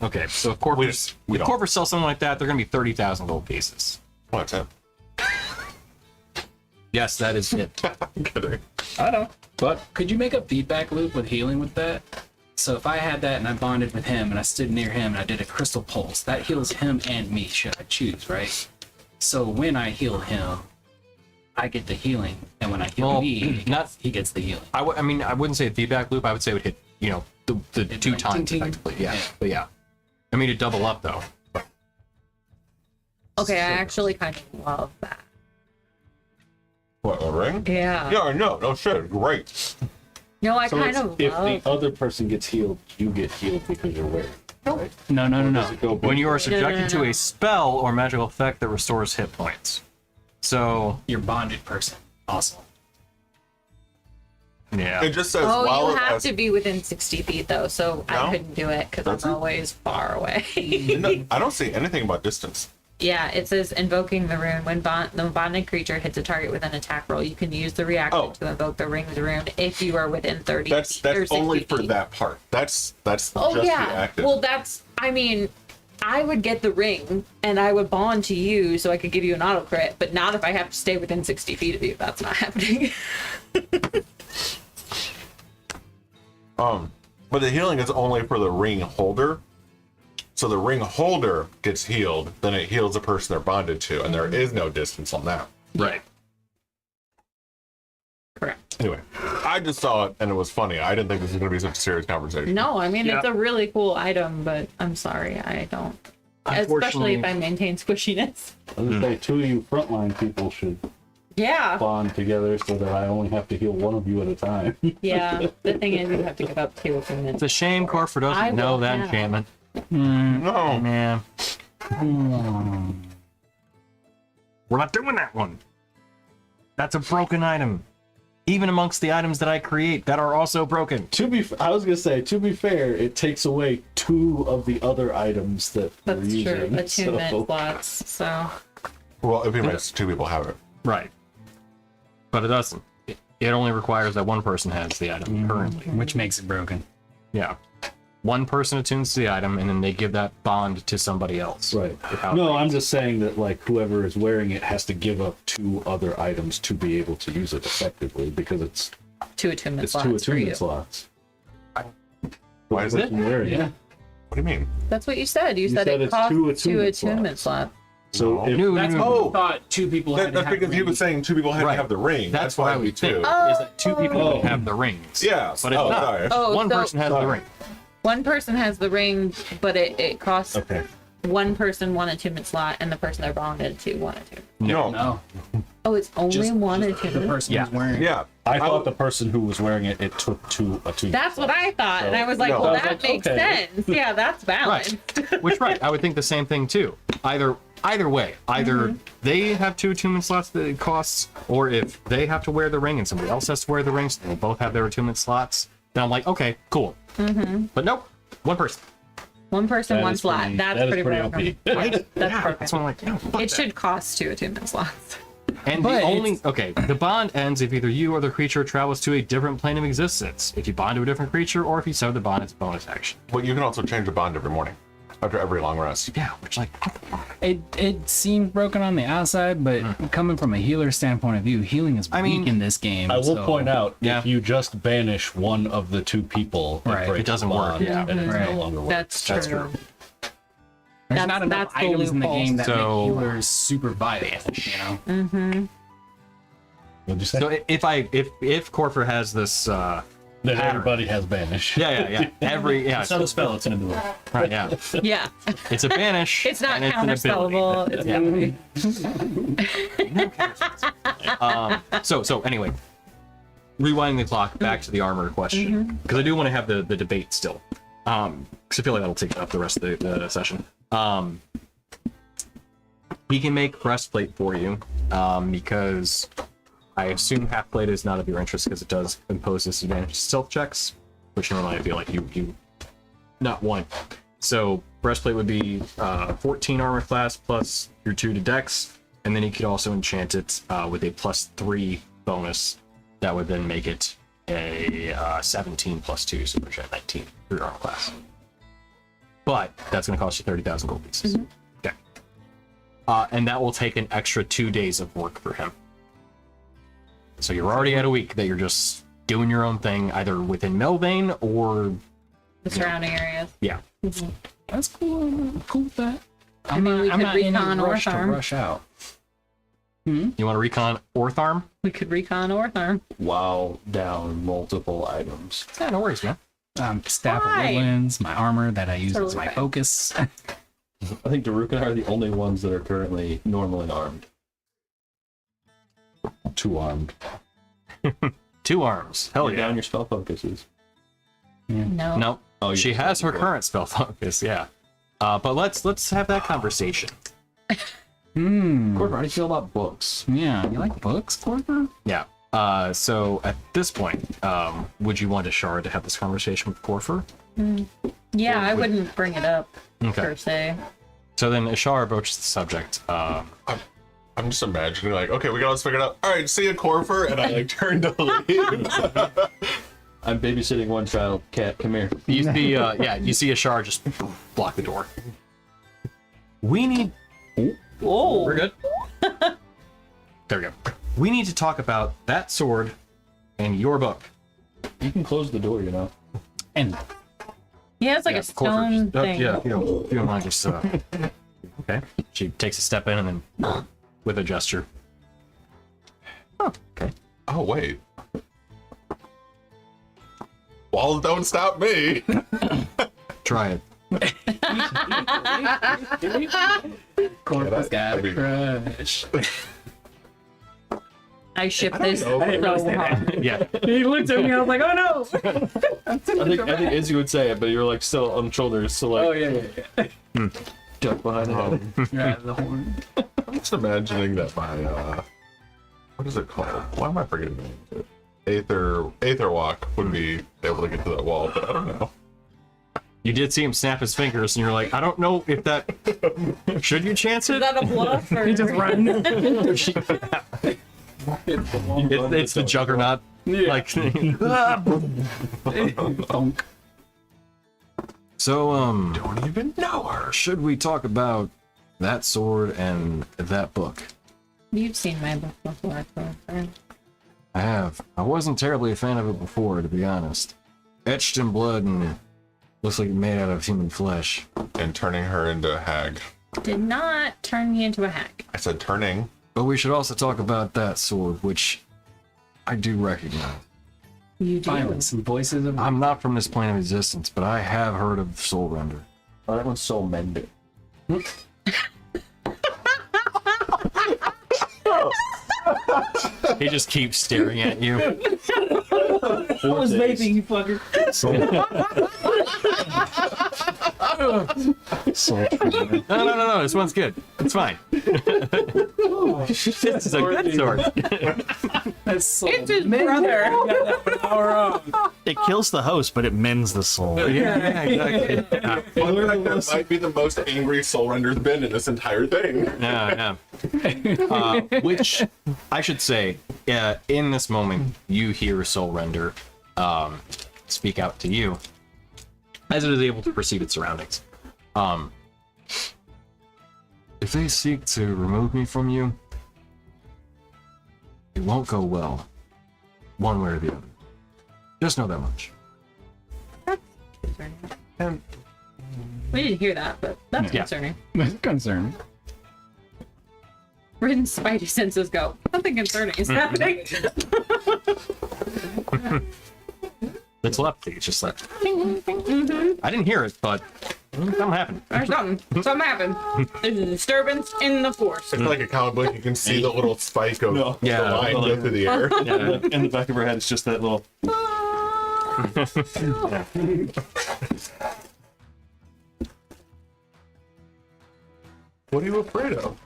Okay, so if we don't. Corvus sells something like that, they're going to be 30,000 gold pieces. What's that? Yes, that is it. I'm kidding. I know. But Could you make a feedback loop with healing with that? So if I had that and I bonded with him and I stood near him and I did a crystal pulse, that heals him and me, should I choose, right? So when I heal him, I get the healing, and when I heal Well, me, not- he gets the healing. I mean, I wouldn't say a feedback loop. I would say it would hit, the It'd two like times ting, ting. effectively. Yeah. Yeah. But yeah. I mean, it double up though. Okay, I actually kind of love that. What, a ring? Yeah. Yeah, no shit. Great. No, I So kind it's- of if love. the other person gets healed, you get healed because you're wearing it, right? No. Does it go When you are both ways? subjected to no. a spell or magical effect that restores hit points. So You're bonded person. Awesome. yeah. It just says Oh, while you it have has- to be within 60 feet though, so No? I couldn't do it because That's I'm it? always far away. No, I don't see anything about distance. Yeah, it says invoking the rune. When the bonded creature hits a target with an attack roll, you can use the reaction Oh. to invoke the ring's rune if you are within 30 That's feet or 60 only for feet. that part. That's Oh just yeah. the active. Well, I mean, I would get the ring and I would bond to you so I could give you an auto crit, but not if I have to stay within 60 feet of you. That's not happening. But the healing is only for the ring holder. So the ring holder gets healed, then it heals the person they're bonded to, and there is no distance on that. Right. Correct. Anyway, I just saw it and it was funny. I didn't think this was going to be such a serious conversation. No, I mean, it's Yeah. a really cool item, but I'm sorry, I don't. Especially if I maintain squishiness. I was gonna say, two of you frontline people should Yeah. bond together so that I only have to heal one of you at a time. Yeah. The thing is, you have to give up 2 opponents. It's a shame Corford I doesn't know will that have- enchantment. No. Man. We're not doing that one. That's a broken item. Even amongst the items that I create that are also broken. I was gonna say, to be fair, it takes away 2 of the other items that we're That's true. using. Attunement so- slots. So. Well, if it makes 2 people have it. Right. But it doesn't. It only requires that one person has the item currently. Which makes it broken. Yeah. One person attunes to the item, and then they give that bond to somebody else. Right. Without- No, I'm just saying that like whoever is wearing it has to give up 2 other items to be able to use it effectively because it's 2 attunement it's 2 slots for you. attunement slots. Why is it? Wearing it. Yeah. What do you mean? That's what you said. You said said it it's costs 2 2 attunement attunement slots. So if, No, That's no, what no. we thought 2 people had to That's have because the he ring. was saying 2 people had Right. to have the ring. That's what why I we would think. too. Is that 2 people would have the rings. Yeah. But it's Oh, not. sorry. Oh, One so person has the ring. one person has the ring, but it costs Okay. one person 1 attunement slot, and the person they're bonded to 1 attunement. No. No. Oh, it's only Just- one The attunement. person Yeah. who's wearing it. Yeah. I thought the person who was wearing it, it took 2 attunement. That's what I thought, and I was like, No. well, I was that like, makes okay. sense. Yeah, that's balanced. Which, right, I would think the same thing too. Either way, either they have 2 attunement slots that it costs, or if they have to wear the ring and somebody else has to wear the ring, so they both have their attunement slots, then I'm like, okay, cool. But nope, one person. One person, That 1 is slot. pretty- That's that is pretty pretty broken. OP. Yeah, that's Yeah, perfect. that's what I'm like, no, fuck It that. should cost 2 attunement slots. And But the only the bond ends if either you or the creature travels to a different plane of existence. If you bond to a different creature, or if you sever the bond, it's a bonus action. But you can also change the bond every morning after every long rest. Yeah, which like It seemed broken on the outside, but coming from a healer standpoint of view, healing is I mean, weak in this game. I will so- point out, Yeah. if you just banish one of the 2 people, Right. breaks It doesn't the work, bond, yeah. and it Right. no longer works. That's true. That's true. There's That's- not enough that's the items in the loophole. game that So- make healers super vital, you know? What'd you say? so. If Corfer has this, then pattern. everybody has banish. yeah. It's not a spell, it's an ability. right, yeah. Yeah. It's a banish. It's not and it's an ability. counterspellable. It's ability. So anyway, rewinding the clock back to the armor question, because I do want to have the debate still, because I feel like that'll take up the rest of the session. He can make breastplate for you, because I assume half plate is not of your interest because it does impose disadvantage to stealth checks, which normally I feel like you not one. So breastplate would be 14 armor class plus your 2 to dex, and then you could also enchant it with a +3 bonus. That would then make it a 17 plus 2, so push at 19 for your armor class. but that's going to cost you 30,000 gold pieces. Okay. And that will take an extra 2 days of work for him. So you're already at a week that you're just doing your own thing, either within Milvaen or The surrounding areas. yeah. That's cool. I'm cool with that. mean, we I'm could not in recon a rush to Ortharm. rush out. You want to recon Ortharm? We could recon Ortharm. While down multiple items. Yeah, no worries, man. Staff of Why? Woodlands, my armor that I use as Totally my fine. focus. I think Daruk and I are the only ones that are currently normally armed. 2 armed. 2 arms. Hell You're yeah. down your spell focuses. No. No, Oh, she you- has her yeah. current spell focus, yeah. But let's have that conversation. Corbin, how do you feel about books? Yeah, you like books, Corver? Yeah. So at this point, would you want Ashara to have this conversation with Corfer? Yeah, I wouldn't bring it up Okay. per se. So then Ashara broaches the subject. I'm just imagining like, okay, we got this figured out. All right, see you, Corfer, and I like turn to leave. I'm babysitting one child. Cat, come here. You see, you see Ashara just block the door. We need. Whoa. We're good. There we go. We need to talk about that sword and your book. You can close the door, you know. And He has like a stone thing. Yeah, if you don't mind just. Okay. She takes a step in and then, with a gesture. Oh, okay. Oh wait. Walls don't stop me. Try it. Corver's got I a mean- crush. I ship this. know. so hard. Yeah. He looked at me. I was like, "Oh no!" I think Izzy would say it, but you're like still on shoulders, so like yeah. duck behind the head. You're at the horn. I'm just imagining that my what is it called? Why am I forgetting the name? Aether walk would be able to get to that wall, but I don't know. You did see him snap his fingers, and you're like, I don't know if that. Should you chance Is it? that a bluff or? He just run. It's the juggernaut. Like. Bonk. So, Don't even know her. should we talk about that sword and that book? You've seen my book before, so. I have. I wasn't terribly a fan of it before, to be honest. Etched in blood and looks like it made out of human flesh. And turning her into a hag. Did not turn me into a hack. I said turning. But we should also talk about that sword, which I do recognize. You do. Finally, some voices of. I'm not from this plane of existence, but I have heard of Soul Render. Oh, that one's Soul Mender. He just keeps staring at you. I was vaping, you fucker. No. This one's good. It's fine. This is a good sword. That's so It's his brother. It kills the host, but it mends the soul. Yeah, exactly. Fun fact, that might be the most angry Soul Render's been in this entire thing. Yeah. Which I should say, in this moment, you hear Soul Render speak out to you as it is able to perceive its surroundings. If they seek to remove me from you, it won't go well, one way or the other. Just know that much. And We didn't hear that, but that's Yeah. concerning. That's concerning. Rin's spidey senses go. Nothing concerning is happening. The telepathy, it's just like, I didn't hear it, but something happened. There's something. Something happened. There's a disturbance in the force. it's like a comic book, you can see the little spike of the Yeah. line go through the air. In the back of her head, it's just that little. What are you afraid of?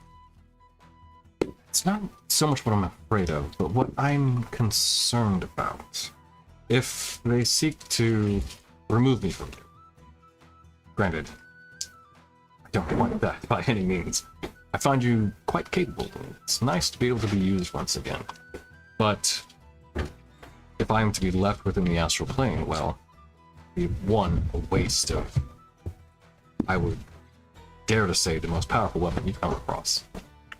It's not so much what I'm afraid of, but what I'm concerned about. If they seek to remove me from you. Granted, I don't want that by any means. I find you quite capable. It's nice to be able to be used once again. But if I am to be left within the astral plane, well, it'd be one, a waste of I would dare to say, the most powerful weapon you've come across.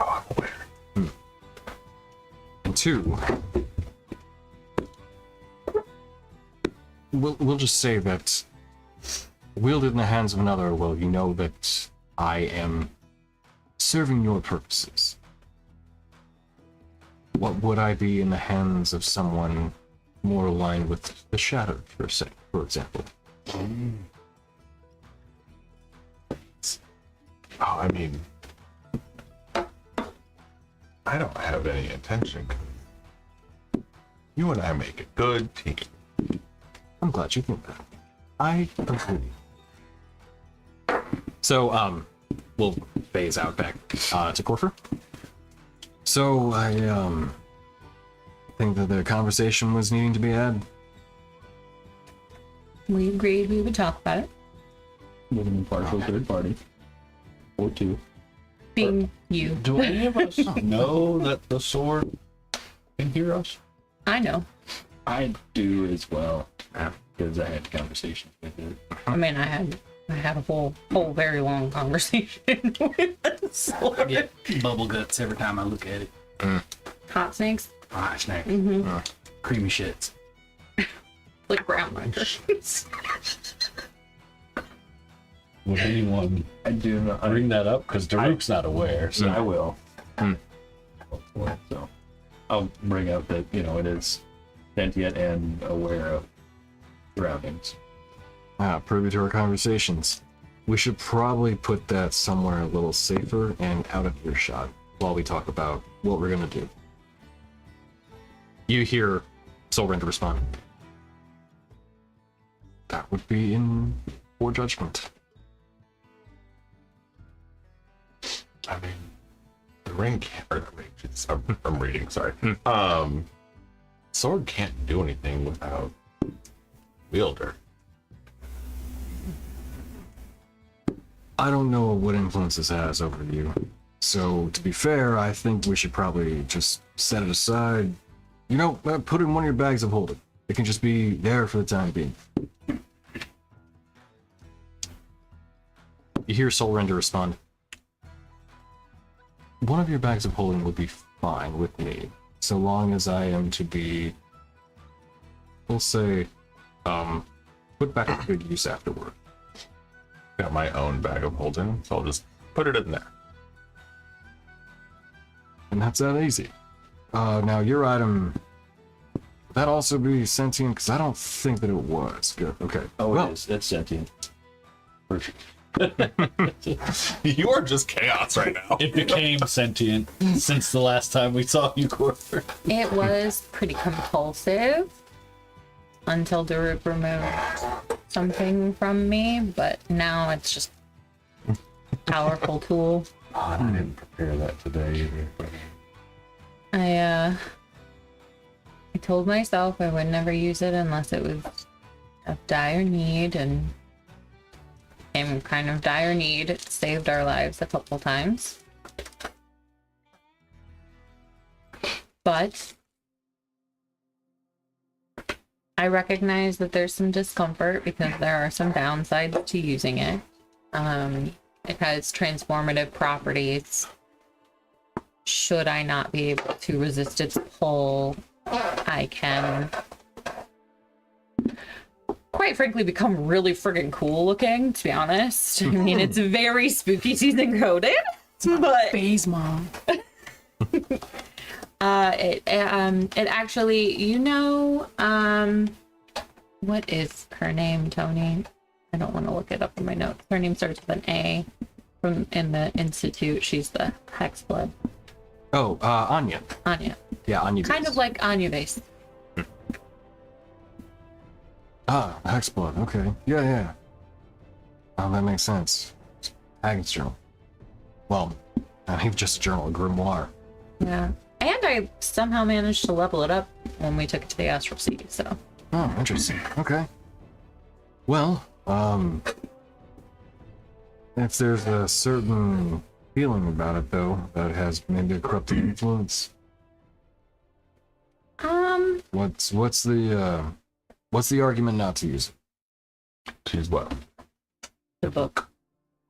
Oh, I'm aware. And 2, we'll just say that wielded in the hands of another, well, you know that I am serving your purposes. What would I be in the hands of someone more aligned with the shadow, for example? Oh, I mean, I don't have any intention. You and I make a good team. I'm glad you think that. I agree. So, we'll phase out back to Corfer. So, I think that the conversation was needing to be had. We agreed we would talk about it. With an impartial third party. Or 2. Being you. Do any of us know that the sword can hear us? I know. I do as well. Because I had conversations with it. I mean, I had a whole very long conversation with the sword. I get bubble guts every time I look at it. Hot snakes, Ah, snack. Mm-hmm. Creamy shits. like brown minders. Would anyone I do not. bring that up? Because Daruk's not aware. So I will. So I'll bring up that, it is sentient and aware of surroundings. Privy to our conversations. We should probably put that somewhere a little safer and out of earshot while we talk about what we're gonna do. You hear Soulrender respond. That would be in poor judgment. I mean, the ring can't, or the ring, I'm reading, sorry. Sword can't do anything without wielder. I don't know what influence this has over you. So, to be fair, I think we should probably just set it aside. Put it in one of your bags of holding. It can just be there for the time being. You hear Soulrender respond. One of your bags of holding would be fine with me, so long as I am to be, we'll say, put back to good use afterward. Got my own bag of holding, so I'll just put it in there. And that's that easy. Now your item, would that also be sentient? Because I don't think that it was. Good, okay. Oh, well, it is. It's sentient. Perfect. You are just chaos right now. it became sentient since the last time we saw you, Corfer. It was pretty compulsive until Daruk removed something from me, but now it's just a powerful tool. I didn't prepare that today either. I told myself I would never use it unless it was of dire need, and in kind of dire need. It saved our lives a couple times. But I recognize that there's some discomfort because there are some downsides to using it. It has transformative properties. Should I not be able to resist its pull, I can, quite frankly, become really friggin' cool looking, to be honest. I mean, it's very spooky season coded, but Phase mom. it actually, what is her name, Tony? I don't want to look it up in my notes. Her name starts with an A. From in the Institute, she's the Hexblood. Oh, Anya. Anya. Yeah, Anya. Kind of like Anya base. Ah, Hexblood. Okay. Yeah. Oh, that makes sense. Agnes journal. Well, not even just a journal, a grimoire. Yeah. And I somehow managed to level it up when we took it to the Astral Sea, so. Oh, interesting. Okay. Well, if there's a certain feeling about it, though, that it has maybe a corrupting influence, what's the argument not to use it? To use what? The book.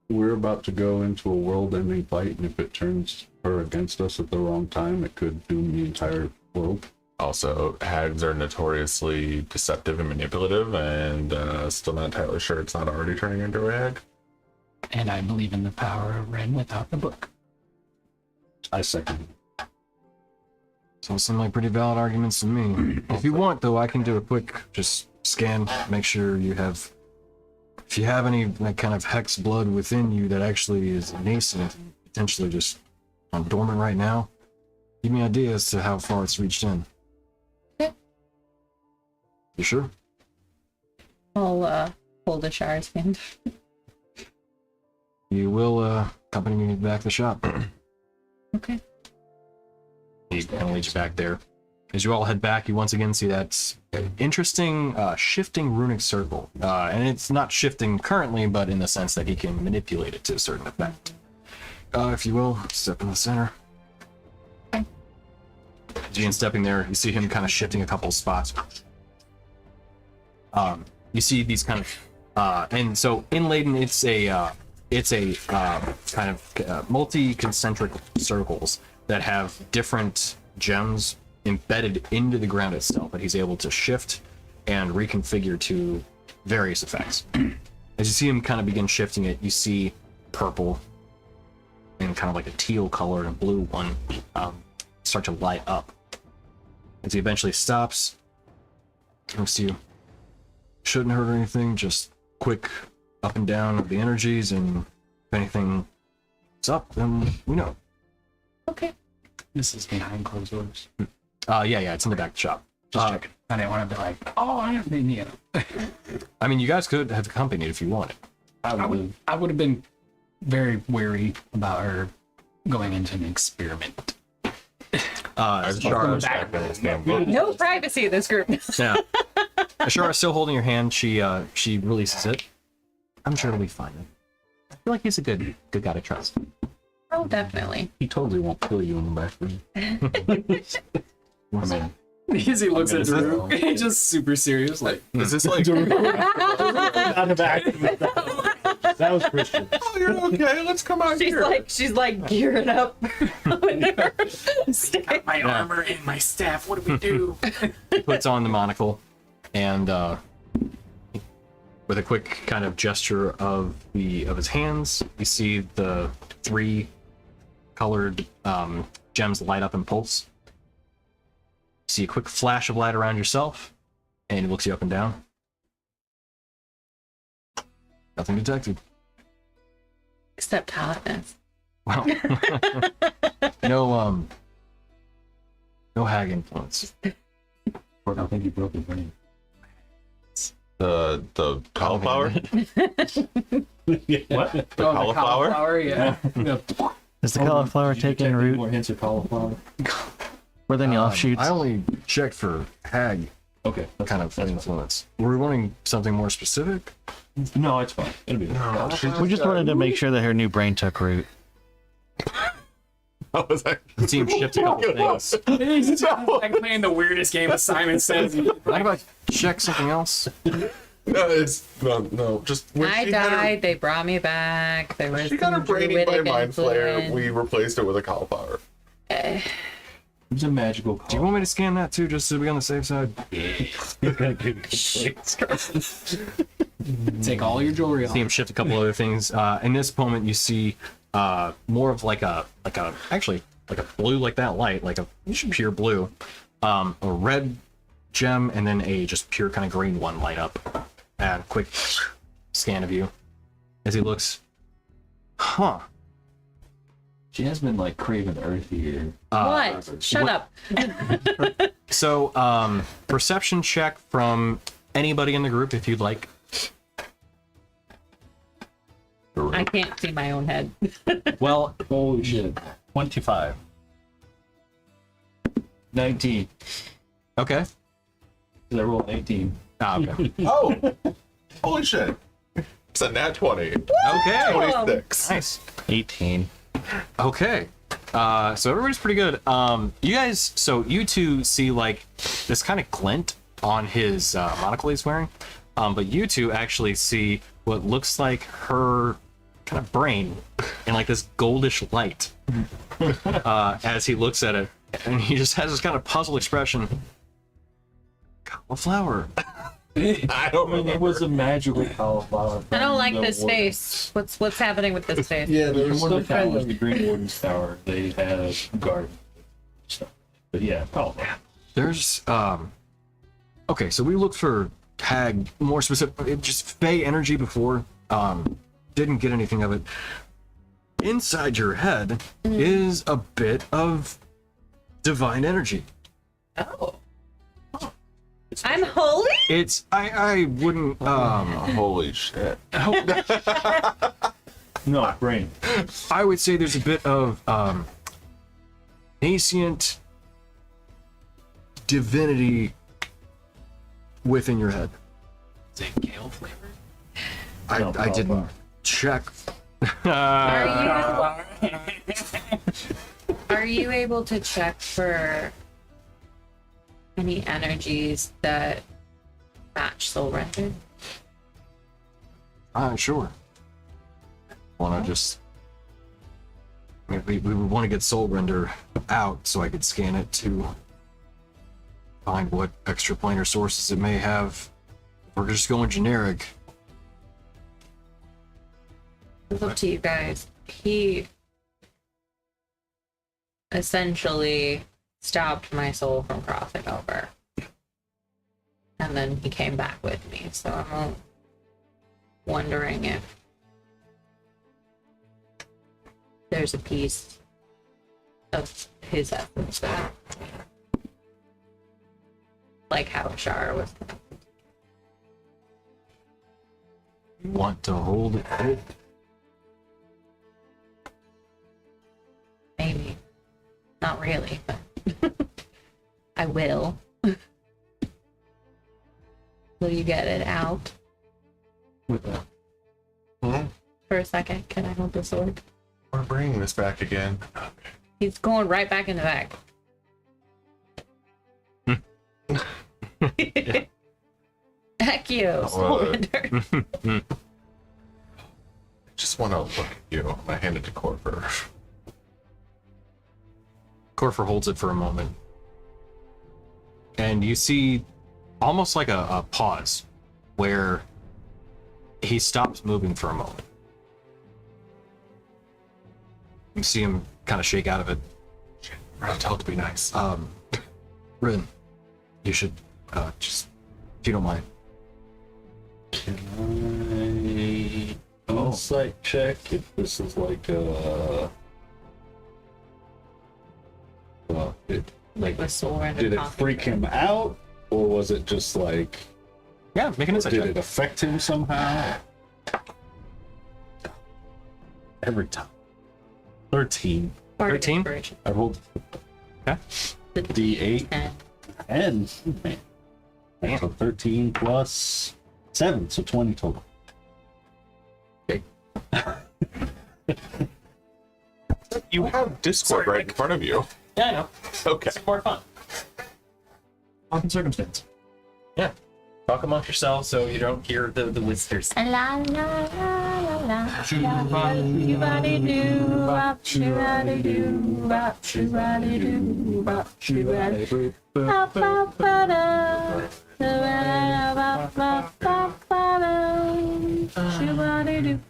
we're about to go into a world-ending fight, and if it turns her against us at the wrong time, it could doom the entire world. Also, hags are notoriously deceptive and manipulative, and still not entirely sure it's not already turning into a hag. And I believe in the power of Ren without the book. I second. So seem like pretty valid arguments to me. If you want, though, I can do a quick just scan, make sure you have. If you have any like kind of hex blood within you that actually is nascent, potentially just on dormant right now, give me an idea as to how far it's reached in. Okay. You sure? I'll hold Ashara's hand. You will accompany me back to the shop. Okay. He kind of leads you back there. As you all head back, you once again see that interesting shifting runic circle. And it's not shifting currently, but in the sense that he can manipulate it to a certain effect. If you will, step in the center. Okay. Gian stepping there, you see him kind of shifting a couple of spots. You see these kind of, and so in Layden, it's a kind of multi-concentric circles that have different gems embedded into the ground itself that he's able to shift and reconfigure to various effects. As you see him kind of begin shifting it, you see purple and kind of like a teal color and blue one start to light up. As he eventually stops, turns to you. Shouldn't hurt or anything, just quick up and down of the energies, and if anything's up, then we know. Okay. This is behind closed doors. Yeah, it's in the back of the shop. Just checking. I didn't want to be like, oh, I have been, I mean, you guys could have accompanied if you wanted. I would have been very wary about her going into an experiment. Ashara's back in his damn book. No privacy in this group. Yeah. Ashara's still holding your hand. She releases it. I'm sure it'll be fine. I feel like he's a good guy to trust. Oh, definitely. He totally won't kill you in the back. I mean, Because he looks at Is this- Drew, he's just super serious, like, Is this like, Not a back. That was Christian. oh, you're okay, let's come out here. She's like gearing up. my armor and my staff, what do we do? He puts on the monocle, and with a quick kind of gesture of his hands, you see the 3 colored gems light up and pulse. You see a quick flash of light around yourself, and he looks you up and down. Nothing detected. Except hotness. Well, no hag influence. I think he broke his brain. The cauliflower? What? The cauliflower? Yeah. Does the cauliflower take in root? More hints of cauliflower. Were there any offshoots? I only checked for hag Okay. kind of influence. Were we wanting something more specific? No, it's fine. It'll be. No, We just wanted to make sure that her new brain took root. How was that? The team shipped a couple things. He's like playing the weirdest game of Simon Says. Can I go back check something else? No, no. Just when I she had her- died. They brought me back. There was She got her some brain eaten by druidic mind flare. influence. We replaced it with a cauliflower. It was a magical call. Do you want me to scan that too, just to be on the safe side? Take all your jewelry off. See him shift a couple other things. In this moment, you see more of like a blue like that light, like a pure blue, a red gem, and then a just pure kind of green one light up. And quick scan of you as he looks. Huh. She has been like craving earth here. What? Shut up. So, perception check from anybody in the group if you'd like. I can't see my own head. Well, Holy shit. 25. 19. okay. Because I rolled 18. Okay. Oh! Holy shit. It's a nat 20. Okay. 26. Nice. 18. Okay. So everybody's pretty good. You two see like this kind of glint on his monocle he's wearing. But you two actually see what looks like her kind of brain in like this goldish light as he looks at it, and he just has this kind of puzzled expression. Cauliflower. I don't It remember. was a magical cauliflower. I don't like from this the face. What's happening with this face? Yeah, there was From one of stuff the in towers. the Green Warden's Tower. They had a garden stuff. But yeah, cauliflower. There's okay, so we looked for hag more specific, just fey energy before. Didn't get anything of it. Inside your head is a bit of divine energy. Oh. I'm holy? It's I wouldn't Holy shit. No, brain. I would say there's a bit of nascent divinity within your head. Is it kale flavored? I didn't cauliflower. check. Are you able to check for any energies that match soul render? Sure. Want to just? I mean, we would want to get Soul Render out so I could scan it to find what extraplanar sources it may have. If we're just going generic. It's up to you guys. He essentially stopped my soul from crossing over. And then he came back with me, so I'm wondering if there's a piece of his essence there. Like how Shara was. You want to hold it? Maybe. Not really, but I will. Will you get it out? With that. For a second, can I hold the sword? We're bringing this back again. He's going right back in the bag. Heck you, soul render. Just want to look at you. I'm gonna hand it to Corver. Corfer holds it for a moment. And you see almost like a pause where he stops moving for a moment. You see him kind of shake out of it. Tell it to be nice. Rin, you should just, if you don't mind. Can I insight check if this is like a Like the soul render. did it talking freak to him out, or was it just like Yeah, make an insight did check. it affect him somehow? Every time. 13. Bardic 13? inspiration. I rolled Okay. The D8 10. and man. So 13 plus 7, so 20 total. You have Discord right in front of you. Yeah, I know. Okay. It's more fun. Pomp and circumstance. Yeah. Talk amongst yourselves so you don't hear the whispers. La la la la la. Shoo-ba-dee-doo, bop, shoo-ba-dee-doo, bop, shoo-ba-dee-doo, bop, shoo-ba-dee-doo. Bop, bop, ba-da. Shoo-ba-da, bop, bop, bop, ba-da. Shoo-ba-dee-doo.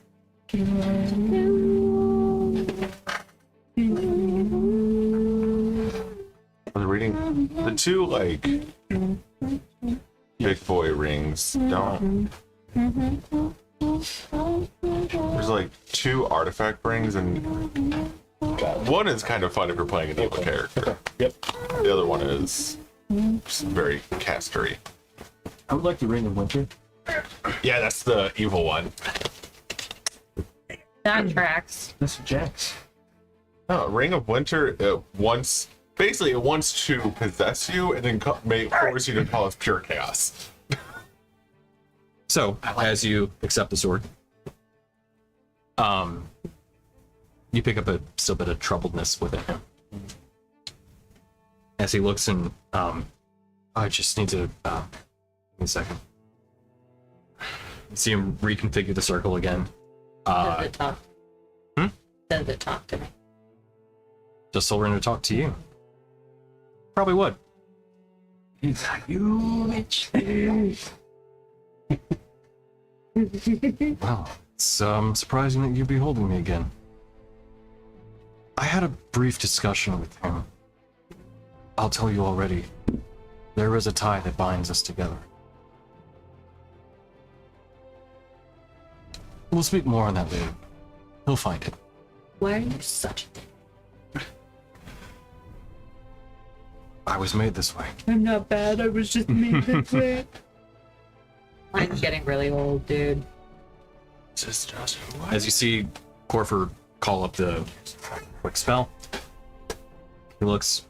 I was reading the two like big boy rings. Don't. There's like 2 artifact rings, and one is kind of fun if you're playing an evil character. Yep. The other one is just very castery. I would like the Ring of Winter. Yeah, that's the evil one. That tracks. This is Jax. No, Ring of Winter. It wants to possess you and then force you to cause pure chaos. So, as you accept the sword, you pick up still a bit of troubledness within him. As he looks and, I just need to, give me a second. See him reconfigure the circle again. Does it talk? Hmm? Does it talk to me? Does Soul Render talk to you? Probably would. He's like, you bitch. Well, it's surprising that you'd be holding me again. I had a brief discussion with him. I'll tell you already. There is a tie that binds us together. We'll speak more on that later. He'll find it. Why are you such a dick? I was made this way. I'm not bad. I was just made this way. I'm getting really old, dude. As you see Corford call up the quick spell, he looks.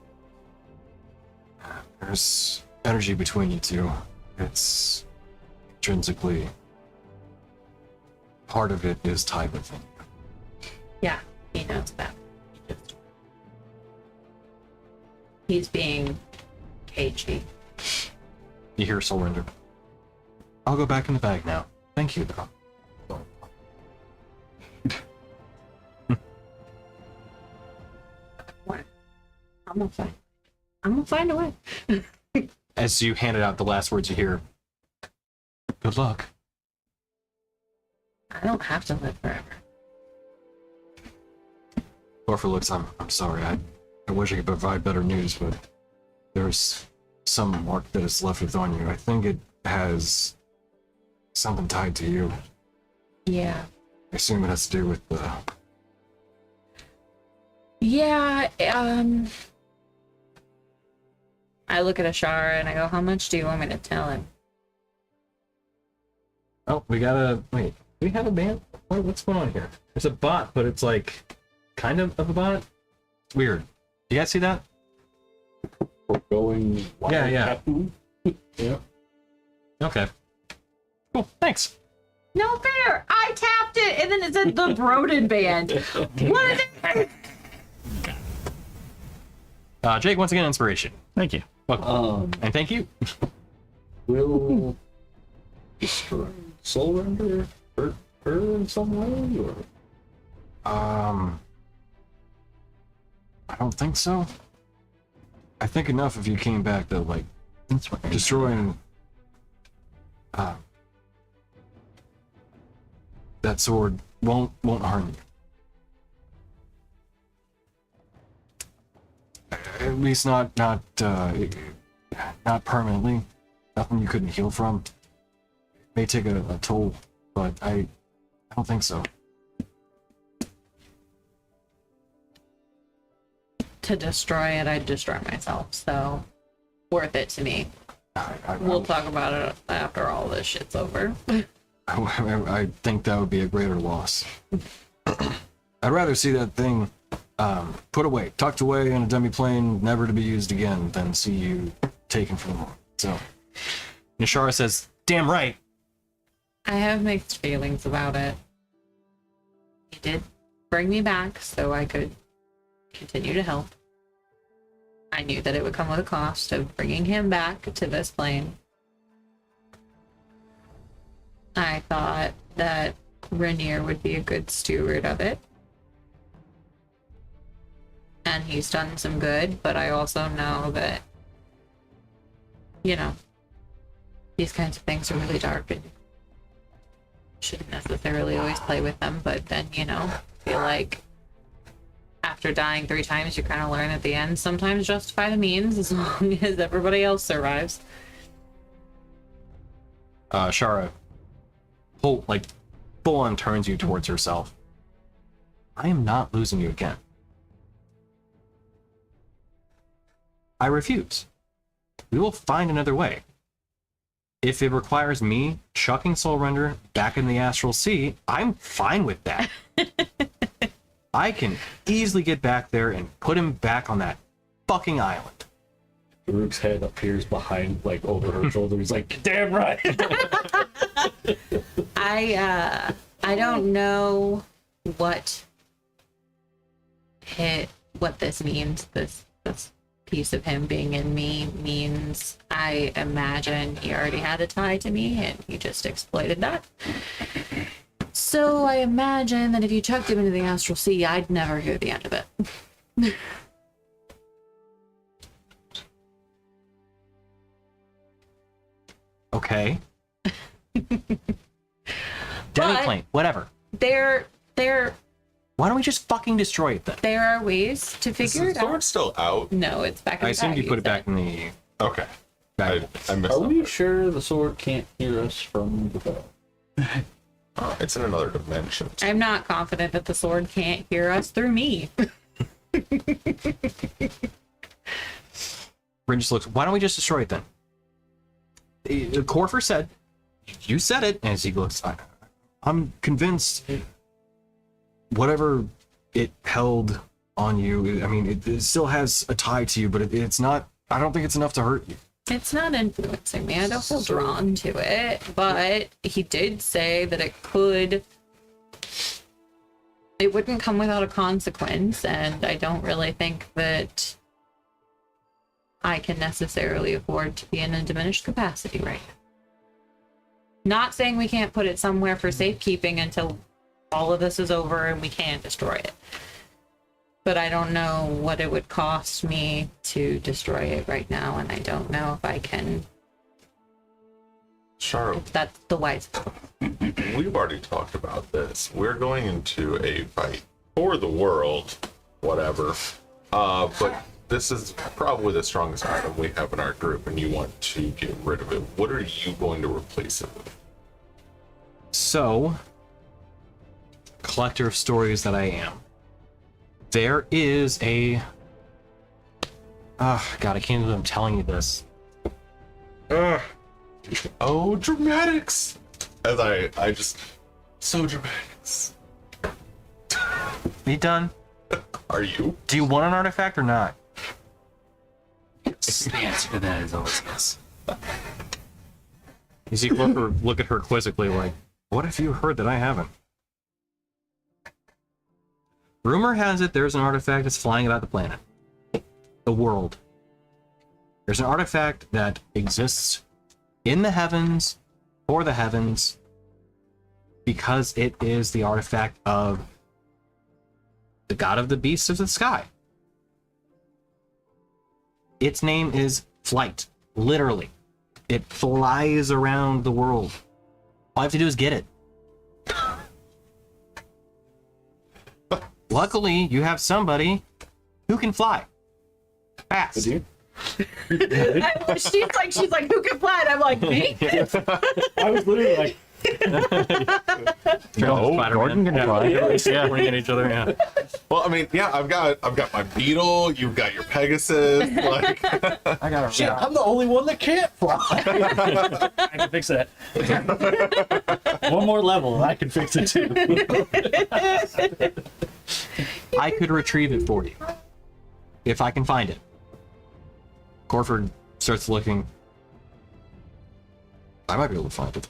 There's energy between you two. It's intrinsically. Part of it is tied with him. Yeah, he knows that. He's being cagey. You hear Soul Render. I'll go back in the bag now. Thank you, though. What? I'm gonna find a way. As you handed out the last words, you hear, "Good luck." I don't have to live forever. Corford looks. I'm sorry. I wish I could provide better news, but there's some mark that is left on you. I think it has something tied to you. Yeah. I assume it has to do with the. Yeah, I look at Ashara and I go, how much do you want me to tell him? Oh, we gotta wait. Do we have a band? What's going on here? There's a bot, but it's like kind of a bot. It's weird. You guys see that? We're going wild. Yeah. Yeah. Okay. Cool. Thanks. No fair! I tapped it and then it said the Broden Band. What is it? Jake, once again, inspiration. Thank you. Welcome. And thank you. Will destroy Soul Render hurt her in some way, or? I don't think so. I think enough if you came back to like destroying that sword won't harm you. At least not permanently. Nothing you couldn't heal from. It may take a toll, but I don't think so. To destroy it, I'd destroy myself, so worth it to me. I We'll talk about it after all this shit's over. I think that would be a greater loss. I'd rather see that thing put away, tucked away in a dummy plane, never to be used again, than see you taken from the world. So, Nishara says, "Damn right." I have mixed feelings about it. He did bring me back so I could continue to help. I knew that it would come with a cost of bringing him back to this plane. I thought that Rainier would be a good steward of it. And he's done some good, but I also know that, you know, these kinds of things are really dark and shouldn't necessarily always play with them, but then, you know, I feel like after dying 3 times, you kind of learn at the end, sometimes justify the means as long as everybody else survives. Shara, full on turns you towards herself. I am not losing you again. I refuse. We will find another way. If it requires me chucking Soul Render back in the Astral Sea, I'm fine with that. I can easily get back there and put him back on that fucking island. Farouk's head appears behind, like, over her shoulder. He's like, damn right! I don't know what this means, this piece of him being in me means. I imagine he already had a tie to me and he just exploited that. So So I imagine that if you chucked him into the astral sea, I'd never hear the end of it. Okay. Demiplane, whatever. There Why don't we just fucking destroy it then? are ways to Is figure the it sword out. still out? No, it's back in I the assumed bag, you put it back said. in the Okay. bag. I missed Are we something. sure the sword can't hear us from the bell? It's in another dimension. I'm not confident that the sword can't hear us through me. Rin just looks, why don't we just destroy it then? Corfer said, you said it, and as he looks, I'm convinced whatever it held on you, I mean, it still has a tie to you, but it's not, I don't think it's enough to hurt you. It's not influencing me. I don't feel drawn to it, but he did say that it wouldn't come without a consequence, and I don't really think that I can necessarily afford to be in a diminished capacity right now. Not saying we can't put it somewhere for safekeeping until all of this is over and we can destroy it. But I don't know what it would cost me to destroy it right now, and I don't know if I can. Sharo, That's the wise. we've already talked about this. We're going into a fight for the world, whatever. But this is probably the strongest item we have in our group, and you want to get rid of it. What are you going to replace it with? So, collector of stories that I am, there is a... Oh, God, I can't believe I'm telling you this. Oh, dramatics! As I just... So dramatics. You done? Are you? Do you want an artifact or not? The answer to that is always yes. You see Clifford look at her quizzically like, what if you heard that I haven't? Rumor has it there's an artifact that's flying about the planet. The world. There's an artifact that exists in the heavens, for the heavens, because it is the artifact of the god of the beasts of the sky. Its name is Flight, literally. It flies around the world. All I have to do is get it. Luckily, you have somebody who can fly. Fast. Did you? She's like, who can fly? And I'm like, me? I was literally like, Gordon can fly. Yeah, bring at each other. Yeah. Well, I mean, yeah, I've got my beetle. You've got your Pegasus. Like, I got shit, I'm the only one that can't fly. I can fix that. One more level, I can fix it too. I could retrieve it for you if I can find it. Corford starts looking. I might be able to find it.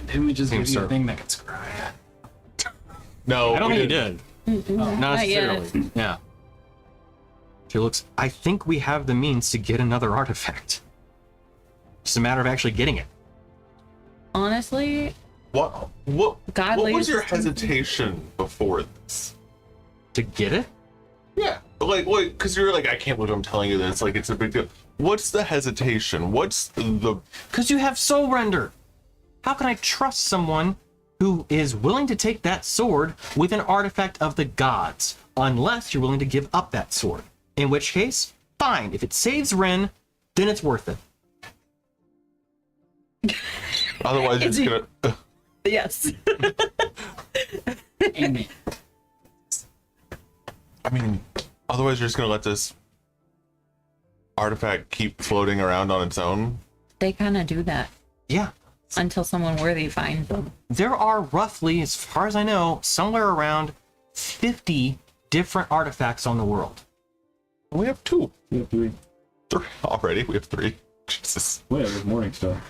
Didn't we just give Seems you so. a thing that could scry? no, I don't we think you didn't. did. Not Not yet. necessarily. Yeah. She looks. I think we have the means to get another artifact. It's a matter of actually getting it. Honestly, What God was leads your us to- hesitation before this? To get it? Yeah, like, because you're like, I can't believe I'm telling you this. Like, it's a big deal. What's the hesitation? What's the? Because you have soul render. How can I trust someone who is willing to take that sword with an artifact of the gods, unless you're willing to give up that sword? In which case, fine. If it saves Ren, then it's worth it. Otherwise, you're just gonna. yes. Amy. I mean, otherwise, you're just gonna let this artifact keep floating around on its own. They kind of do that Yeah. until someone worthy finds them. There are roughly, as far as I know, somewhere around 50 different artifacts on the world. We have two. We have three. Three already. We have three. Jesus. Wait, it was Morning Star.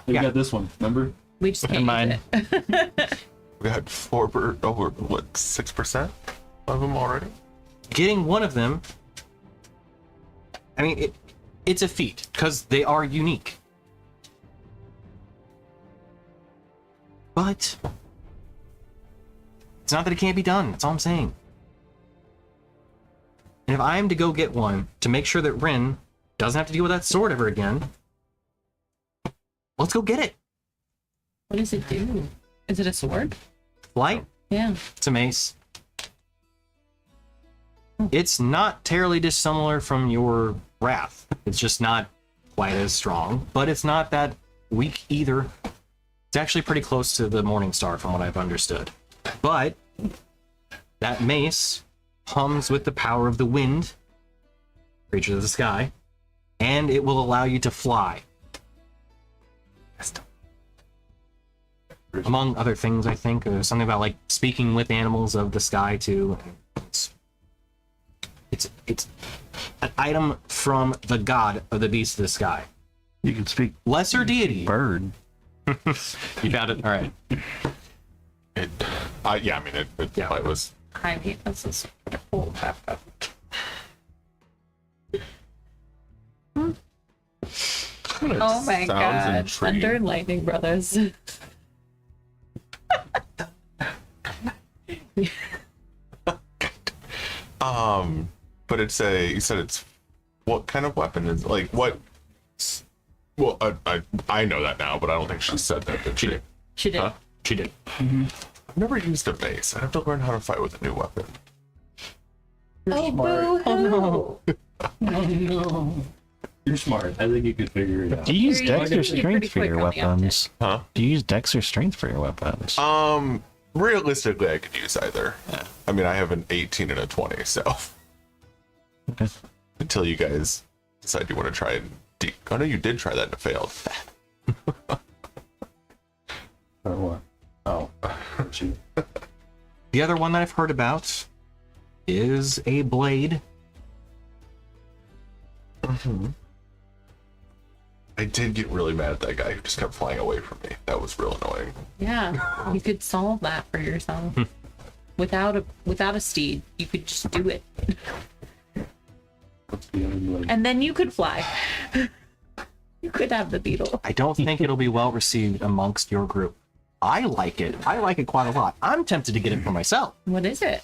We Yeah. got this one, remember? We just can't Mine. use it. We had over what 6% of them already. Getting one of them, I mean, it's a feat because they are unique. But it's not that it can't be done. That's all I'm saying. And if I am to go get one to make sure that Rin doesn't have to deal with that sword ever again, let's go get it. What does it do? Is it a sword? Flight? Yeah. It's a mace. It's not terribly dissimilar from your Wrath. It's just not quite as strong, but it's not that weak either. It's actually pretty close to the Morning Star from what I've understood. But that mace hums with the power of the wind, creatures of the sky, and it will allow you to fly. Among other things, I think there's something about like speaking with animals of the sky too. It's an item from the god of the beasts of the sky. You can speak Lesser deity. bird. You found it. All right. It, yeah, I mean, it Yeah. it was. I mean, this is cool. Oh my Sounds god. intriguing. Thunder and Lightning Brothers. But it's you said it's, what kind of weapon is, like, what? Well, I know that now, but I don't think she said that, did she? She did. Huh? She did. I've never used a mace. I have to learn how to fight with a new weapon. Oh, boo Oh no. You're smart. I think you could figure it out. Do you use You're Dex or usually Strength pretty for your quick on the weapons? Huh? Do you use Dex or Strength for your weapons? Realistically, I could use either. I mean, I have an 18 and a 20, so Okay. until you guys decide you want to try and oh no, you did try that and it failed. Or what? Oh, shoot. The other one that I've heard about is a blade. I did get really mad at that guy who just kept flying away from me. That was real annoying. Yeah, you could solve that for yourself. without a steed, you could just do it. What's the other blade? And then you could fly. You could have the beetle. I don't think it'll be well received amongst your group. I like it. I like it quite a lot. I'm tempted to get it for myself. What is it?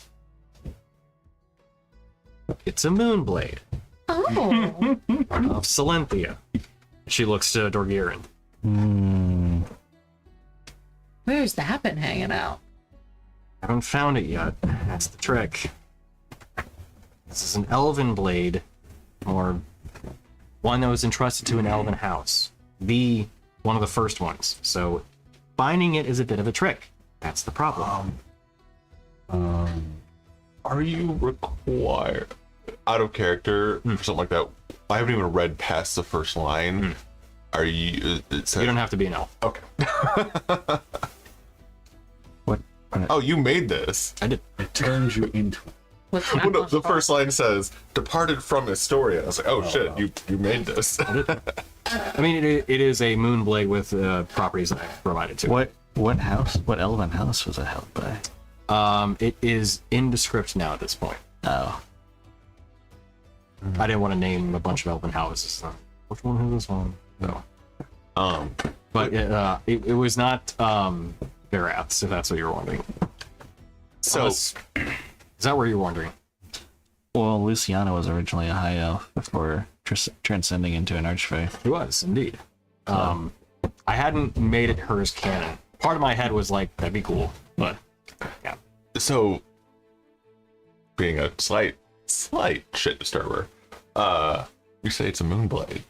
It's a moon blade Oh. of Salenthia. She looks to Dorgirin. Where's that been hanging out? Haven't found it yet. That's the trick. This is an elven blade, or one that was entrusted to an elven house. One of the first ones. So finding it is a bit of a trick. That's the problem. Are you required, out of character, for something like that? I haven't even read past the first line. Are you? It says, You don't have to be an elf. Okay. What? Oh, you made this. I did. It turns you into. What's Well, no, that? the first line says "departed from Istoria." I was like, "Oh shit, you made this." I mean, it is a moon blade with properties that I provided to it. What house? What elven house was it held by? It is indescript now at this point. Oh. I didn't want to name a bunch of elven houses. So which one is this one? No. But it was not Verath's, if that's what you were wondering. So Unless- is that where you're wondering? Well, Luciana was originally a high elf before transcending into an archfey. It was indeed. I hadn't made it hers canon. Part of my head was like, that'd be cool, but yeah. so being a slight shit disturber, you say it's a moonblade.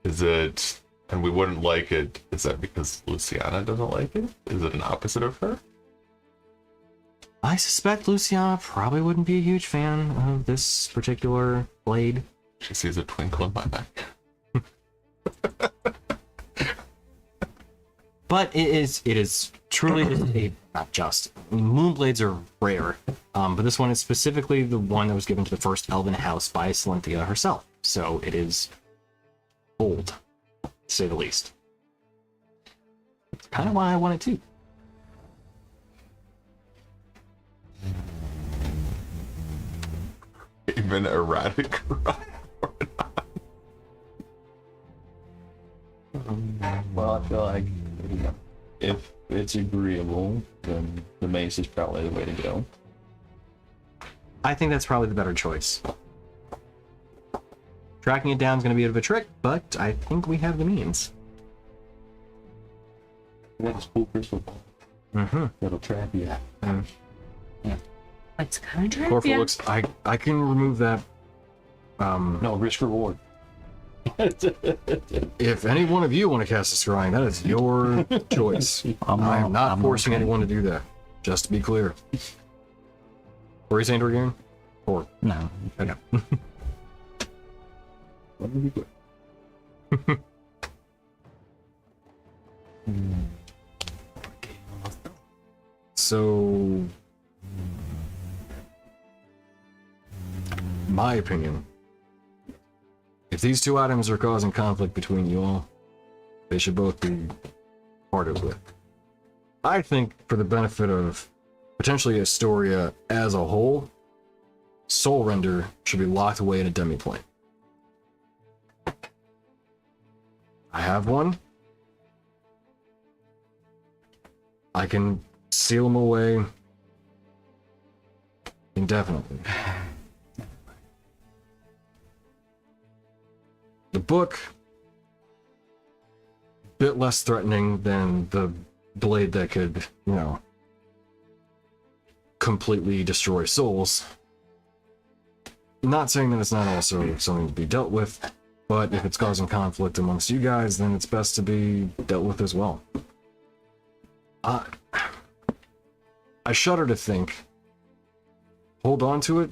Is it, and we wouldn't like it, is that because Luciana doesn't like it? Is it an opposite of her? I suspect Luciana probably wouldn't be a huge fan of this particular blade. She sees a twinkle in my eye. But it is truly not just. I mean, moonblades are rare, but this one is specifically the one that was given to the first elven house by Salenthia herself. So it is old, to say the least. It's kind of why I want it too. Even erratic. Well, I feel like if it's agreeable, then the mace is probably the way to go. I think that's probably the better choice. Tracking it down is going to be a bit of a trick, but I think we have the means. You got this cool crystal ball Mm-hmm. that'll trap you. What's gonna trap Corfu ya? looks. I can remove that. No, risk reward. If any one of you want to cast a scrying, that is your choice. I am not forcing anyone to do that. Just to be clear. What are you saying, Dorgarian? Or No. okay. Let me be quick. So, my opinion, if these two items are causing conflict between you all, they should both be parted with. I think for the benefit of potentially Istoria as a whole, Soul Render should be locked away in a demi-plane. I have one. I can seal them away indefinitely. The book, bit less threatening than the blade that could, you know, completely destroy souls. Not saying that it's not also something to be dealt with, but if it's causing conflict amongst you guys, then it's best to be dealt with as well. I shudder to think, hold on to it,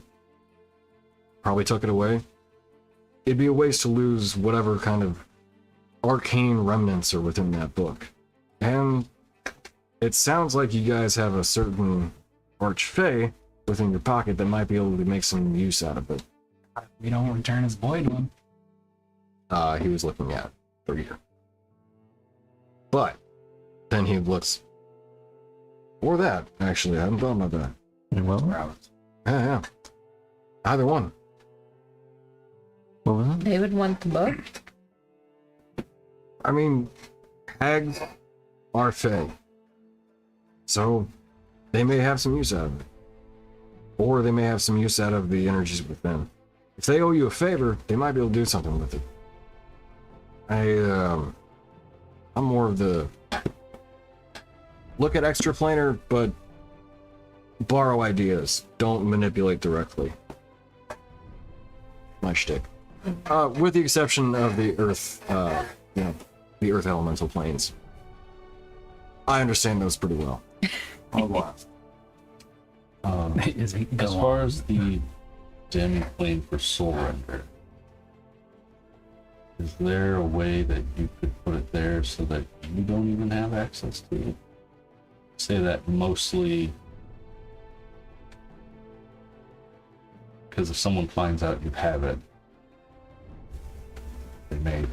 probably tuck it away. It'd be a waste to lose whatever kind of arcane remnants are within that book. And it sounds like you guys have a certain archfey within your pocket that might be able to make some use out of it. We don't return his boy to him. He was looking at for a year. But then he looks, or that, actually, I haven't thought about that. Well, Yeah. Either one. what was it? They would want the book. I mean, hags are fey. So, they may have some use out of it. Or they may have some use out of the energies within. If they owe you a favor, they might be able to do something with it. I'm more of the look at extraplanar, but borrow ideas. Don't manipulate directly. My shtick. With the exception of the Earth, the Earth elemental planes. I understand those pretty well. Is he As far as the demi plane for Soul Render, is there a way that you could put it there so that you don't even have access to it? Say that mostly because if someone finds out you have it, they may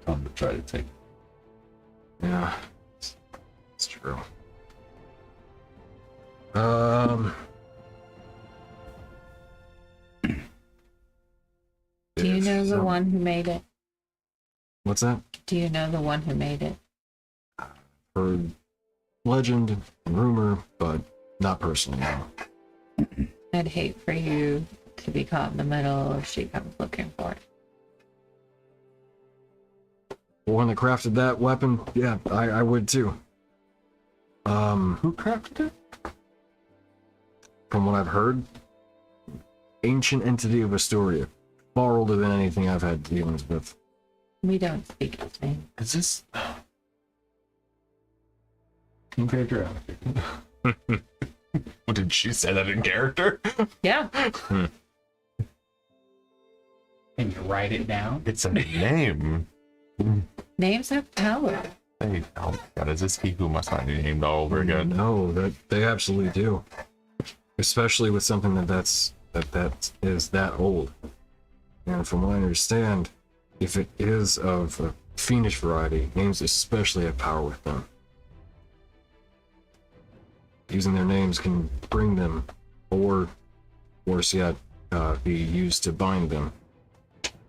come to try to take it. Yeah, it's true. Do you know the one who made it? What's that? Do you know the one who made it? Heard legend and rumor, but not personally, no. I'd hate for you to be caught in the middle if she comes looking for it. The one that crafted that weapon, yeah, I would too. Who crafted it? From what I've heard, ancient entity of Istoria. Far older than anything I've had dealings with. We don't speak his name. Is this? In character out. What did she say that in character? Yeah. Can you write it down? It's a name. Names have power. Hey, oh my god, is this he who must not be named all over again? No, that they absolutely do. Especially with something that is that old. And from what I understand, if it is of a fiendish variety, names especially have power with them. Using their names can bring them, or worse yet, be used to bind them.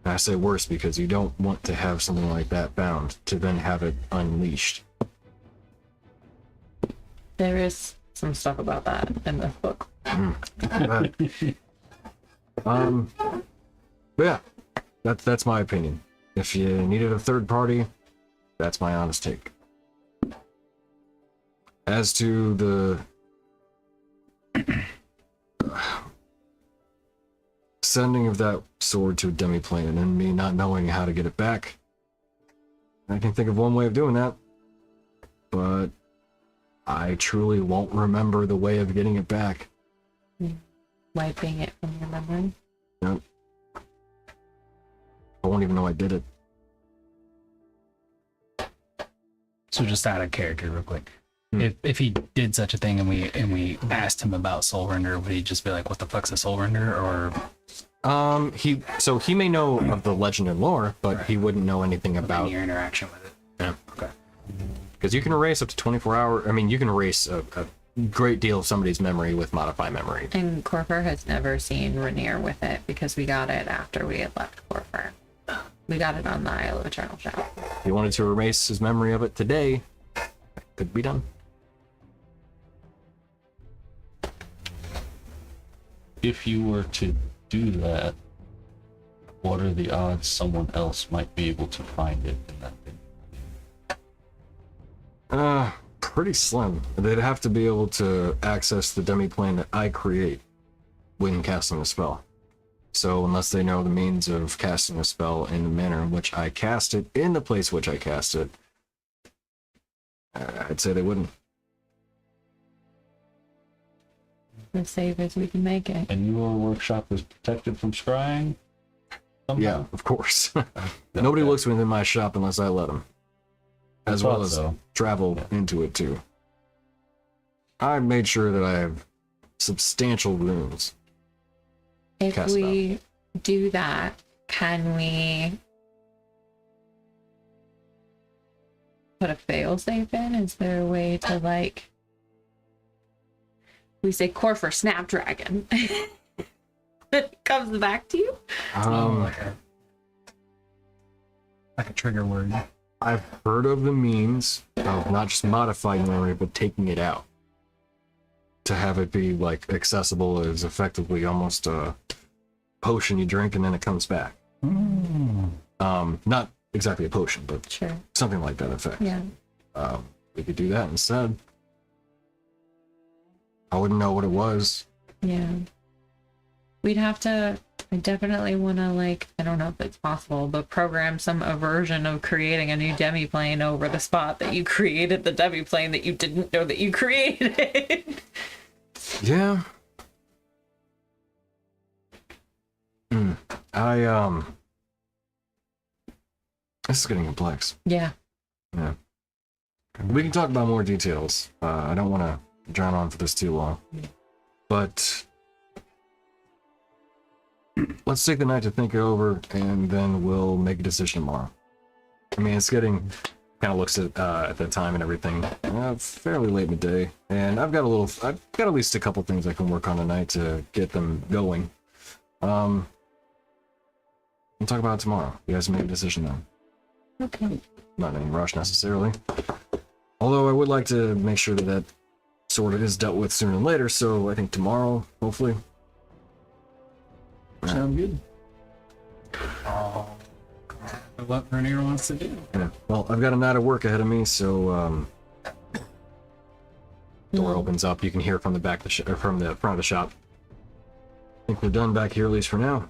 And I say worse because you don't want to have something like that bound to then have it unleashed. There is some stuff about that in this book. But yeah, that's my opinion. If you needed a third party, that's my honest take. As to the sending of that sword to a demiplane and then me not knowing how to get it back, I can think of one way of doing that, but I truly won't remember the way of getting it back. Wiping it from your memory. Nope. I won't even know I did it. So just out of character real quick. If he did such a thing and we asked him about soul render, would he just be like, what the fuck's a soul render? Or he may know of the legend and lore, but he wouldn't know anything about your interaction with it? Yeah. Okay. Because you can erase up to 24 hours. I mean, you can erase a great deal of somebody's memory with modify memory. And Corfer has never seen Rainier with it because we got it after we had left Corfer. We got it on the Isle of Eternal Shadow. If he wanted to erase his memory of it today, that could be done. If you were to do that, what are the odds someone else might be able to find it in that thing? Pretty slim. They'd have to be able to access the demiplane that I create when casting a spell. So unless they know the means of casting a spell in the manner in which I cast it, in the place which I cast it, I'd say they wouldn't. As safe as we can make it. And your workshop is protected from scrying? Somehow? Yeah, of course. Nobody looks within my shop unless I let them. As well as travel into it too. I've made sure that I have substantial runes. If cast we do that, can we put a failsafe in? Is there a way to, like, we say Corfer Snapdragon, it comes back to you? Like a trigger word. I've heard of the means of not just modifying memory, but taking it out. To have it be, like, accessible as effectively almost a potion you drink and then it comes back. Not exactly a potion, but Sure. something like that effect. Yeah. We could do that instead. I wouldn't know what it was. Yeah. We'd have to, I definitely want to, like, I don't know if it's possible, but program some aversion of creating a new demiplane over the spot that you created the demiplane that you didn't know that you created. Yeah. This is getting complex. Yeah. Yeah. We can talk about more details. I don't want to drown on for this too long. But let's take the night to think it over, and then we'll make a decision tomorrow. I mean, it's getting, kind of looks at the time and everything, fairly late in the day, and I've got at least a couple things I can work on tonight to get them going. We'll talk about it tomorrow. You guys make a decision then. Okay. Not in any rush necessarily. Although I would like to make sure that that sword is dealt with sooner than later, so I think tomorrow, hopefully. Sound good? What Rainier wants to do. Yeah. Well, I've got a night of work ahead of me, so door opens up. You can hear from the back of the from the front of the shop. I think we're done back here, at least for now.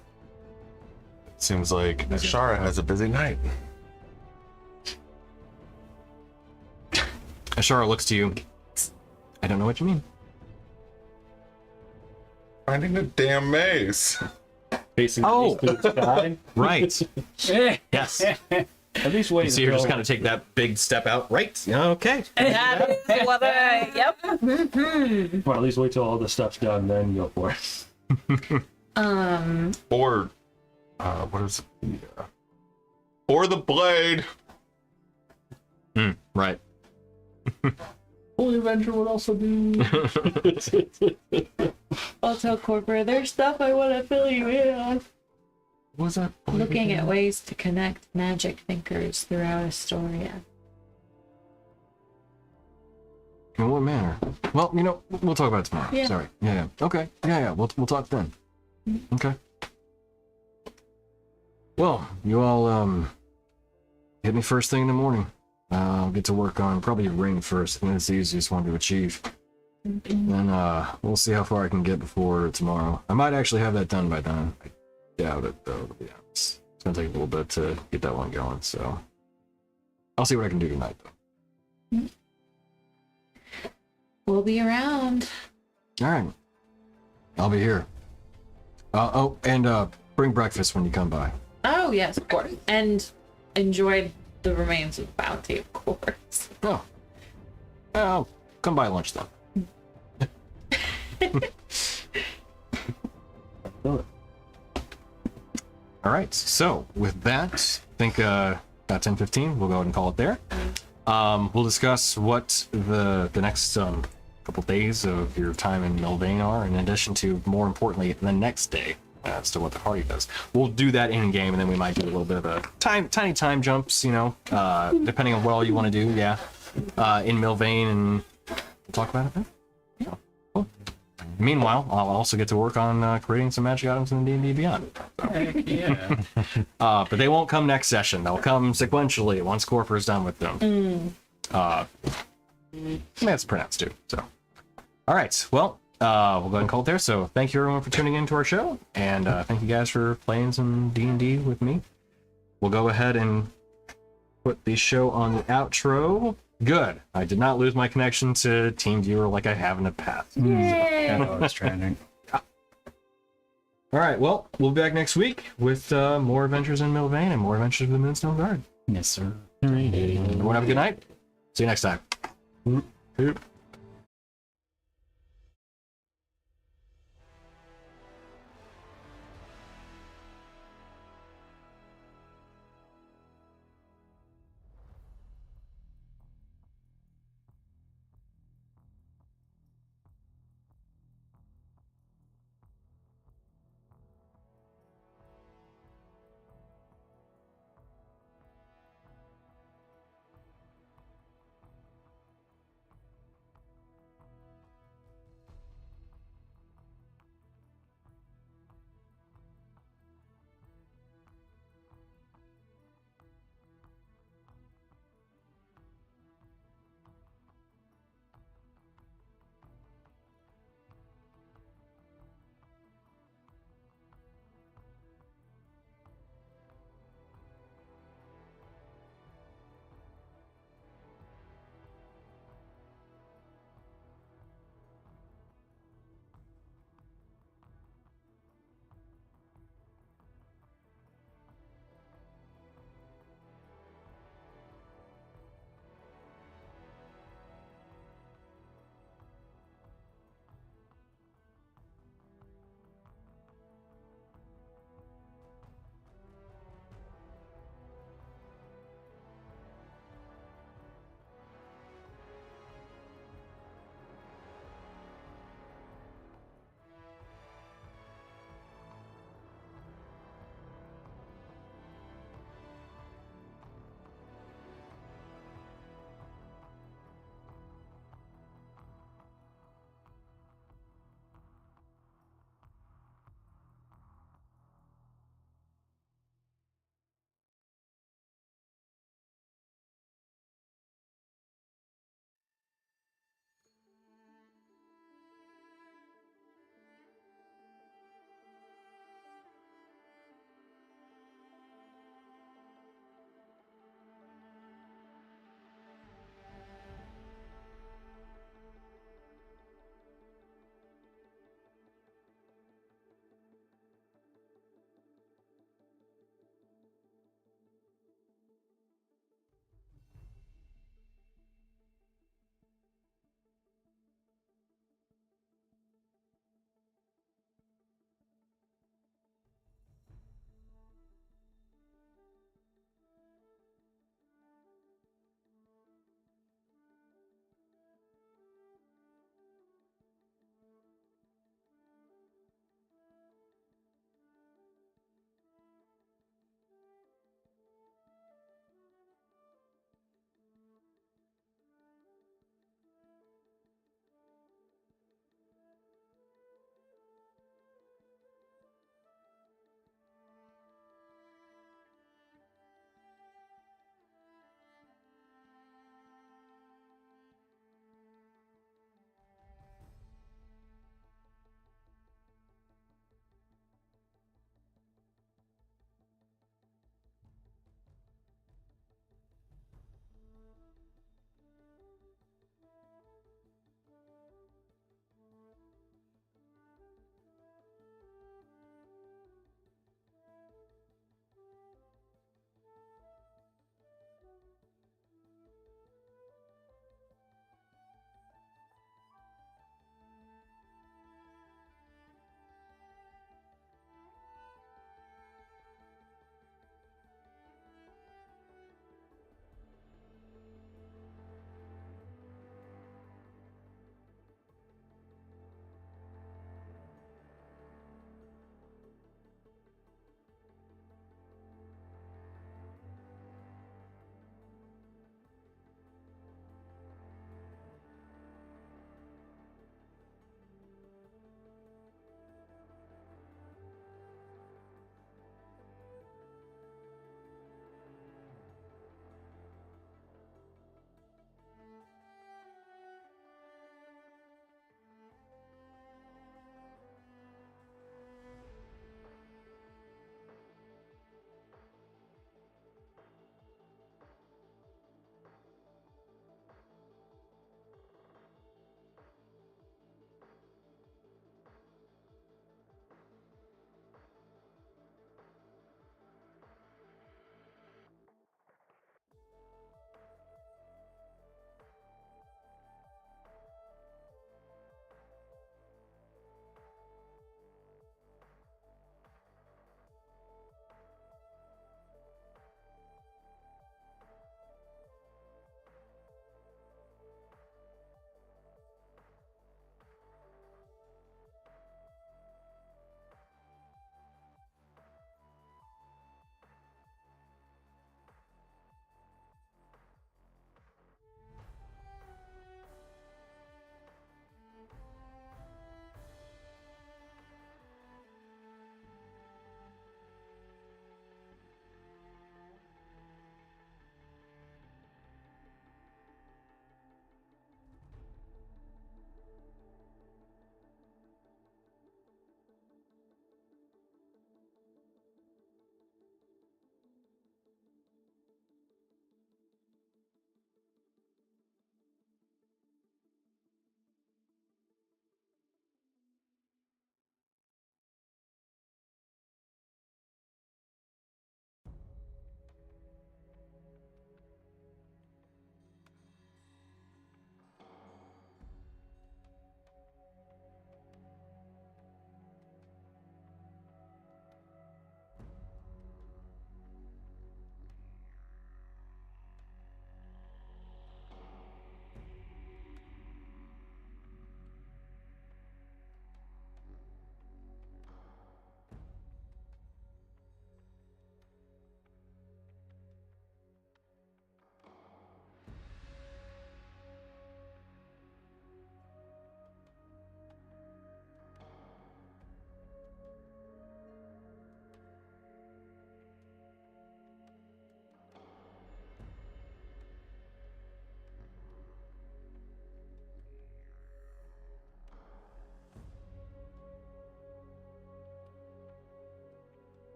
Seems like Ashara has a busy night. Ashara looks to you. I don't know what you mean. Finding the damn maze. Facing Oh! the sky. Right. Yes. At least wait. So you're just kind of take that big step out, right? Okay. Yep. Well, at least wait till all the stuff's done, then go for it. Or, what is it? Or the blade. Right. Holy Avenger would also do. I'll tell Corporate, there's stuff I want to fill you in on. What was that? blade Looking again? at ways to connect magic thinkers throughout Istoria. In what manner? Well, you know, we'll talk about it tomorrow. Yeah. Sorry. Yeah. Okay. Yeah. We'll talk then. Okay. Well, you all hit me first thing in the morning. I'll get to work on probably a ring first. I think it's the easiest one to achieve. Then we'll see how far I can get before tomorrow. I might actually have that done by then. I doubt it though, to be honest. It's gonna take a little bit to get that one going, so I'll see what I can do tonight though. We'll be around. Alright. I'll be here. And bring breakfast when you come by. Oh, yes, of course. And enjoy the remains of the bounty, of course. Oh. I'll come by lunch then. Alright, so with that, I think about 10:15, we'll go ahead and call it there. We'll discuss what the next couple days of your time in Milvaen are, in addition to, more importantly, the next day as to what the party does. We'll do that in game, and then we might do a little bit of a tiny time jumps, you know, depending on what all you want to do. Yeah, in Milvaen, and we'll talk about it then. Yeah. Cool. Meanwhile, I'll also get to work on creating some magic items in D&D Beyond. Heck yeah. But they won't come next session. They'll come sequentially once Corfer is done with them. That's pronounced too. So, all right. Well, we'll go ahead and call it there. So, thank you everyone for tuning in to our show, and thank you guys for playing some D&D with me. We'll go ahead and put the show on the outro. Good. I did not lose my connection to TeamViewer like I have in the past. Yay! I was trying to. All right. Well, we'll be back next week with more adventures in Milvaen and more adventures of the Moonstone Guard. Yes, sir. Everyone have a good night. See you next time.